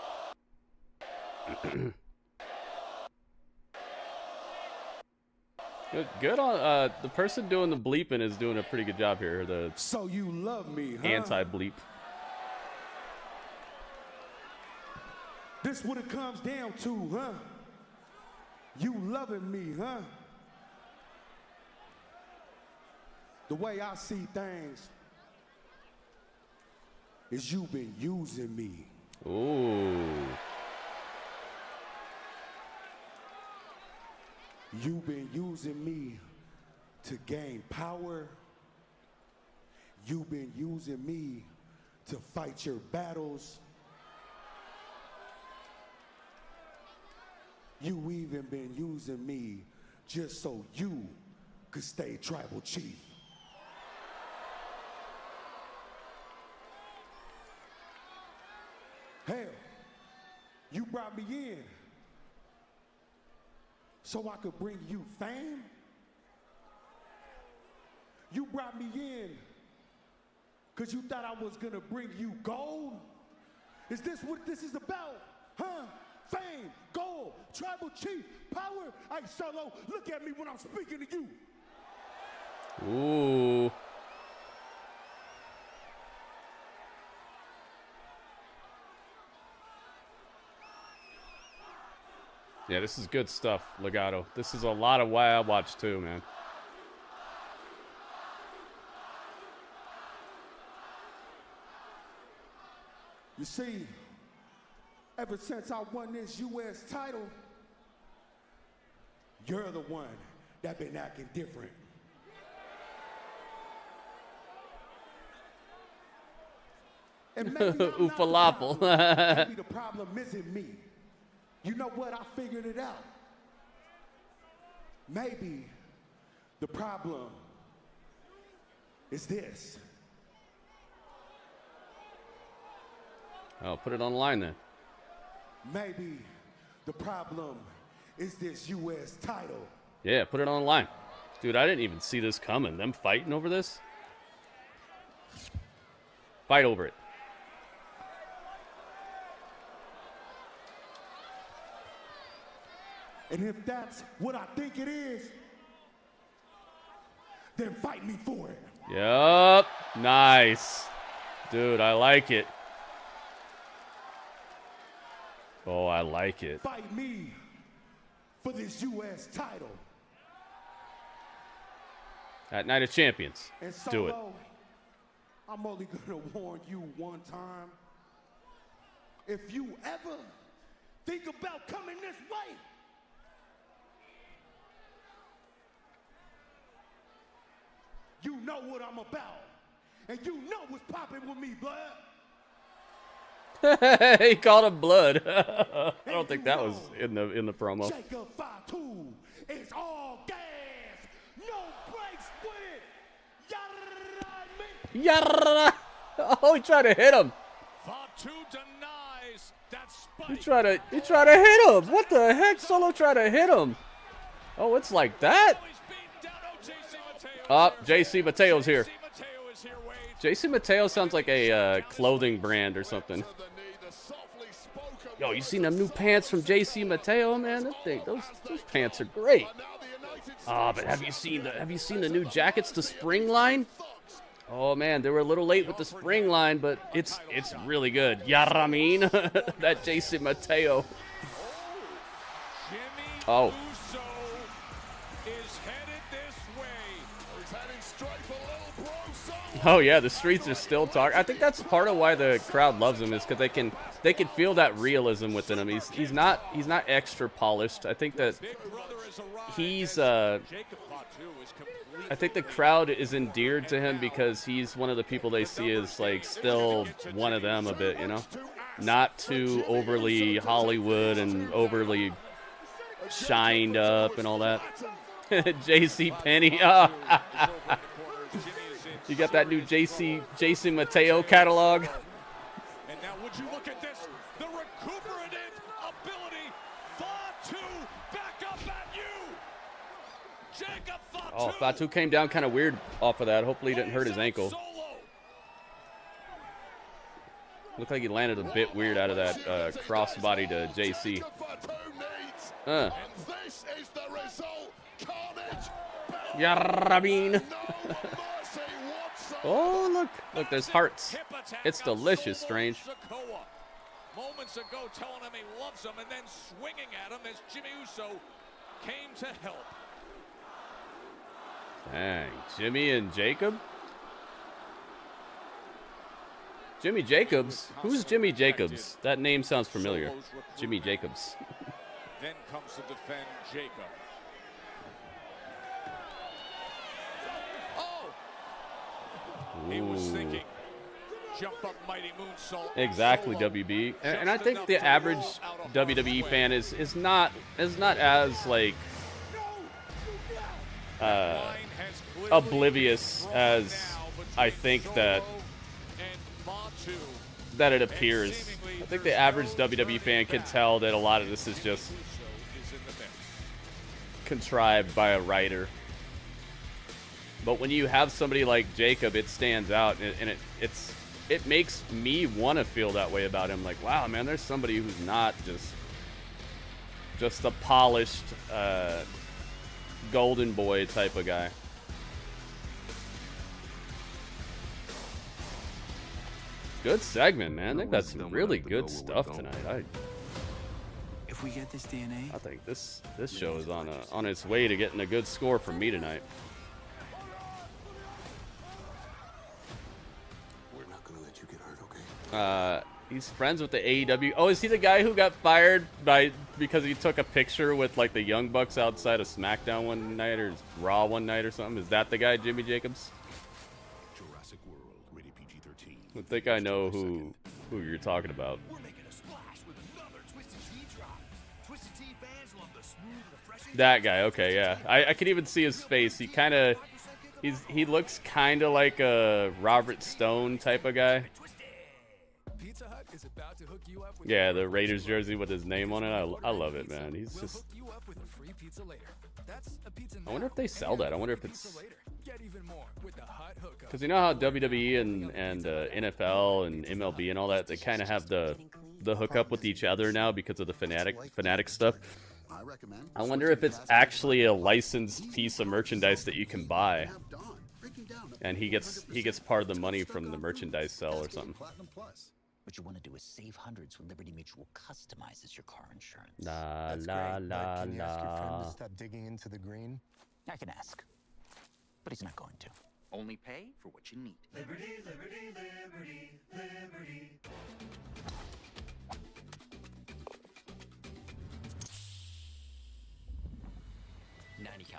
Good on the person doing the bleeping is doing a pretty good job here. The so you love me, huh? Anti-bleep. This what it comes down to, huh? You loving me, huh? The way I see things is you been using me. Ooh. You've been using me to gain power. You've been using me to fight your battles. You even been using me just so you could stay tribal chief. Hell, you brought me in so I could bring you fame. You brought me in because you thought I was gonna bring you gold. Is this what this is about? Huh? Fame, gold, tribal chief, power. Hey, Solo, look at me when I'm speaking to you. Ooh. Yeah, this is good stuff, Legato. This is a lot of why I watch too, man. You see, ever since I won this U.S. title, you're the one that been acting different. And maybe I'm not the Falafel. problem. Maybe the problem isn't me. You know what? I figured it out. Maybe the problem is this. Oh, put it online then. Maybe the problem is this U.S. title. Yeah, put it online. Dude, I didn't even see this coming. Them fighting over this? Fight over it. And if that's what I think it is, then fight me for it. Yup. Nice. Dude, I like it. Oh, I like it. Fight me for this U.S. title. At Night of Champions. And Do it. Solo, I'm only gonna warn you one time. If you ever think about coming this way, you know what I'm about. And you know what's popping with me, blood. He called him Blood. I don't think that was in the promo. Jacob Fatu is all gas, no brakes with it. Yarra! Oh, he tried to hit him. Fatu denies that spike. He tried to hit him. What the heck? Solo tried to hit him. Oh, it's like that. Oh, JC Mateo's here. JC Mateo sounds like a clothing brand or something. Yo, you seen them new pants from JC Mateo, man? Those pants are great. Ah, but have you seen the new jackets, the spring line? Oh man, they were a little late with the spring line, but it's really good. Yaramin, that JC Mateo. Oh. Oh yeah, the streets are still talking. I think that's part of why the crowd loves him, is because they can feel that realism within him. He's not extra polished. I think that he's I think the crowd is endeared to him because he's one of the people they see as like still one of them a bit, you know, not too overly Hollywood and overly shined up and all that. JC Penny. Oh. You got that new JC Mateo catalog. And now would you look at this? The recuperative ability. Fatu back up at you. Jacob Fatu. Oh, Fatu came down kind of weird off of that. Hopefully he didn't hurt his ankle. Looked like he landed a bit weird out of that crossbody to JC. Yarabin. Oh, look, there's hearts. It's delicious, Strange. Sikoa. Moments ago telling him he loves him and then swinging at him as Jimmy Uso came to help. Dang, Jimmy and Jacob? Jimmy Jacobs? Who's Jimmy Jacobs? That name sounds familiar. Jimmy Jacobs. Then comes to defend Jacob. He was thinking, jump up mighty moonsault. Exactly, WB. And I think the average WWE fan is not as like oblivious as I think that it appears. I think the average WWE fan can tell that a lot of this is just contrived by a writer. But when you have somebody like Jacob, it stands out, and it makes me want to feel that way about him. Like, wow, man, there's somebody who's not just a polished golden boy type of guy. Good segment, man. They've got some really good stuff tonight. If we get this DNA, I think this show is on its way to getting a good score from me tonight. He's friends with the AEW. Oh, is he the guy who got fired because he took a picture with like the Young Bucks outside of SmackDown one night or Raw one night or something? Is that the guy, Jimmy Jacobs? Jurassic World, rated PG-13. I think I know who you're talking about. we're making a splash with another Twisted Tea drop. Twisted Tea fans love the smooth, refreshing. That guy, okay, yeah. I can even see his face. He looks kind of like a Robert Stone type of guy. Yeah, the Raiders jersey with his name on it. I love it, man. He's just. I wonder if they sell that. I wonder if it's. Because you know how WWE and NFL and MLB and all that, they kind of have the hookup with each other now because of the fanatic stuff. I wonder if it's actually a licensed piece of merchandise that you can buy, and he gets part of the money from the merchandise sale or something. What you want to do is save hundreds when Liberty Mutual customizes your car insurance. La la la Can you ask your friend la. to stop digging into the green? I can ask. but he's not going to. Only pay for what you need. Liberty, liberty, liberty, liberty.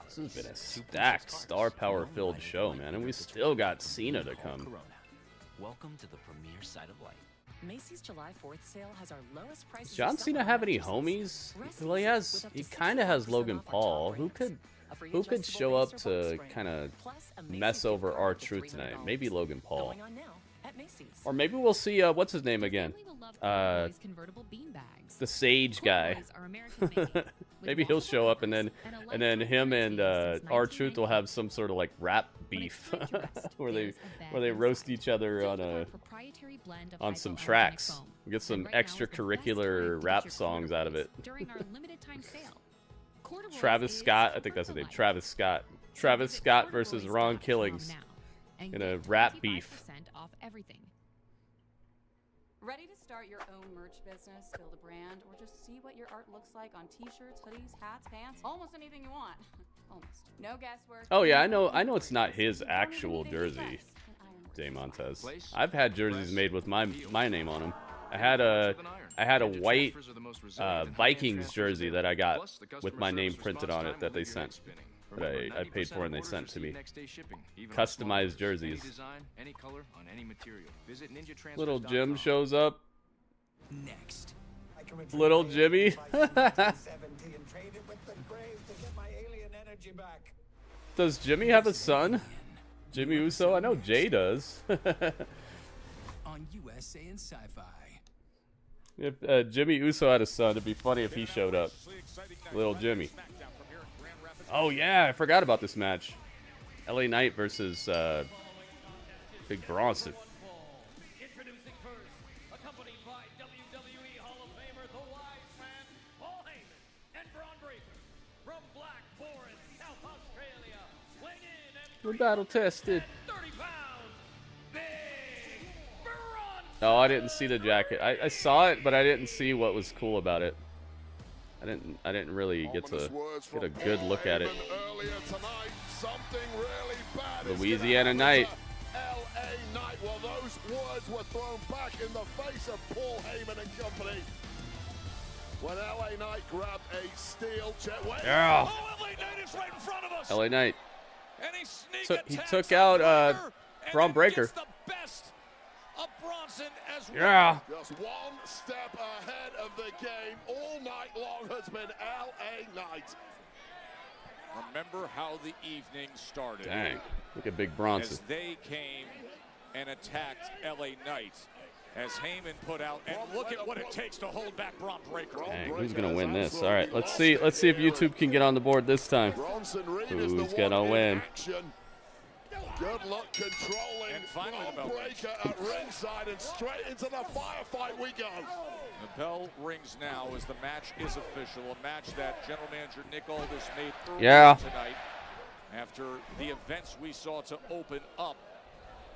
This has been a stacked, star power-filled show, man, and we still got Cena to come. Welcome to the premier side of life. Macy's July 4th sale has our lowest prices. Does John Cena have any homies? Well, he kind of has Logan Paul. Who could show up to kind of mess over R-Truth tonight? Maybe Logan Paul. Or maybe we'll see, what's his name again? The Sage guy. Maybe he'll show up, and then him and R-Truth will have some sort of like rap beef where they roast each other on some tracks. We get some extracurricular rap songs out of it. Travis Scott, I think that's his name. Travis Scott. Travis Scott versus Ron Killings in a rap beef. Ready to start your own merch business, build a brand, or just see what your art looks like on t-shirts, hoodies, hats, pants, almost anything you want. Almost. No guesswork. Oh yeah, I know it's not his actual jersey, Day Montez. I've had jerseys made with my name on them. I had a white Vikings jersey that I got with my name printed on it that they sent. That I paid for and they sent to me. Customized jerseys. Little Jim shows up. Next. Little Jimmy. Does Jimmy have a son? Jimmy Uso? I know Jay does. On USA and Sci-Fi. If Jimmy Uso had a son, it'd be funny if he showed up. Little Jimmy. Oh yeah, I forgot about this match. LA Knight versus Big Bronson. Introducing first, accompanied by WWE Hall of Famer, the Wise Man, Paul Heyman, and Braun Breaker from Black Forest, South Australia, weighing in at We're battle tested. 30 pounds, Big Bronson. Oh, I didn't see the jacket. I saw it, but I didn't see what was cool about it. I didn't really get a good look at it. Louisiana Night. LA Knight. Well, those words were thrown back in the face of Paul Heyman and company. When LA Knight grabbed a steel chair. Yeah. Oh, LA Knight is right in front of us. LA Knight. And he took out Braun Breaker. The best of Bronson as well. Yeah. Just one step ahead of the game all night long has been LA Knight. Remember how the evening started. Dang. Look at Big Bronson. As they came and attacked LA Knight. As Heyman put out, and look at what it takes to hold back Braun Breaker. Dang, who's gonna win this? All right, let's see if YouTube can get on the board this time. Who's gonna win? Good luck controlling Braun Breaker at ringside, and straight into the firefight we go. The bell rings now as the match is official. A match that General Manager Nick Aldis made earlier tonight after the events we saw to open up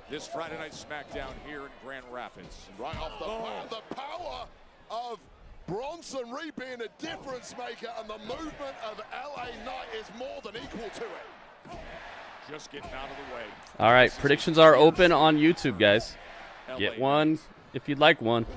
this Friday Night SmackDown here in Grand Rapids. Right off the power of Bronson Reed being a difference maker, and the movement of LA Knight is more than equal to it. Just getting out of the way. All right, predictions are open on YouTube, guys. Get one if you'd like one.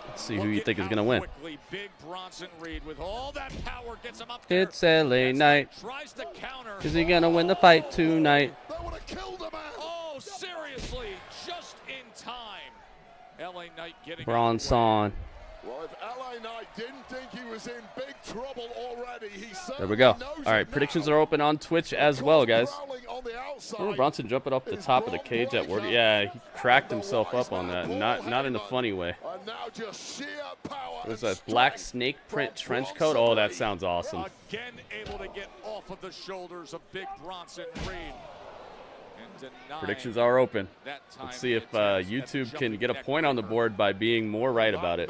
Let's see who you think is going to win. Big Bronson Reed with all that power gets him up there. It's LA Knight. Tries to counter. Is he going to win the fight tonight? That would have killed him. Oh, seriously, just in time. LA Knight getting Bronson. Well, if LA Knight didn't think he was in big trouble already, he there we go. All right, predictions are open on Twitch as well, guys. Remember Bronson jumping off the top of the cage at work? Yeah, he cracked himself up on that, not in a funny way. It was a black snake print trench coat. Oh, that sounds awesome. Again, able to get off of the shoulders of Big Bronson Reed. Predictions are open. Let's see if YouTube can get a point on the board by being more right about it.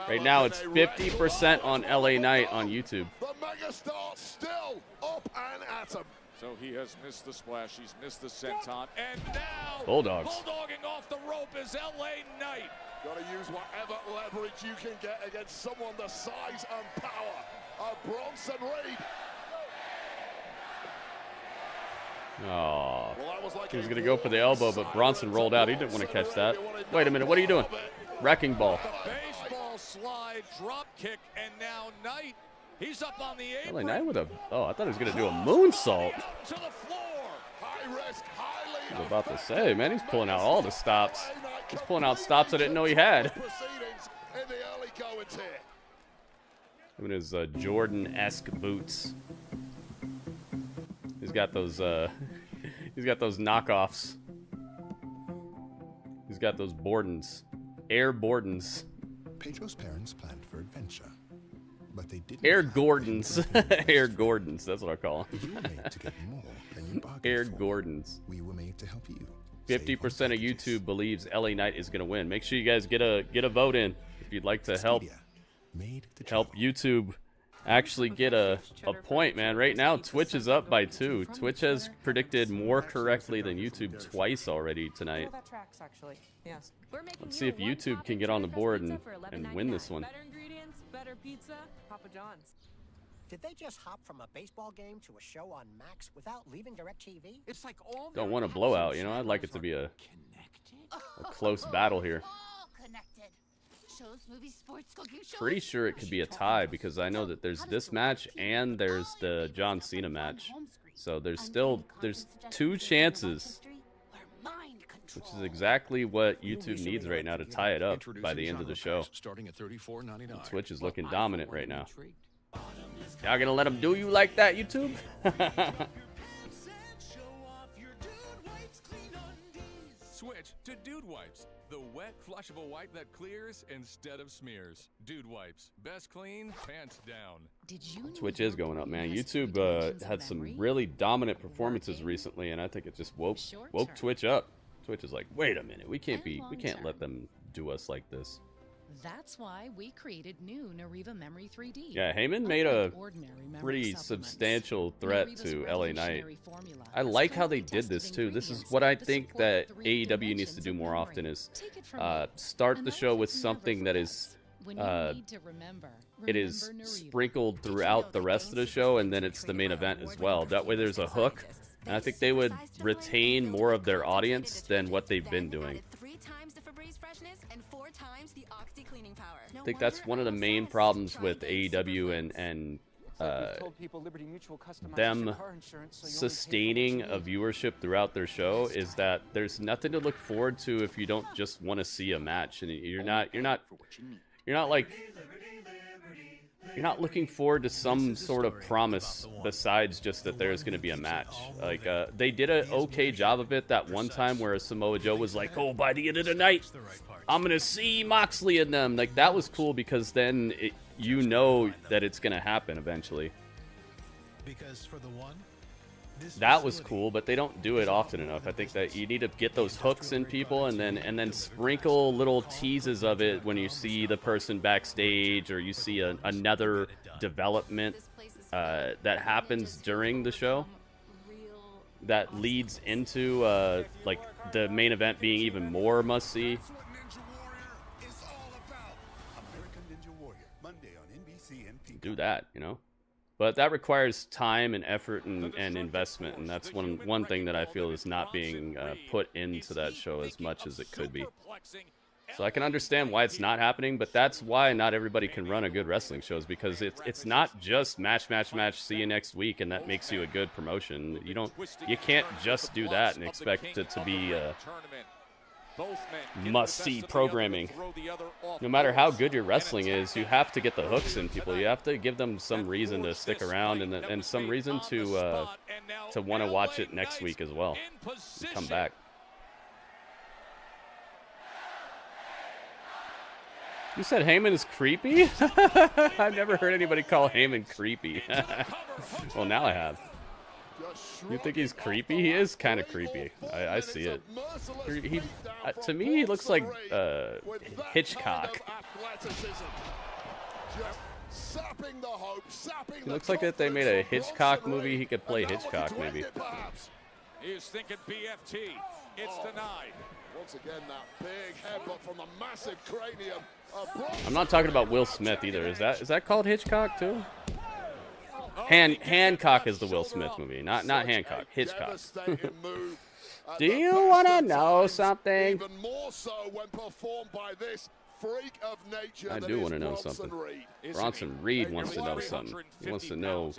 Right now, it's 50% on LA Knight on YouTube. The megastar still up and at him. So he has missed the splash. He's missed the senton. And now, Bulldogs. bulldogging off the rope is LA Knight. Got to use whatever leverage you can get against someone the size and power of Bronson Reed. Oh, he was going to go for the elbow, but Bronson rolled out. He didn't want to catch that. Wait a minute. What are you doing? Wrecking ball. Baseball slide, drop kick, and now Knight. He's up on the apron. LA Knight with a... Oh, I thought he was going to do a moonsault. To the floor. High risk, highly. I was about to say, man, he's pulling out all the stops. He's pulling out stops I didn't know he had. Proceedings in the early goings here. Even his Jordan-esque boots. He's got those knockoffs. He's got those Bordens. Air Bordens. Pedro's parents planned for adventure, but they didn't. Air Gordons. Air Gordons, that's what I call them. You were made to get more than you bargained Air for. Gordons. We were made to help you. 50% of YouTube believes LA Knight is going to win. Make sure you guys get a vote in if you'd like to help YouTube actually get a point, man. Right now, Twitch is up by 2. Twitch has predicted more correctly than YouTube twice already tonight. That tracks, actually. Yes. Let's see if YouTube can get on the board and win this one. Better ingredients, better pizza, Papa John's. Did they just hop from a baseball game to a show on Max without leaving DirecTV? It's like all Don't want a blowout, you know. I'd like it to be a close battle here. Shows, movies, sports, cooking shows. Pretty sure it could be a tie because I know that there's this match and there's the John Cena match. So there's 2 chances, which is exactly what YouTube needs right now to tie it up by the end of the show. Twitch is looking dominant right now. Y'all gonna let them do you like that, YouTube? Switch to Dude Wipes, the wet, flushable wipe that clears instead of smears. Dude Wipes, best clean, pants down. Twitch is going up, man. YouTube had some really dominant performances recently, and I think it just woke Twitch up. Twitch is like, wait a minute, we can't let them do us like this. That's why we created new Nariva Memory 3D. Yeah, Heyman made a pretty substantial threat to LA Knight. I like how they did this too. This is what I think that AEW needs to do more often is start the show with something that is it is sprinkled throughout the rest of the show, and then it's the main event as well. That way there's a hook, and I think they would retain more of their audience than what they've been doing. I think that's one of the main problems with AEW and them sustaining a viewership throughout their show is that there's nothing to look forward to if you don't just want to see a match, and you're not looking forward to some sort of promise besides just that there's going to be a match. Like they did an okay job of it that one time where Samoa Joe was like, "Oh, by the end of the night, I'm going to see Moxley in them." Like that was cool because then you know that it's going to happen eventually. Because for the one, that was cool, but they don't do it often enough. I think that you need to get those hooks in people and then sprinkle little teases of it when you see the person backstage or you see another development that happens during the show that leads into like the main event being even more must-see. Do that, you know? But that requires time and effort and investment, and that's one thing that I feel is not being put into that show as much as it could be. So I can understand why it's not happening, but that's why not everybody can run a good wrestling show, is because it's not just match, see you next week, and that makes you a good promotion. You can't just do that and expect it to be must-see programming. No matter how good your wrestling is, you have to get the hooks in people. You have to give them some reason to stick around and some reason to want to watch it next week as well. And come back. You said Heyman is creepy? I've never heard anybody call Heyman creepy. Well, now I have. You think he's creepy? He is kind of creepy. I see it. To me, he looks like Hitchcock. He looks like if they made a Hitchcock movie, he could play Hitchcock maybe. He is thinking BFT. It's denied. Once again, that big headbutt from the massive cranium. I'm not talking about Will Smith either. Is that called Hitchcock too? Hancock is the Will Smith movie, not Hancock. Hitchcock. Do you want to know something? Even more so when performed by this freak of nature. I do want to know something. Bronson Reed wants to know something. He wants to know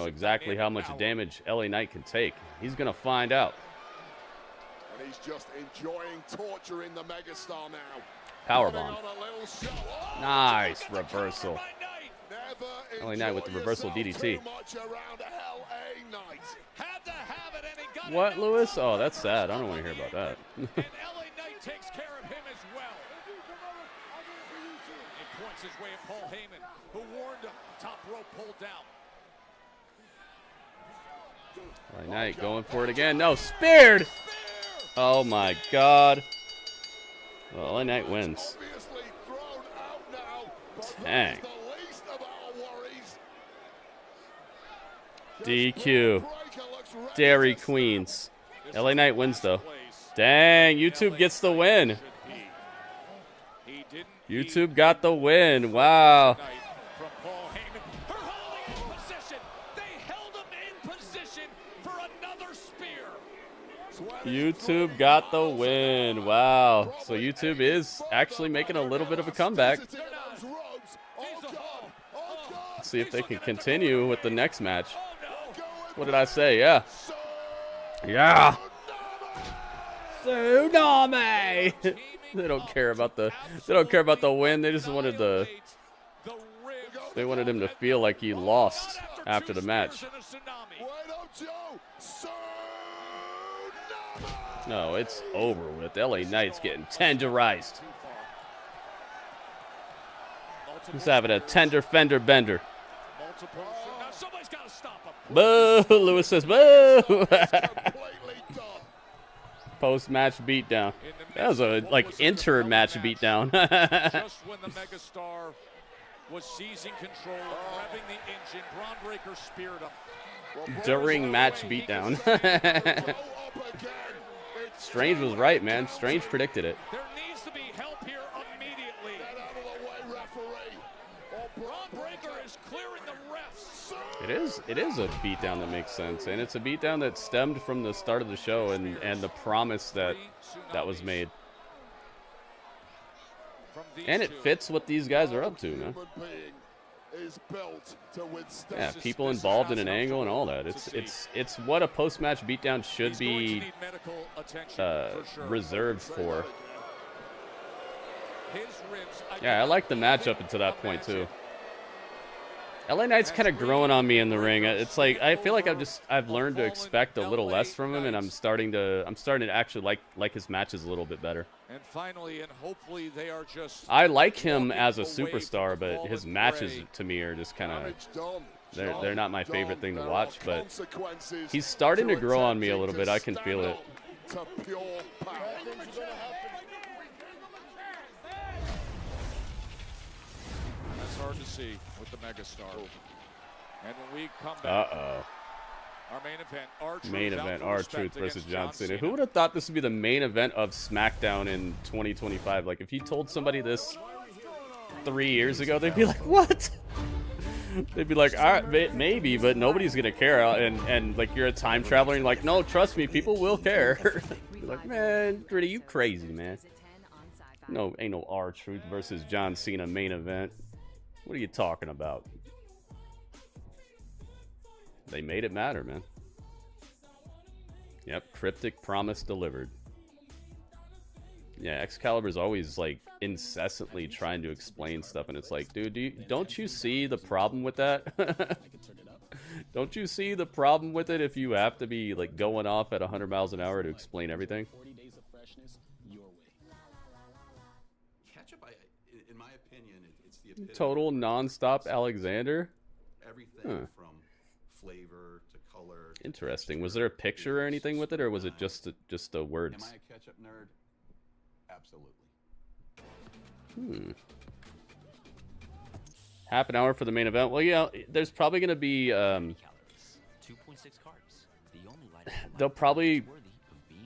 exactly how much damage LA Knight can take. He's gonna find out. And he's just enjoying torturing the megastar now. Powerbomb. Nice reversal. LA Knight with the reversal DDT. What, Lewis? Oh, that's sad. I don't want to hear about that. And LA Knight takes care of him as well. He points his way at Paul Heyman, who warned him. Top rope pulled down. LA Knight going for it again. No, speared! Oh my God. Well, LA Knight wins. Dang. DQ. Dairy Queens. LA Knight wins though. Dang, YouTube gets the win. YouTube got the win. Wow. YouTube got the win. Wow. So YouTube is actually making a little bit of a comeback. Let's see if they can continue with the next match. What did I say? Yeah. Yeah. Tsunami. They don't care about the win. They just wanted they wanted him to feel like he lost after the match. No, it's over with. LA Knight's getting tenderized. He's having a tender fender bender. Boo! Lewis says boo! Post-match beatdown. That was a inter-match beatdown. Just when the megastar was seizing control, revving the engine, Braun Breaker speared him. During match beatdown. Strange was right, man. Strange predicted it. There needs to be help here immediately. Get out of the way, referee. Braun Breaker is clearing the refs. It is a beatdown that makes sense, and it's a beatdown that stemmed from the start of the show and the promise that was made. And it fits what these guys are up to, man. Yeah, people involved in an angle and all that. It's what a post-match beatdown should be reserved for. Yeah, I like the match up until that point too. LA Knight's kind of growing on me in the ring. It's like I feel like I've learned to expect a little less from him, and I'm starting to actually like his matches a little bit better. And finally, and hopefully they are just. I like him as a superstar, but his matches to me are just kind of they're not my favorite thing to watch. But he's starting to grow on me a little bit. I can feel it. That's hard to see with the megastar. And when we come back, our main event, R-Truth versus John Cena. Who would have thought this would be the main event of SmackDown in 2025? Like, if you told somebody this 3 years ago, they'd be like, what? They'd be like, all right, maybe, but nobody's gonna care. And like, you're a time traveler, and you're like, no, trust me, people will care. You're like, man, Gritty, you crazy, man. No, ain't no R-Truth versus John Cena main event. What are you talking about? They made it matter, man. Yep, cryptic promise delivered. Yeah, Excalibur's always like incessantly trying to explain stuff, and it's like, dude, don't you see the problem with that? Don't you see the problem with it if you have to be like going off at 100 miles an hour to explain everything? Ketchup, in my opinion, it's the epitome. Total non-stop Alexander. Everything from flavor to color. Interesting. Was there a picture or anything with it, or was it just the words? Am I a ketchup nerd? Absolutely. Half an hour for the main event. Well, yeah, there's probably going to be. 2.6 carbs. They'll probably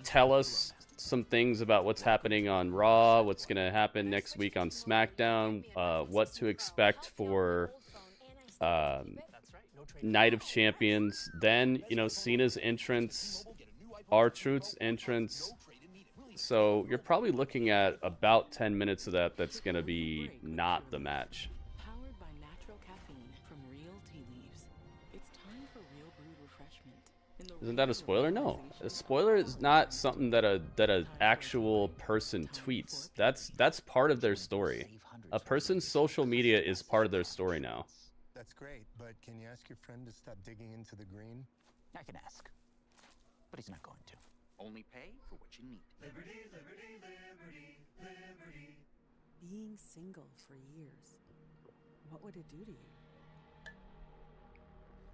tell us some things about what's happening on Raw, what's going to happen next week on SmackDown, what to expect for Night of Champions, then, you know, Cena's entrance, R-Truth's entrance. So you're probably looking at about 10 minutes of that that's going to be not the match. Powered by natural caffeine from real tea leaves. It's time for real brewed refreshment. Isn't that a spoiler? No. A spoiler is not something that a actual person tweets. That's part of their story. A person's social media is part of their story now. That's great, but can you ask your friend to stop digging into the green? I can ask, but he's not going to. Only pay for what you need. Liberty, liberty, liberty, liberty. Being single for years, what would it do to you?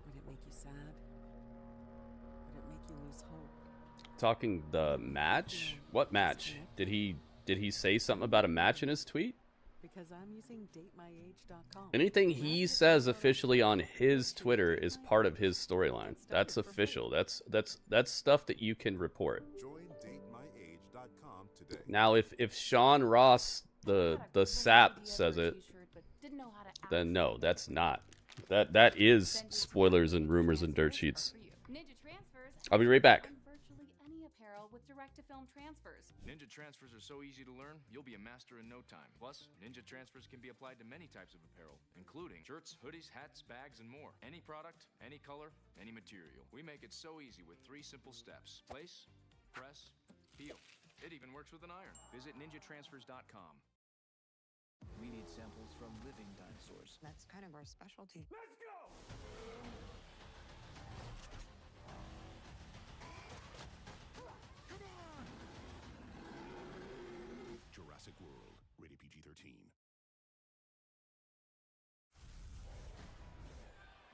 Would it make you sad? Would it make you lose hope? Talking the match? What match? Did he say something about a match in his tweet? Because I'm using datemyage.com. Anything he says officially on his Twitter is part of his storyline. That's official. That's stuff that you can report. Join datemyage.com today. Now, if Sean Ross, the sap, says it, then no, that's not. That is spoilers and rumors and dirt sheets. I'll be right back. Virtually any apparel with direct-to-film transfers. Ninja transfers are so easy to learn, you'll be a master in no time. Plus, Ninja transfers can be applied to many types of apparel, including shirts, hoodies, hats, bags, and more. Any product, any color, any material. We make it so easy with 3 simple steps. Place, press, peel. It even works with an iron. Visit ninjatransfers.com. We need samples from living dinosaurs. That's kind of our specialty. Let's go! Jurassic World, rated PG-13.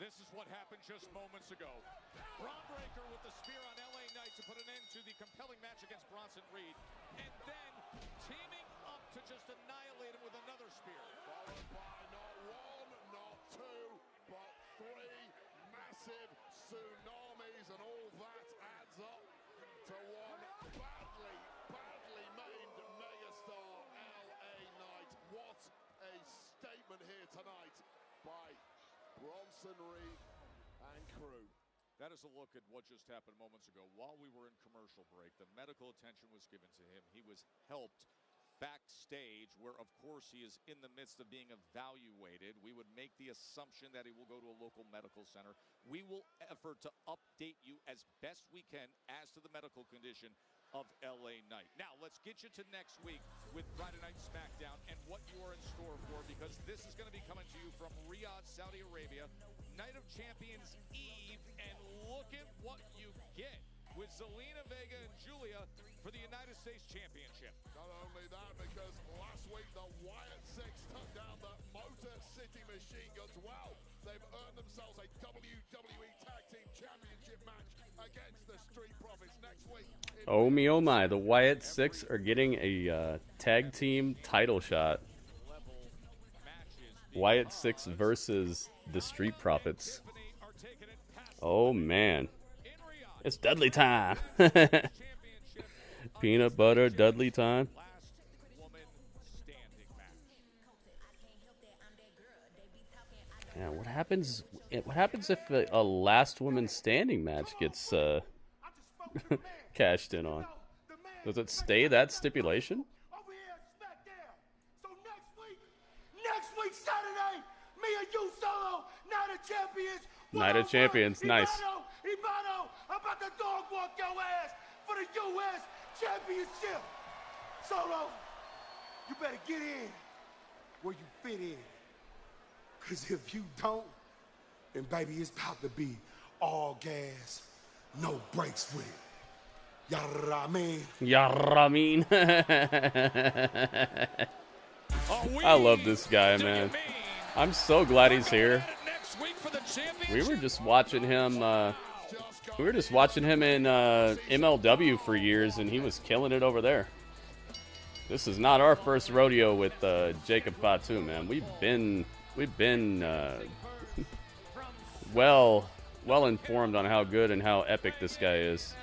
This is what happened just moments ago. Braun Breaker with the spear on LA Knight to put an end to the compelling match against Bronson Reed. And then teaming up to just annihilate him with another spear. Followed by not 1, not 2, but 3 massive tsunamis, and all that adds up to one badly maimed megastar, LA Knight. What a statement here tonight by Bronson Reed and crew. That is a look at what just happened moments ago. While we were in commercial break, the medical attention was given to him. He was helped backstage, where of course he is in the midst of being evaluated. We would make the assumption that he will go to a local medical center. We will effort to update you as best we can as to the medical condition of LA Knight. Now, let's get you to next week with Friday Night SmackDown and what you are in store for, because this is going to be coming to you from Riyadh, Saudi Arabia, Night of Champions Eve, and look at what you get with Zelina Vega and Julia for the United States Championship. Not only that, because last week the Wyatt Six took down the Motor City Machine Guns. Well, they've earned themselves a WWE Tag Team Championship match against the Street Profits next week. Oh my, the Wyatt Six are getting a tag team title shot. Wyatt Six versus the Street Profits. Oh man. It's Dudley time. Peanut butter Dudley time. Yeah, what happens if a last woman standing match gets cashed in on? Does it stay that stipulation? Over here at SmackDown. So next week Saturday, me and you solo, Night of Champions. Night of Champions, nice. Ibano, I'm about to dog walk your ass for the U.S. Championship. Solo, you better get in where you fit in. Because if you don't, then baby, it's about to be all gas, no brakes with it. Yarramin. Yarramin. I love this guy, man. I'm so glad he's here. We were just watching him. We were just watching him in MLW for years, and he was killing it over there. This is not our first rodeo with Jacob Fatu, man. We've been well informed on how good and how epic this guy is.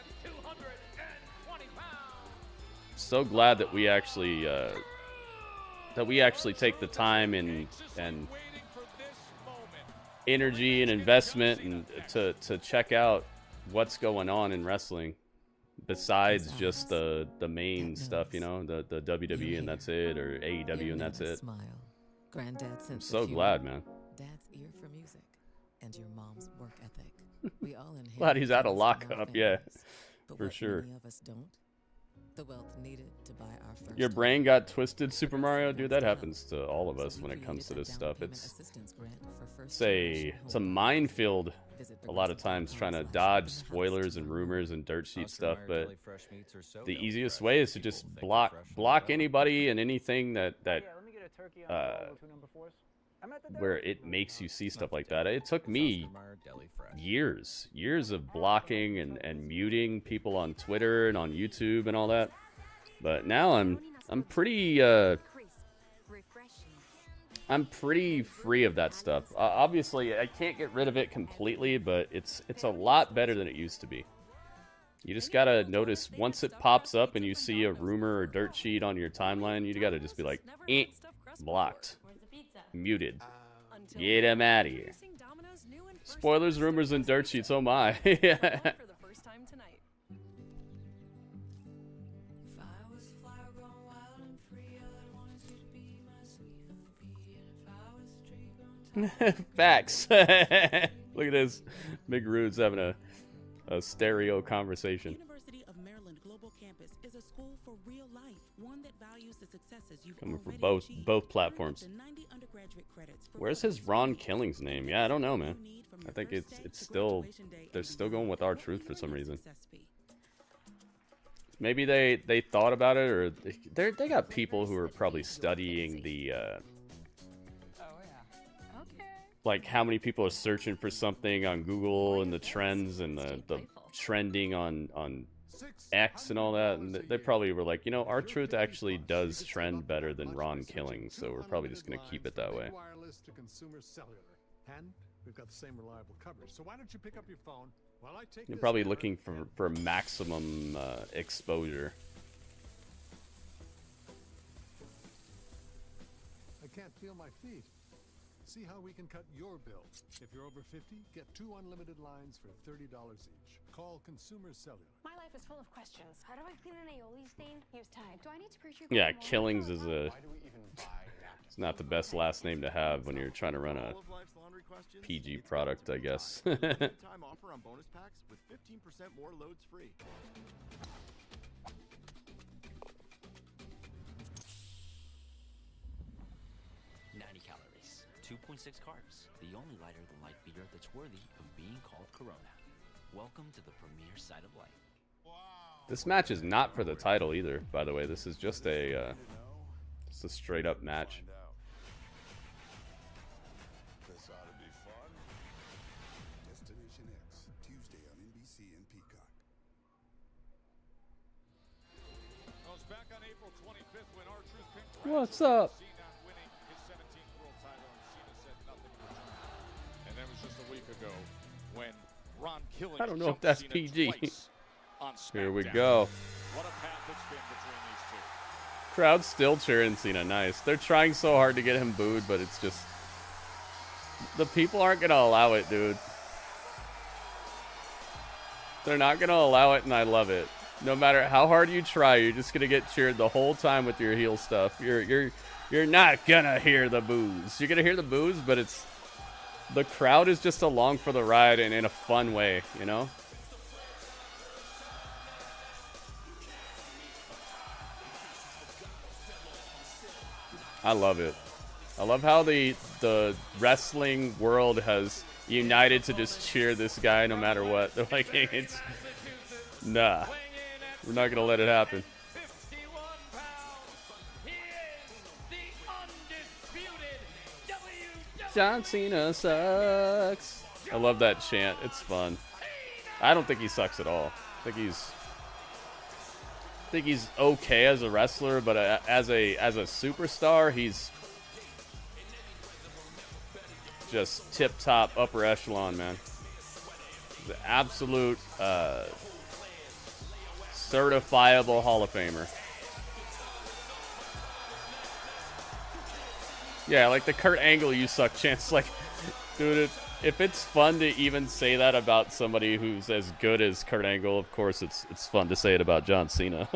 So glad that we actually take the time and energy and investment and to check out what's going on in wrestling besides just the main stuff, you know, the WWE and that's it, or AEW and that's it. I'm so glad, man. Dad's ear for music and your mom's work ethic. We all inherit. Glad he's out of lockup, yeah, for sure. Many of us don't. The wealth needed to buy our first Your brain got twisted, Super Mario? Dude, that happens to all of us when it comes to this stuff. It's a minefield a lot of times trying to dodge spoilers and rumors and dirt sheet stuff, but the easiest way is to just block anybody and anything that where it makes you see stuff like that. It took me years of blocking and muting people on Twitter and on YouTube and all that, but now I'm pretty free of that stuff. Obviously, I can't get rid of it completely, but it's a lot better than it used to be. You just gotta notice once it pops up and you see a rumor or dirt sheet on your timeline, you gotta just be like, blocked, muted, get him out of here. Spoilers, rumors, and dirt sheets. Oh my. Yeah. Facts. Look at this. Big Rude's having a stereo conversation. University of Maryland Global Campus is a school for real life, one that values the successes you've coming for both platforms. Where's his Ron Killings name? Yeah, I don't know, man. I think it's still, they're still going with R-Truth for some reason. Maybe they thought about it, or they got people who are probably studying the like how many people are searching for something on Google and the trends and the trending on X and all that, and they probably were like, you know, R-Truth actually does trend better than Ron Killings, so we're probably just gonna keep it that way. Wireless to consumer cellular, and we've got the same reliable coverage. So why don't you pick up your phone while I take? You're probably looking for maximum exposure. I can't feel my feet. See how we can cut your bill. If you're over 50, get 2 unlimited lines for $30 each. Call Consumer Cellular. My life is full of questions. How do I clean an aioli stain? Use Tide. Do I need to purchase your Yeah, Killings is it's not the best last name to have when you're trying to run a PG product, I guess. Time offer on bonus packs with 15% more loads free. Calories, 2.6 carbs, the only lighter than light beer that's worthy of being called Corona. Welcome to the premier side of life. This match is not for the title either, by the way. This is just a straight up match. This ought to be fun. Destination X, Tuesday on NBC and Peacock. Goes back on April 25th when R-Truth picked What's up? And that was just a week ago when Ron Killings I don't know if that's Cena PG. on Here we SmackDown. go. What a path it's been between these two. Crowd's still cheering Cena. Nice. They're trying so hard to get him booed, but it's just the people aren't gonna allow it, dude. They're not gonna allow it, and I love it. No matter how hard you try, you're just gonna get cheered the whole time with your heel stuff. You're not gonna hear the boos. You're gonna hear the boos, but it's the crowd is just along for the ride and in a fun way, you know? I love it. I love how the wrestling world has united to just cheer this guy no matter what. They're like, hey, it's nah. We're not gonna let it happen. John Cena sucks. I love that chant. It's fun. I don't think he sucks at all. I think he's okay as a wrestler, but as a superstar, he's just tip top, upper echelon, man. The absolute certifiable Hall of Famer. Yeah, like the Kurt Angle "you suck" chants. Like, dude, If it's fun to even say that about somebody who's as good as Kurt Angle, of course it's fun to say it about John Cena.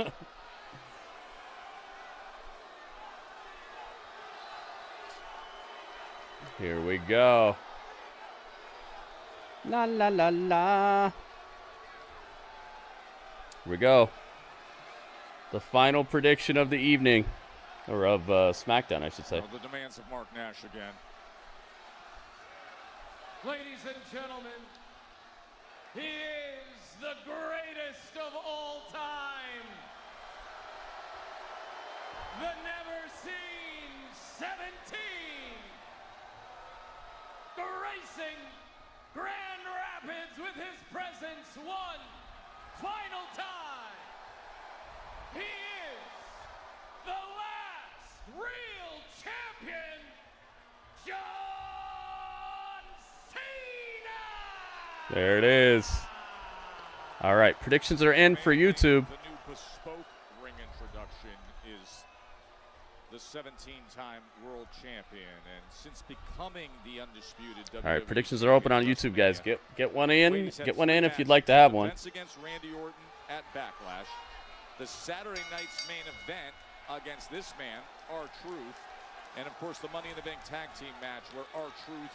Here we go. La la la la. Here we go. The final prediction of the evening. Or of SmackDown, I should say. The demands of Mark Nash again. Ladies and gentlemen, he is the greatest of all time. The never-seen 17. Gracing Grand Rapids with his presence one final time. He is the last real champion, John Cena! There it is. All right, predictions are in for YouTube. The new bespoke ring introduction is the 17-time world champion, and since becoming the undisputed WWE. All right, predictions are open on YouTube, guys. Get one in. Get one in if you'd like to have one. Against Randy Orton at Backlash. The Saturday night's main event against this man, R-Truth, and of course the Money in the Bank tag team match where R-Truth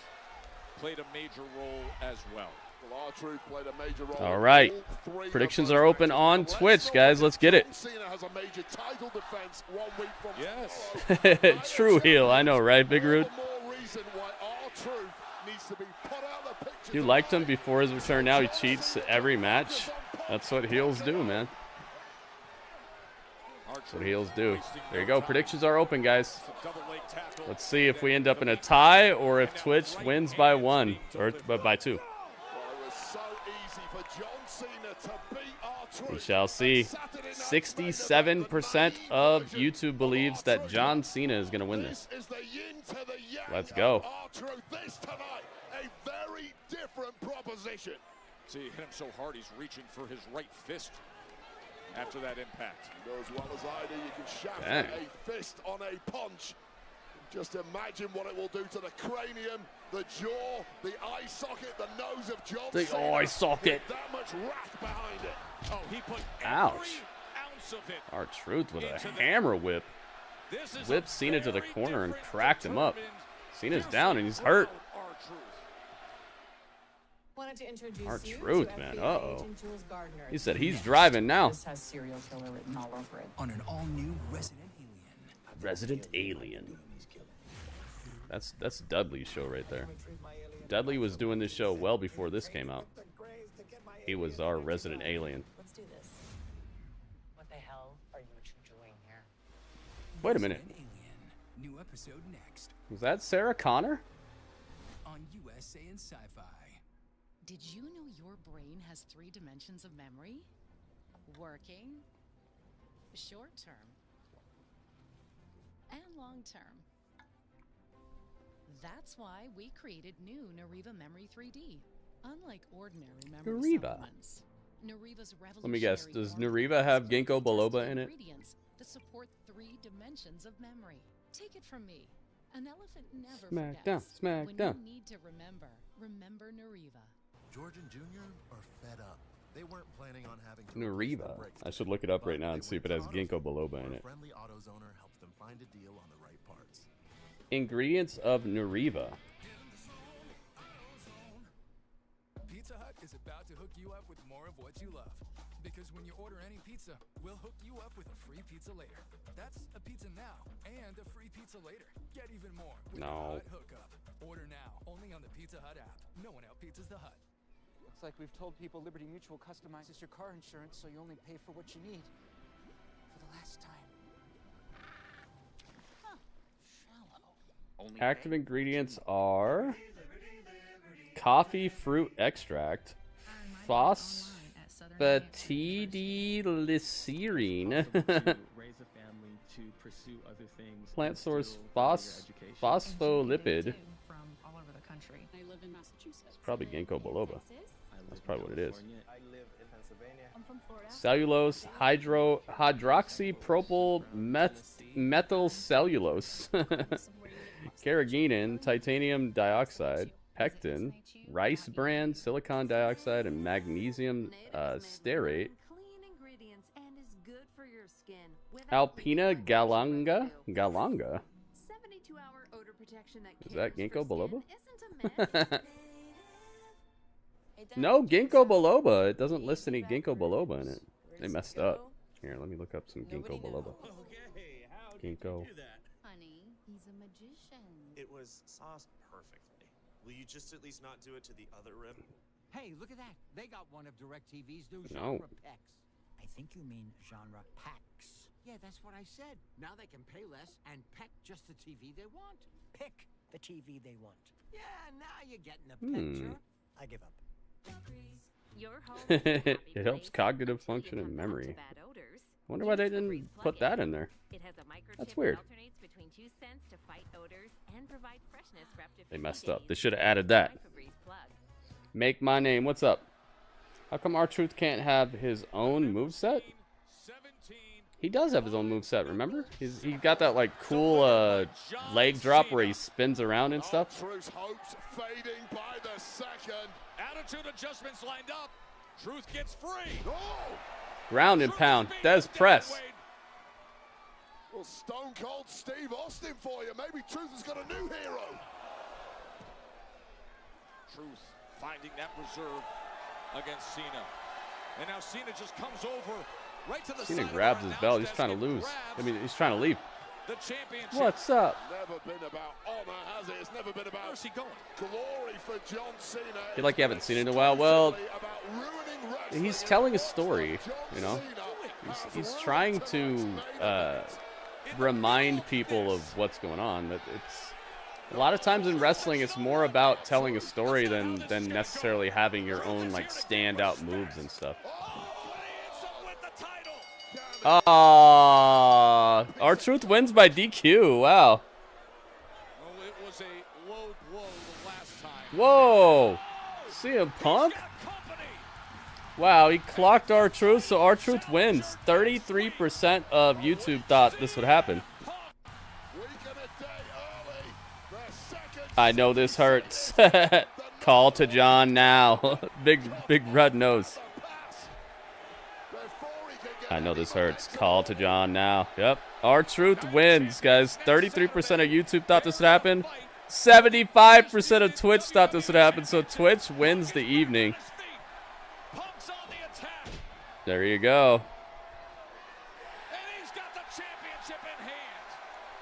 played a major role as well. Well, R-Truth played a major role. All right, predictions are open on Twitch, guys. Let's get it. Cena has a major title defense 1 week from yes. True heel, I know, right, Big Rude? You liked him before his return. Now he cheats every match. That's what heels do, man. That's what heels do. There you go. Predictions are open, guys. Let's see if we end up in a tie or if Twitch wins by 1 or by 2. We shall see. 67% of YouTube believes that John Cena is going to win this. Let's go. A very different proposition. See, he hit him so hard he's reaching for his right fist after that impact. You know as well as I do, you can shaft a fist on a punch. Just imagine what it will do to the cranium, the jaw, the eye socket, the nose of John Cena. The eye socket. That much wrath behind it. Oh, he put ouch. Ounce of it. R-Truth with a hammer whip. Whipped Cena to the corner and cracked him up. Cena's down and he's hurt. R-Truth, man. Uh-oh. He said he's driving now. This has serial killer written all over it. On an all-new Resident Alien. Resident Alien. That's Dudley's show right there. Dudley was doing this show well before this came out. He was our Resident Alien. Let's do this. What the hell are you two doing here? Wait a minute. New episode next. Was that Sarah Connor? On USA and Sci-Fi. Did you know your brain has 3 dimensions of memory? Working, short term, and long term. That's why we created new Nariva Memory 3D. Unlike ordinary memory supplements, Nariva's revolutionary. Let me guess. Does Nariva have ginkgo biloba in it? Ingredients that support 3 dimensions of memory. Take it from me. An elephant never SmackDown, forgets. SmackDown. When you need to remember Nariva. George and Junior are fed up. They weren't planning on having to Nariva. I should look it up right now and see if it has ginkgo biloba in it. friendly AutoZoner helps them find a deal on the right parts. Ingredients of Nariva. Pizza Hut is about to hook you up with more of what you love. Because when you order any pizza, we'll hook you up with a free pizza later. That's a pizza now and a free pizza later. Get even more with the Hut Hookup. Order now, only on the Pizza Hut app. No one out-pizzas the Hut. Looks like we've told people Liberty Mutual customizes your car insurance so you only pay for what you need. For the last time. Huh. Shallow. Active ingredients are coffee fruit extract, phosphatidylserine, plant source phospholipid. It's probably ginkgo biloba. That's probably what it is. Cellulose, hydroxypropyl methyl cellulose, carrageenan, titanium dioxide, pectin, rice bran, silicon dioxide, and magnesium stearate. Alpina galanga. Galanga? Is that ginkgo biloba? No ginkgo biloba. It doesn't list any ginkgo biloba in it. They messed up. Here, let me look up some ginkgo biloba. Ginkgo. Honey, he's a magician. It was sauced perfectly. Will you just at least not do it to the other rim? Hey, look at that. They got one of DirecTV's new No. genre packs. I think you mean genre packs. Yeah, that's what I said. Now they can pay less and peck just the TV they want. Pick the TV they want. Yeah, now you're getting a picture. I give up. Your home It helps cognitive function and memory. Wonder why they didn't put that in there. It has a microchip That's weird. that alternates between 2 scents to fight odors and provide freshness for up to They 50 messed up. days. They should have added that. Microbreeze plug. Make my name. What's up? How come R-Truth can't have his own moveset? He does have his own moveset, remember? He got that like cool leg drop where he spins around and stuff. Truth's hopes fading by the second. Attitude adjustments lined up. Truth gets free. Ground and pound. Des press. Well, Stone Cold Steve Austin for you. Maybe Truth has got a new hero. Truth finding that reserve against Cena. And now Cena just comes over right to the Cena side grabs of his our belt. announce He's trying to desk and lose. grabs I mean, he's trying to leave. the championship. What's up? Never been about honor, has it? It's never been about Where's he going? glory for John Cena. I feel like you haven't seen it in a while. Well, he's telling a story, you know? He's trying to remind people of what's going on. But it's a lot of times in wrestling, it's more about telling a story than necessarily having your own like standout moves and stuff. R-Truth wins by DQ. Wow. It was a low blow the last time. Whoa. CM Punk? Wow, he clocked R-Truth, so R-Truth wins. 33% of YouTube thought this would happen. I know this hurts. Call to John now. big red nose. I know this hurts. Call to John now. Yep. R-Truth wins, guys. 33% of YouTube thought this would happen. 75% of Twitch thought this would happen, so Twitch wins the evening. There you go.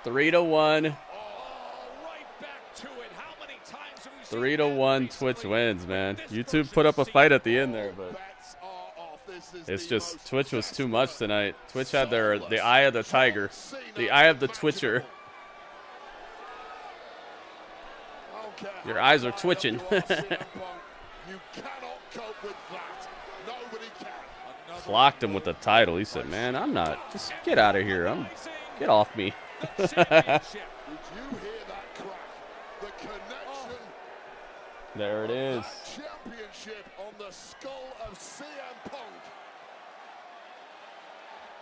3-1. 3-1 Twitch wins, man. YouTube put up a fight at the end there, but it's just Twitch was too much tonight. Twitch had the eye of the tiger, the eye of the Twitcher. Your eyes are twitching. Clocked him with the title. He said, "Man, I'm not. Just get out of here. Get off me." There it is. Championship on the skull of CM Punk.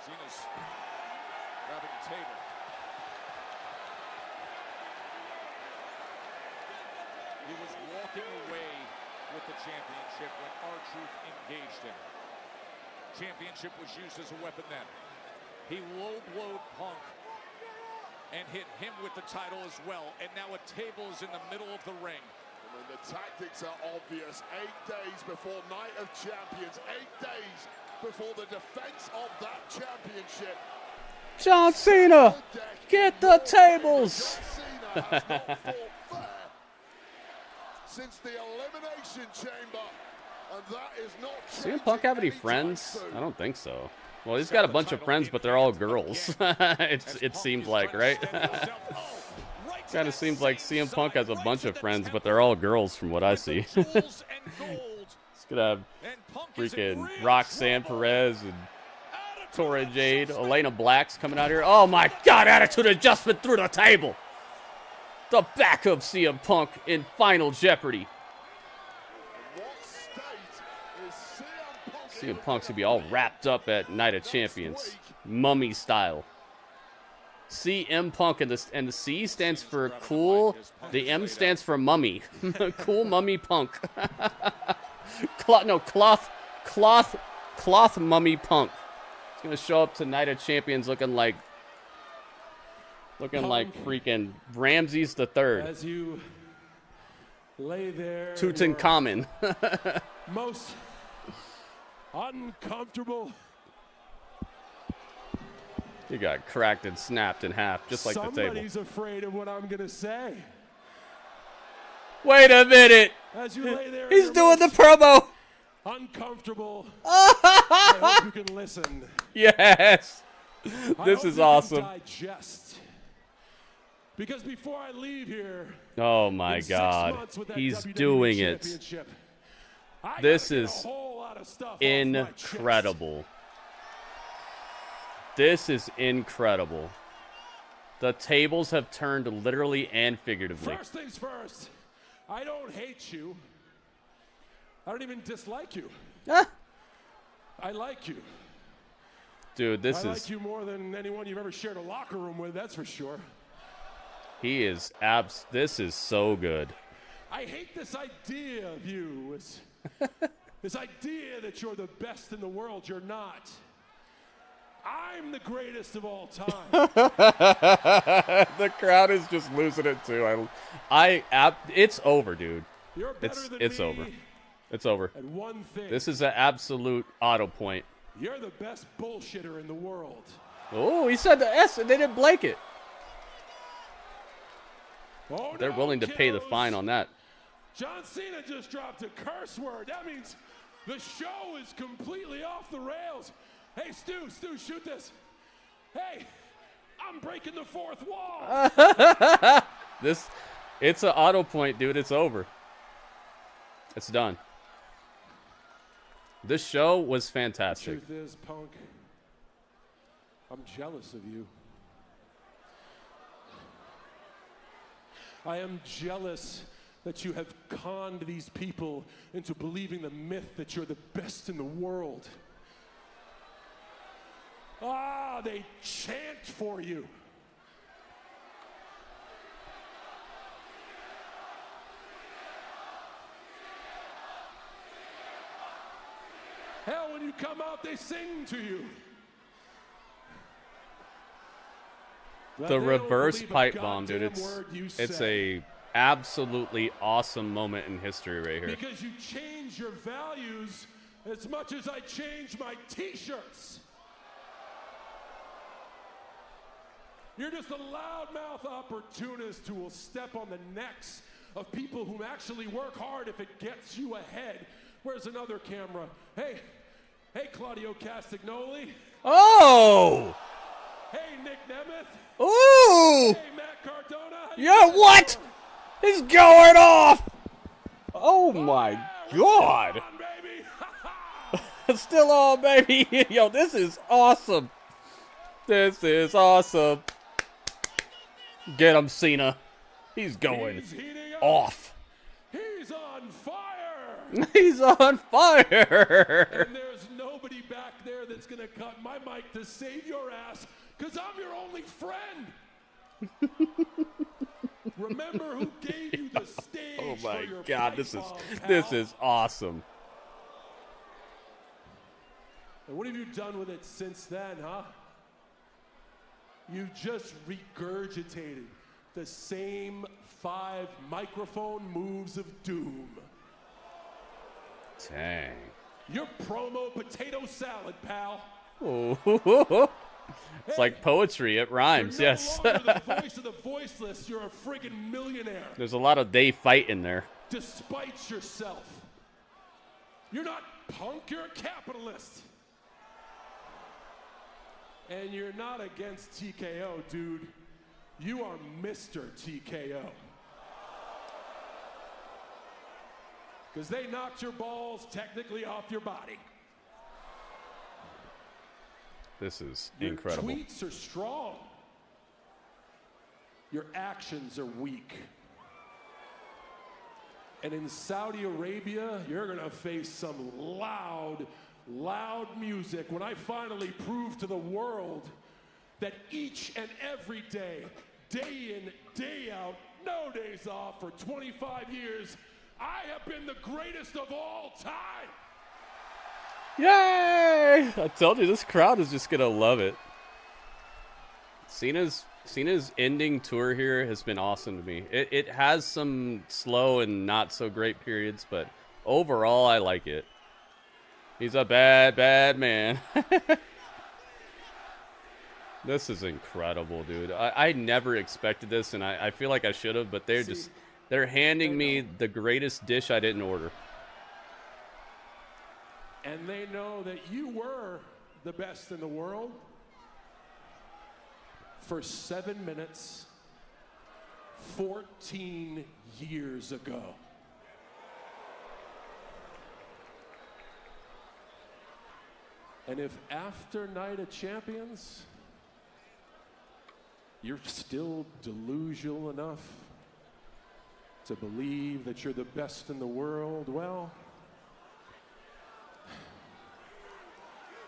Cena's grabbing the table. He was walking away with the championship when R-Truth engaged him. Championship was used as a weapon then. He low-blowed Punk and hit him with the title as well. And now a table is in the middle of the ring. I mean, the tactics are obvious. 8 days before Night of Champions. 8 days before the defense of that championship. John Cena, get the tables. John Cena has not fought fair since the Elimination Chamber. And that is not CM Punk have any friends? I don't think so. Well, he's got a bunch of friends, but they're all girls. it seems like, right? Kind of seems like CM Punk has a bunch of friends, but they're all girls from what I see. It's gonna have freaking Roxanne Perez and Tora Jade, Elena Black's coming out here. Oh my God! Attitude adjustment through the table. The back of CM Punk in Final Jeopardy. CM Punk's gonna be all wrapped up at Night of Champions, mummy style. CM Punk, and the C stands for cool. The M stands for mummy. Cool mummy Punk. Cloth mummy Punk. He's gonna show up to Night of Champions looking like freaking Ramses the Third. As you lay there, Tutankhamun. most uncomfortable. He got cracked and snapped in half, just like the table. Somebody's afraid of what I'm gonna say. Wait a minute. As you lay there, he's doing the promo. Uncomfortable. I hope you can listen. Yes. This is awesome. Digest. Because before I leave here, oh my God, he's doing it. This is incredible. This is incredible. The tables have turned literally and figuratively. First things first, I don't hate you. I don't even dislike you. I like you. Dude, I like you more than anyone you've ever shared a locker room with, that's for sure. He is this is so good. I hate this idea of you. This idea that you're the best in the world. You're not. I'm the greatest of all time. The crowd is just losing it too. It's over, dude. You're better than it's me over. It's over. at one thing. This is an absolute auto point. You're the best bullshitter in the world. Oh, he said the S and they didn't blank it. Oh, they're willing to pay the fine on that. John Cena just dropped a curse word. That means the show is completely off the rails. Hey, Stu, shoot this. Hey, I'm breaking the fourth wall. It's an auto point, dude. It's over. It's done. This show was fantastic. The truth is, Punk, I'm jealous of you. I am jealous that you have conned these people into believing the myth that you're the best in the world. They chant for you. Hell, when you come out, they sing to you. The reverse pipe bomb, dude. It's a absolutely awesome moment in history right here. Because you change your values as much as I change my t-shirts. You're just a loudmouth opportunist who will step on the necks of people who actually work hard if it gets you ahead. Where's another camera? Hey, Claudio Castagnoli. Oh! Hey, Nick Nemeth. Ooh! Hey, Matt Cardona. Yeah, what? He's going off! Oh my God! Still on, baby! Yo, this is awesome! This is awesome! Get him, Cena. He's going off. He's on fire! He's on fire! And there's nobody back there that's gonna cut my mic to save your ass, because I'm your only friend! Remember who gave you the stage? Oh my for your God, pipe bomb, this is awesome. And what have you done with it since then, huh? You've just regurgitated the same 5 microphone moves of doom. Dang. Your promo potato salad, pal. Oh. It's like poetry. It rhymes, You're no yes. longer the voice of the voiceless. You're a friggin' millionaire. There's a lot of day fight in there. Despite yourself. You're not Punk, you're a capitalist. And you're not against TKO, dude. You are Mr. TKO. Because they knocked your balls technically off your body. This is Your incredible. tweets are strong. Your actions are weak. And in Saudi Arabia, you're gonna face some loud music when I finally prove to the world that each and every day, day in, day out, no days off for 25 years, I have been the greatest of all time. Yay! I told you, this crowd is just gonna love it. Cena's ending tour here has been awesome to me. It has some slow and not so great periods, but overall I like it. He's a bad, bad man. This is incredible, dude. I never expected this, and I feel like I should have, but they're handing me the greatest dish I didn't order. And they know that you were the best in the world for 7 minutes, 14 years ago. And if after Night of Champions, you're still delusional enough to believe that you're the best in the world, well,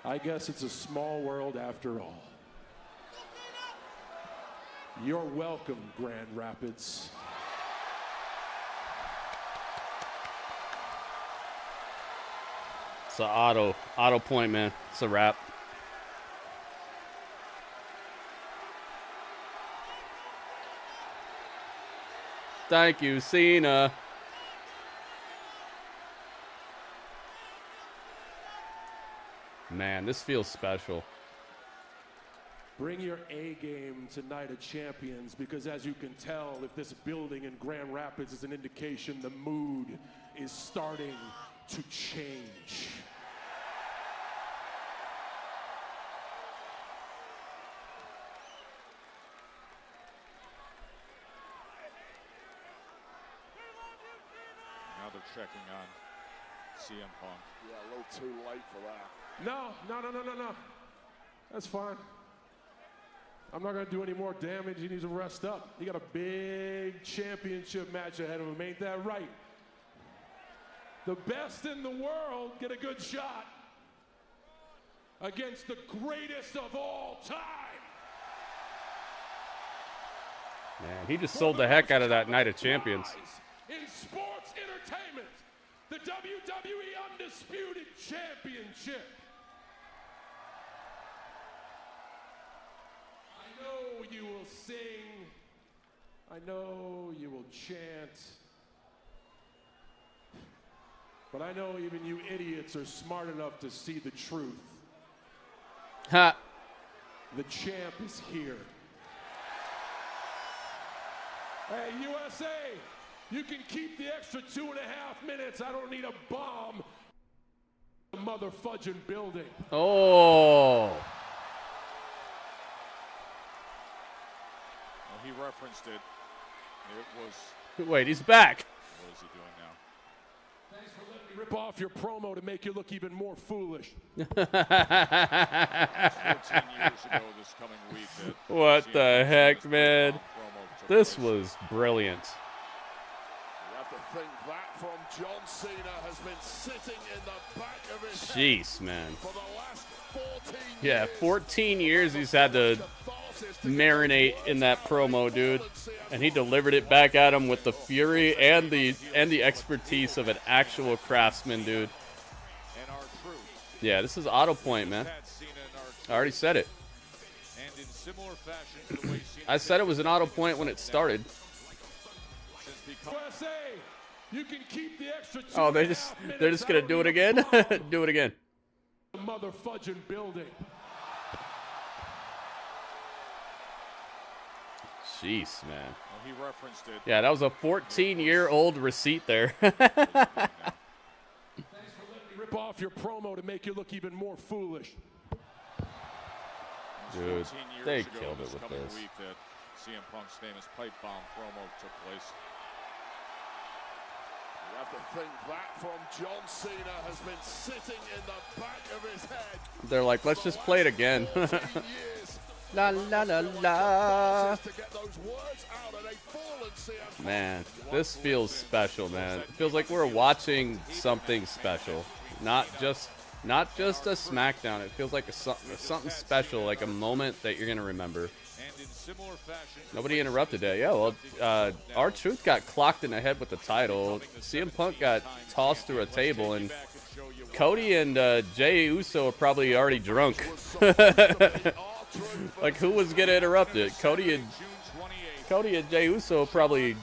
I guess it's a small world after all. You're welcome, Grand Rapids. It's an auto point, man. It's a wrap. Thank you, Cena. Man, this feels special. Bring your A game to Night of Champions, because as you can tell, if this building in Grand Rapids is an indication, the mood is starting to change. Now they're checking on CM Punk. Yeah, a little too late for that. No. That's fine. I'm not going to do any more damage. He needs to rest up. He got a big championship match ahead of him. Ain't that right? The best in the world get a good shot against the greatest of all time. Man, he just sold the heck out of that Night of Champions. In sports entertainment, the WWE Undisputed Championship. I know you will sing. I know you will chant. But I know even you idiots are smart enough to see the truth. Ha! The champ is here. Hey, USA, you can keep the extra 2.5 minutes. I don't need a bomb. The motherfudging building. Oh. Well, he referenced it. It was. Wait, he's back. What is he doing now? Thanks for letting me rip off your promo to make you look even more foolish. 14 years ago this coming week. What the heck, man? This was brilliant. You have to think that from John Cena has been sitting in the back of his head Jeez, man. for the last 14 Yeah, years. 14 years he's had to marinate in that promo, dude. And he delivered it back at him with the fury and the expertise of an actual craftsman, dude. Yeah, this is auto point, man. I already said it. I said it was an auto point when it started. USA, you can keep the extra Oh, they're just gonna do it again? Do it again. The motherfudging building. Jeez, man. Well, he referenced it. Yeah, that was a 14-year-old receipt there. Thanks for letting me rip off your promo to make you look even more foolish. Dude, 14 years they ago killed it with coming this. week that CM Punk's famous pipe bomb promo took place. You have to think that from John Cena has been sitting in the back of his head. They're like, let's just play it again. La la la la. Man, this feels special, man. It feels like we're watching something special. Not just Not just a SmackDown. It feels like something special, like a moment that you're going to remember. Nobody interrupted that. Yeah, well, R-Truth got clocked in the head with the title. CM Punk got tossed through a table, and Cody and Jey Uso are probably already drunk. Like, who was going to interrupt it? Cody and Jey Uso probably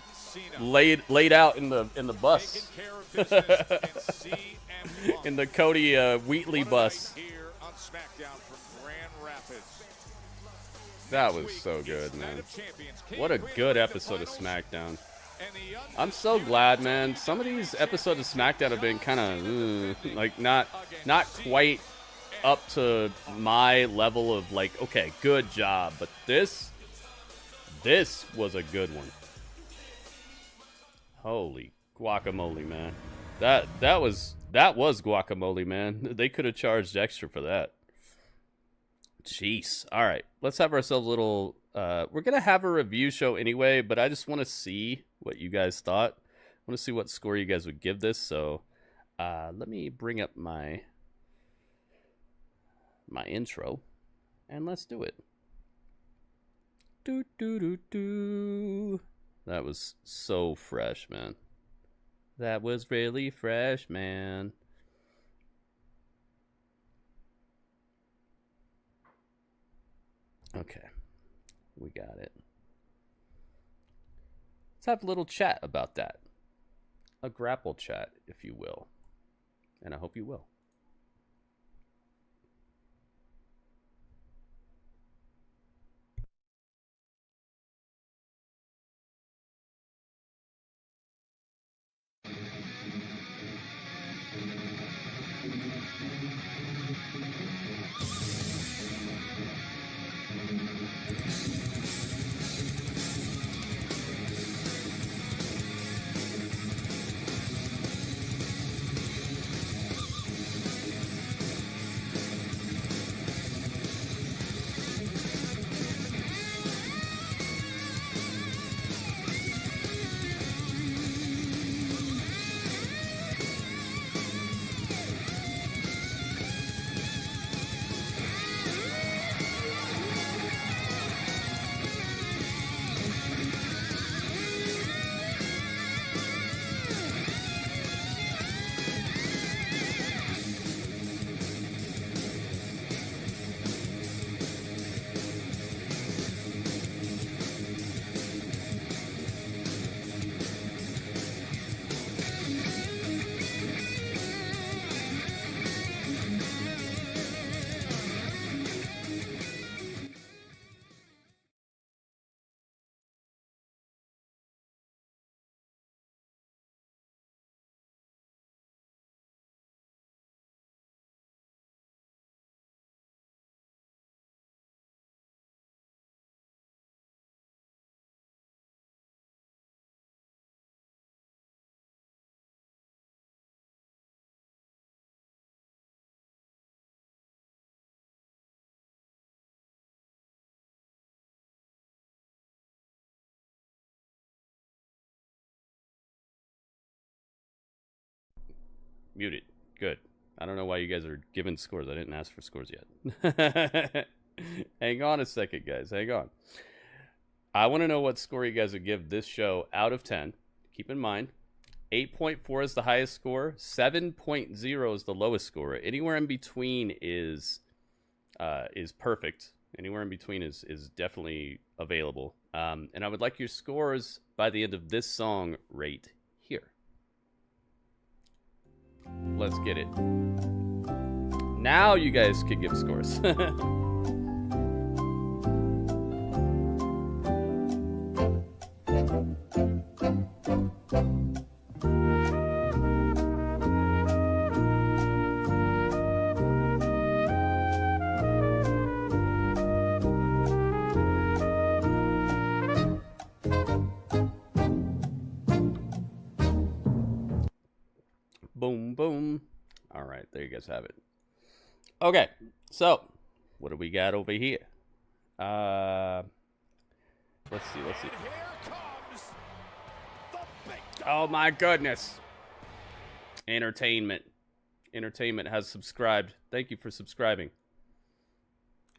laid out in the bus. In the Cody Wheatley bus. That was so good, man. What a good episode of SmackDown. I'm so glad, man. Some of these episodes of SmackDown have been kind of like not quite up to my level of like, okay, good job. But this was a good one. Holy guacamole, man. That was guacamole, man. They could have charged extra for that. Jeez. All right, let's have ourselves a little. We're gonna have a review show anyway, but I just want to see what you guys thought. I want to see what score you guys would give this. So, let me bring up my intro, and let's do it. That was so fresh, man. That was really fresh, man. Okay, we got it. Let's have a little chat about that. A grapple chat, if you will. And I hope you will. Muted. Good. I don't know why you guys are giving scores. I didn't ask for scores yet. Hang on a second, guys. Hang on. I want to know what score you guys would give this show out of 10. Keep in mind, 8.4 is the highest score. 7.0 is the lowest score. Anywhere in between is perfect. Anywhere in between is definitely available. And I would like your scores by the end of this song right here. Let's get it. Now you guys can give scores. Boom, boom. All right, there you guys have it. Okay, so what do we got over here? Let's see. Oh my goodness. Entertainment. Entertainment has subscribed. Thank you for subscribing.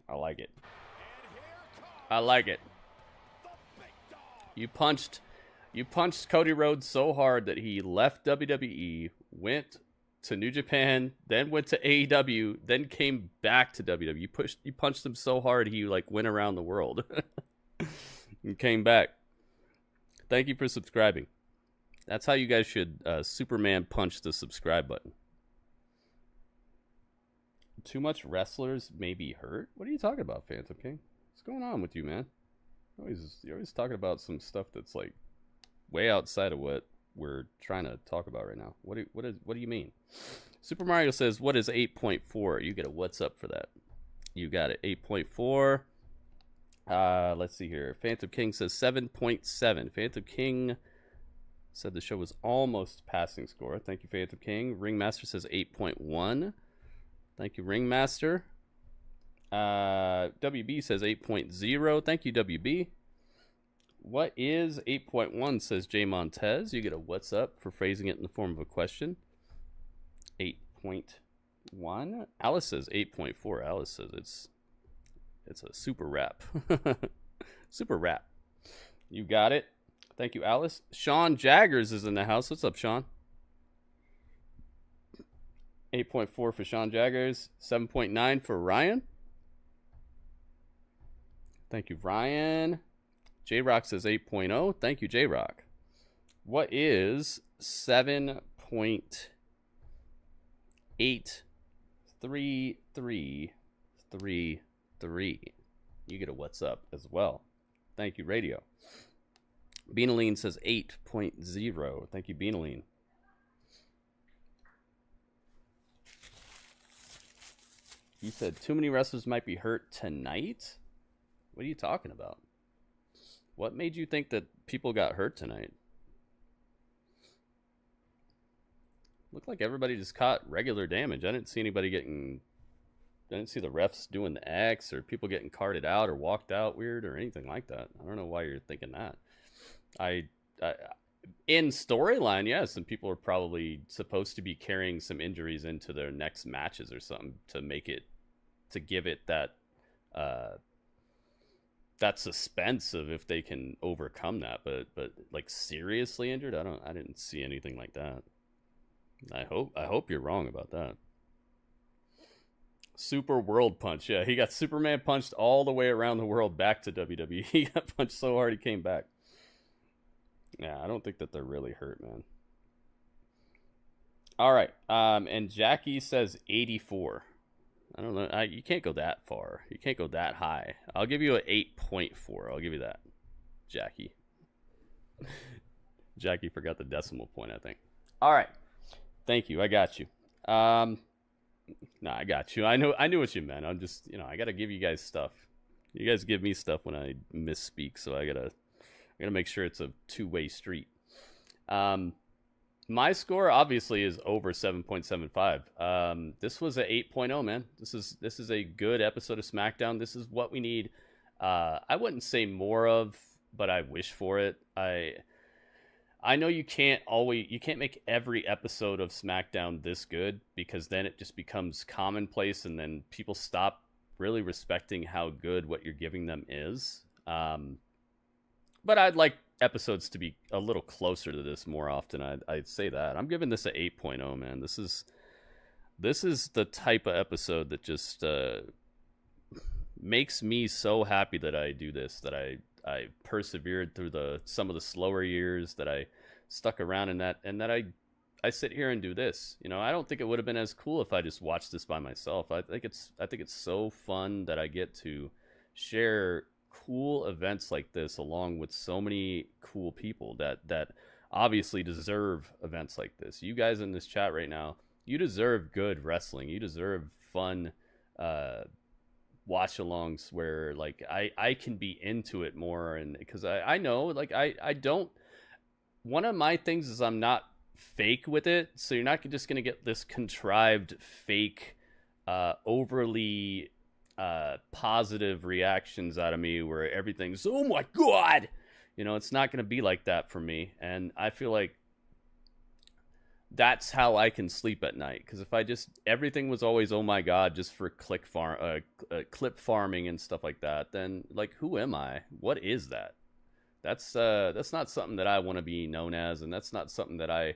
I like it. I like it. You punched Cody Rhodes so hard that he left WWE, went to New Japan, then went to AEW, then came back to WWE. You punched him so hard he like went around the world and came back. Thank you for subscribing. That's how you guys should Superman punch the subscribe button. Too much wrestlers may be hurt? What are you talking about, Phantom King? What's going on with you, man? You're always talking about some stuff that's like way outside of what we're trying to talk about right now. What do you mean? Super Mario says, what is 8.4? You get a what's up for that. You got it. 8.4. Let's see here. Phantom King says 7.7. Phantom King said the show was almost passing score. Thank you, Phantom King. Ringmaster says 8.1. Thank you, Ringmaster. WB says 8.0. Thank you, WB. What is 8.1, says Jay Montez. You get a what's up for phrasing it in the form of a question. 8.1. Alice says 8.4. Alice says it's a super rap. Super rap. You got it. Thank you, Alice. Sean Jaggers is in the house. What's up, Sean? 8.4 for Sean Jaggers. 7.9 for Ryan. Thank you, Ryan. J-Rock says 8.0. Thank you, J-Rock. What is 7.83333? You get a what's up as well. Thank you, Radio. Beanaline says 8.0. Thank you, Beanaline. You said too many wrestlers might be hurt tonight? What are you talking about? What made you think that people got hurt tonight? Looked like everybody just caught regular damage. I didn't see anybody getting... I didn't see the refs doing the X or people getting carted out or walked out weird or anything like that. I don't know why you're thinking that. In storyline, yes, and people are probably supposed to be carrying some injuries into their next matches or something to make it... to give it that... that suspense of if they can overcome that, but like seriously injured, I didn't see anything like that. I hope you're wrong about that. Super World Punch, yeah, he got Superman punched all the way around the world back to WWE. He got punched so hard he came back. Yeah, I don't think that they're really hurt, man. All right, and Jackie says 84. I don't know. You can't go that far. You can't go that high. I'll give you an 8.4. I'll give you that, Jackie. Jackie forgot the decimal point, I think. All right. Thank you. I got you. I got you. I knew what you meant. I'm just, I got to give you guys stuff. You guys give me stuff when I misspeak, so I got to make sure it's a two-way street. My score obviously is over 7.75. This was an 8.0, man. This is a good episode of SmackDown. This is what we need. I wouldn't say more of, but I wish for it. I know you can't make every episode of SmackDown this good, because then it just becomes commonplace and then people stop really respecting how good what you're giving them is. But I'd like episodes to be a little closer to this more often. I'd say that. I'm giving this an 8.0, man. This is the type of episode that just makes me so happy that I do this, that I persevered through some of the slower years, that I stuck around in that, and that I sit here and do this. I don't think it would have been as cool if I just watched this by myself. I think it's so fun that I get to share cool events like this along with so many cool people that obviously deserve events like this. You guys in this chat right now, you deserve good wrestling. You deserve fun watch alongs where like I can be into it more, and because I know like I don't, one of my things is I'm not fake with it, so you're not just gonna get this contrived fake overly positive reactions out of me where everything's, oh my god, it's not going to be like that for me. And I feel like that's how I can sleep at night. Because if I just everything was always oh my god just for clip farming and stuff like that, then like who am I? What is that? That's not something that I want to be known as, and that's not something I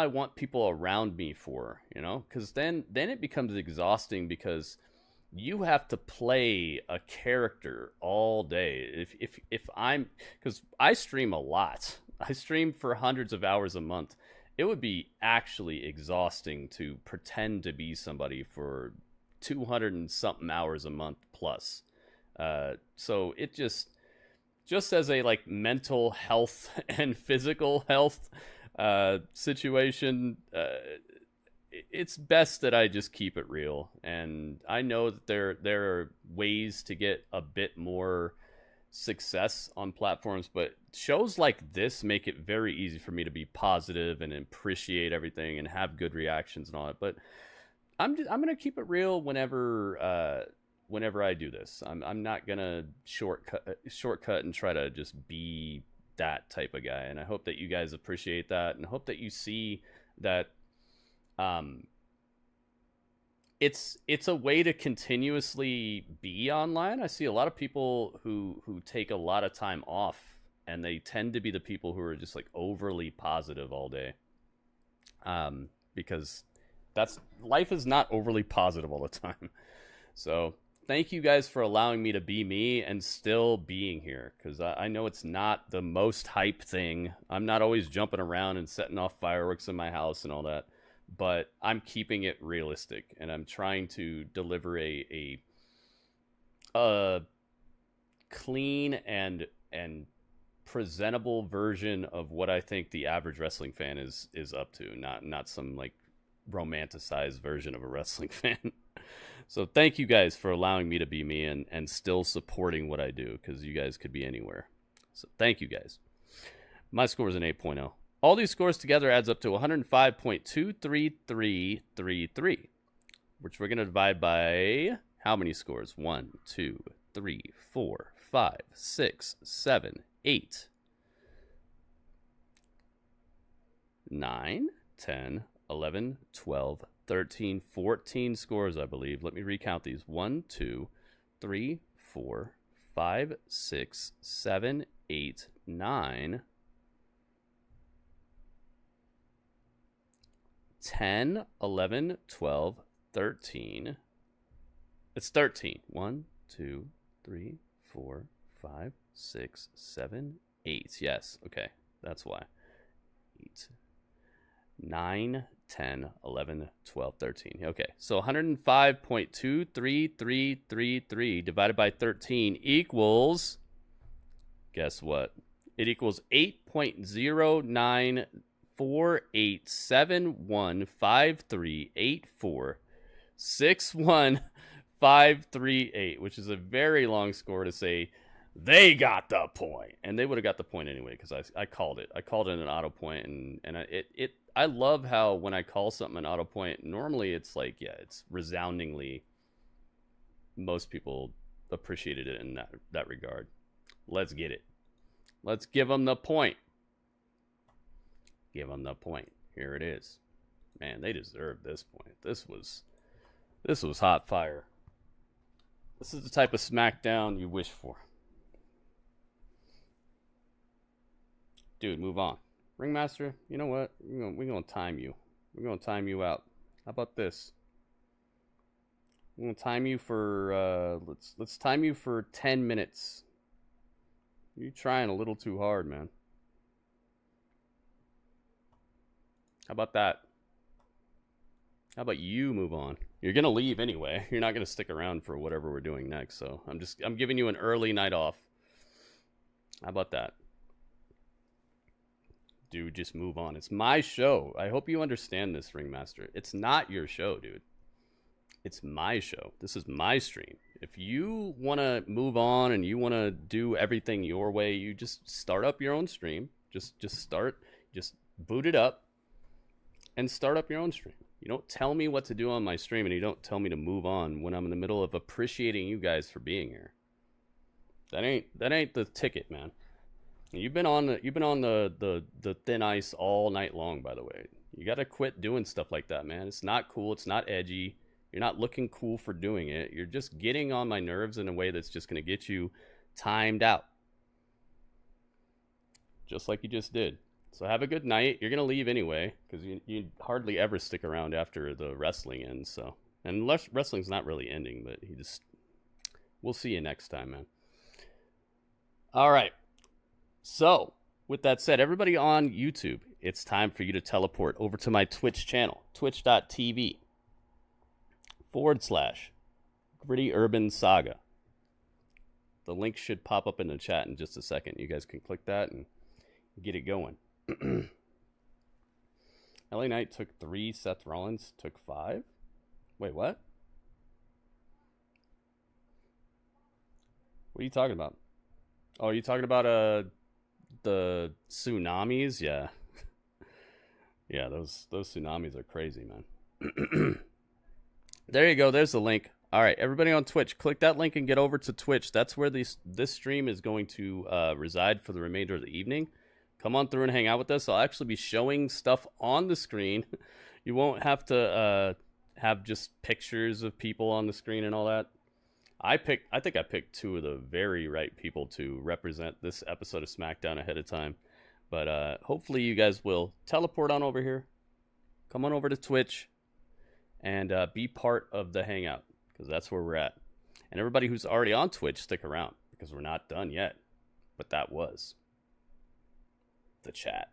want people around me for, you know? Because then it becomes exhausting because you have to play a character all day. If I'm, because I stream a lot. I stream for hundreds of hours a month. It would be actually exhausting to pretend to be somebody for 200 and something hours a month plus. So it just as a like mental health and physical health situation, it's best that I just keep it real. And I know that there are ways to get a bit more success on platforms, but shows like this make it very easy for me to be positive and appreciate everything and have good reactions and all that. But I'm gonna keep it real whenever I do this. I'm not gonna shortcut and try to just be that type of guy. And I hope that you guys appreciate that, and hope that you see that it's a way to continuously be online. I see a lot of people who take a lot of time off, and they tend to be the people who are just like overly positive all day. Because life is not overly positive all the time. So thank you guys for allowing me to be me and still being here, because I know it's not the most hype thing. I'm not always jumping around and setting off fireworks in my house and all that, but I'm keeping it realistic, and I'm trying to deliver a clean and presentable version of what I think the average wrestling fan is up to, not some like romanticized version of a wrestling fan. So thank you guys for allowing me to be me and still supporting what I do, because you guys could be anywhere. So thank you guys. My score is an 8.0. All these scores together adds up to 105.23333, which we're going to divide by how many scores? 1, 2, 3, 4, 5, 6, 7, 8, 9, 10, 11, 12, 13, 14 scores, I believe. Let me recount these. 1, 2, 3, 4, 5, 6, 7, 8, 9, 10, 11, 12, 13. It's 13. 1, 2, 3, 4, 5, 6, 7, 8. Yes. Okay. That's why. 8, 9, 10, 11, 12, 13. Okay. So 105.23333 divided by 13 equals, guess what? It equals 8.094871538461538, which is a very long score to say they got the point. And they would have got the point anyway, because I called it. I called it an auto point, and I love how when I call something an auto point, normally it's like, yeah, it's resoundingly, most people appreciated it in that regard. Let's get it. Let's give them the point. Give them the point. Here it is. Man, they deserved this point. This was hot fire. This is the type of SmackDown you wish for. Dude, move on. Ringmaster, you know what? We're gonna time you. We're gonna time you out. How about this? We're gonna time you for let's time you for 10 minutes. You're trying a little too hard, man. How about that? How about you move on? You're gonna leave anyway. You're not gonna stick around for whatever we're doing next. So I'm giving you an early night off. How about that? Dude, just move on. It's my show. I hope you understand this, Ringmaster. It's not your show, dude. It's my show. This is my stream. If you want to move on and you want to do everything your way, you just start up your own stream. Just boot it up and start up your own stream. You don't tell me what to do on my stream, and you don't tell me to move on when I'm in the middle of appreciating you guys for being here. That ain't the ticket, man. You've been on the thin ice all night long, by the way. You got to quit doing stuff like that, man. It's not cool. It's not edgy. You're not looking cool for doing it. You're just getting on my nerves in a way that's just going to get you timed out. Just like you just did. So have a good night. You're going to leave anyway, because you hardly ever stick around after the wrestling ends. So, and wrestling's not really ending, but we'll see you next time, man. All right. So, with that said, everybody on YouTube, it's time for you to teleport over to my Twitch channel, twitch.tv/GrittyUrbanSaga. The link should pop up in the chat in just a second. You guys can click that and get it going. LA Knight took 3, Seth Rollins took 5. Wait, what? What are you talking about? Oh, are you talking about the tsunamis? Yeah. Yeah, those tsunamis are crazy, man. There you go. There's the link. All right, everybody on Twitch, click that link and get over to Twitch. That's where this stream is going to reside for the remainder of the evening. Come on through and hang out with us. I'll actually be showing stuff on the screen. You won't have to have just pictures of people on the screen and all that. I think I picked 2 of the very right people to represent this episode of SmackDown ahead of time. But hopefully you guys will teleport on over here. Come on over to Twitch and be part of the hangout, because that's where we're at. And everybody who's already on Twitch, stick around, because we're not done yet. But that was the chat.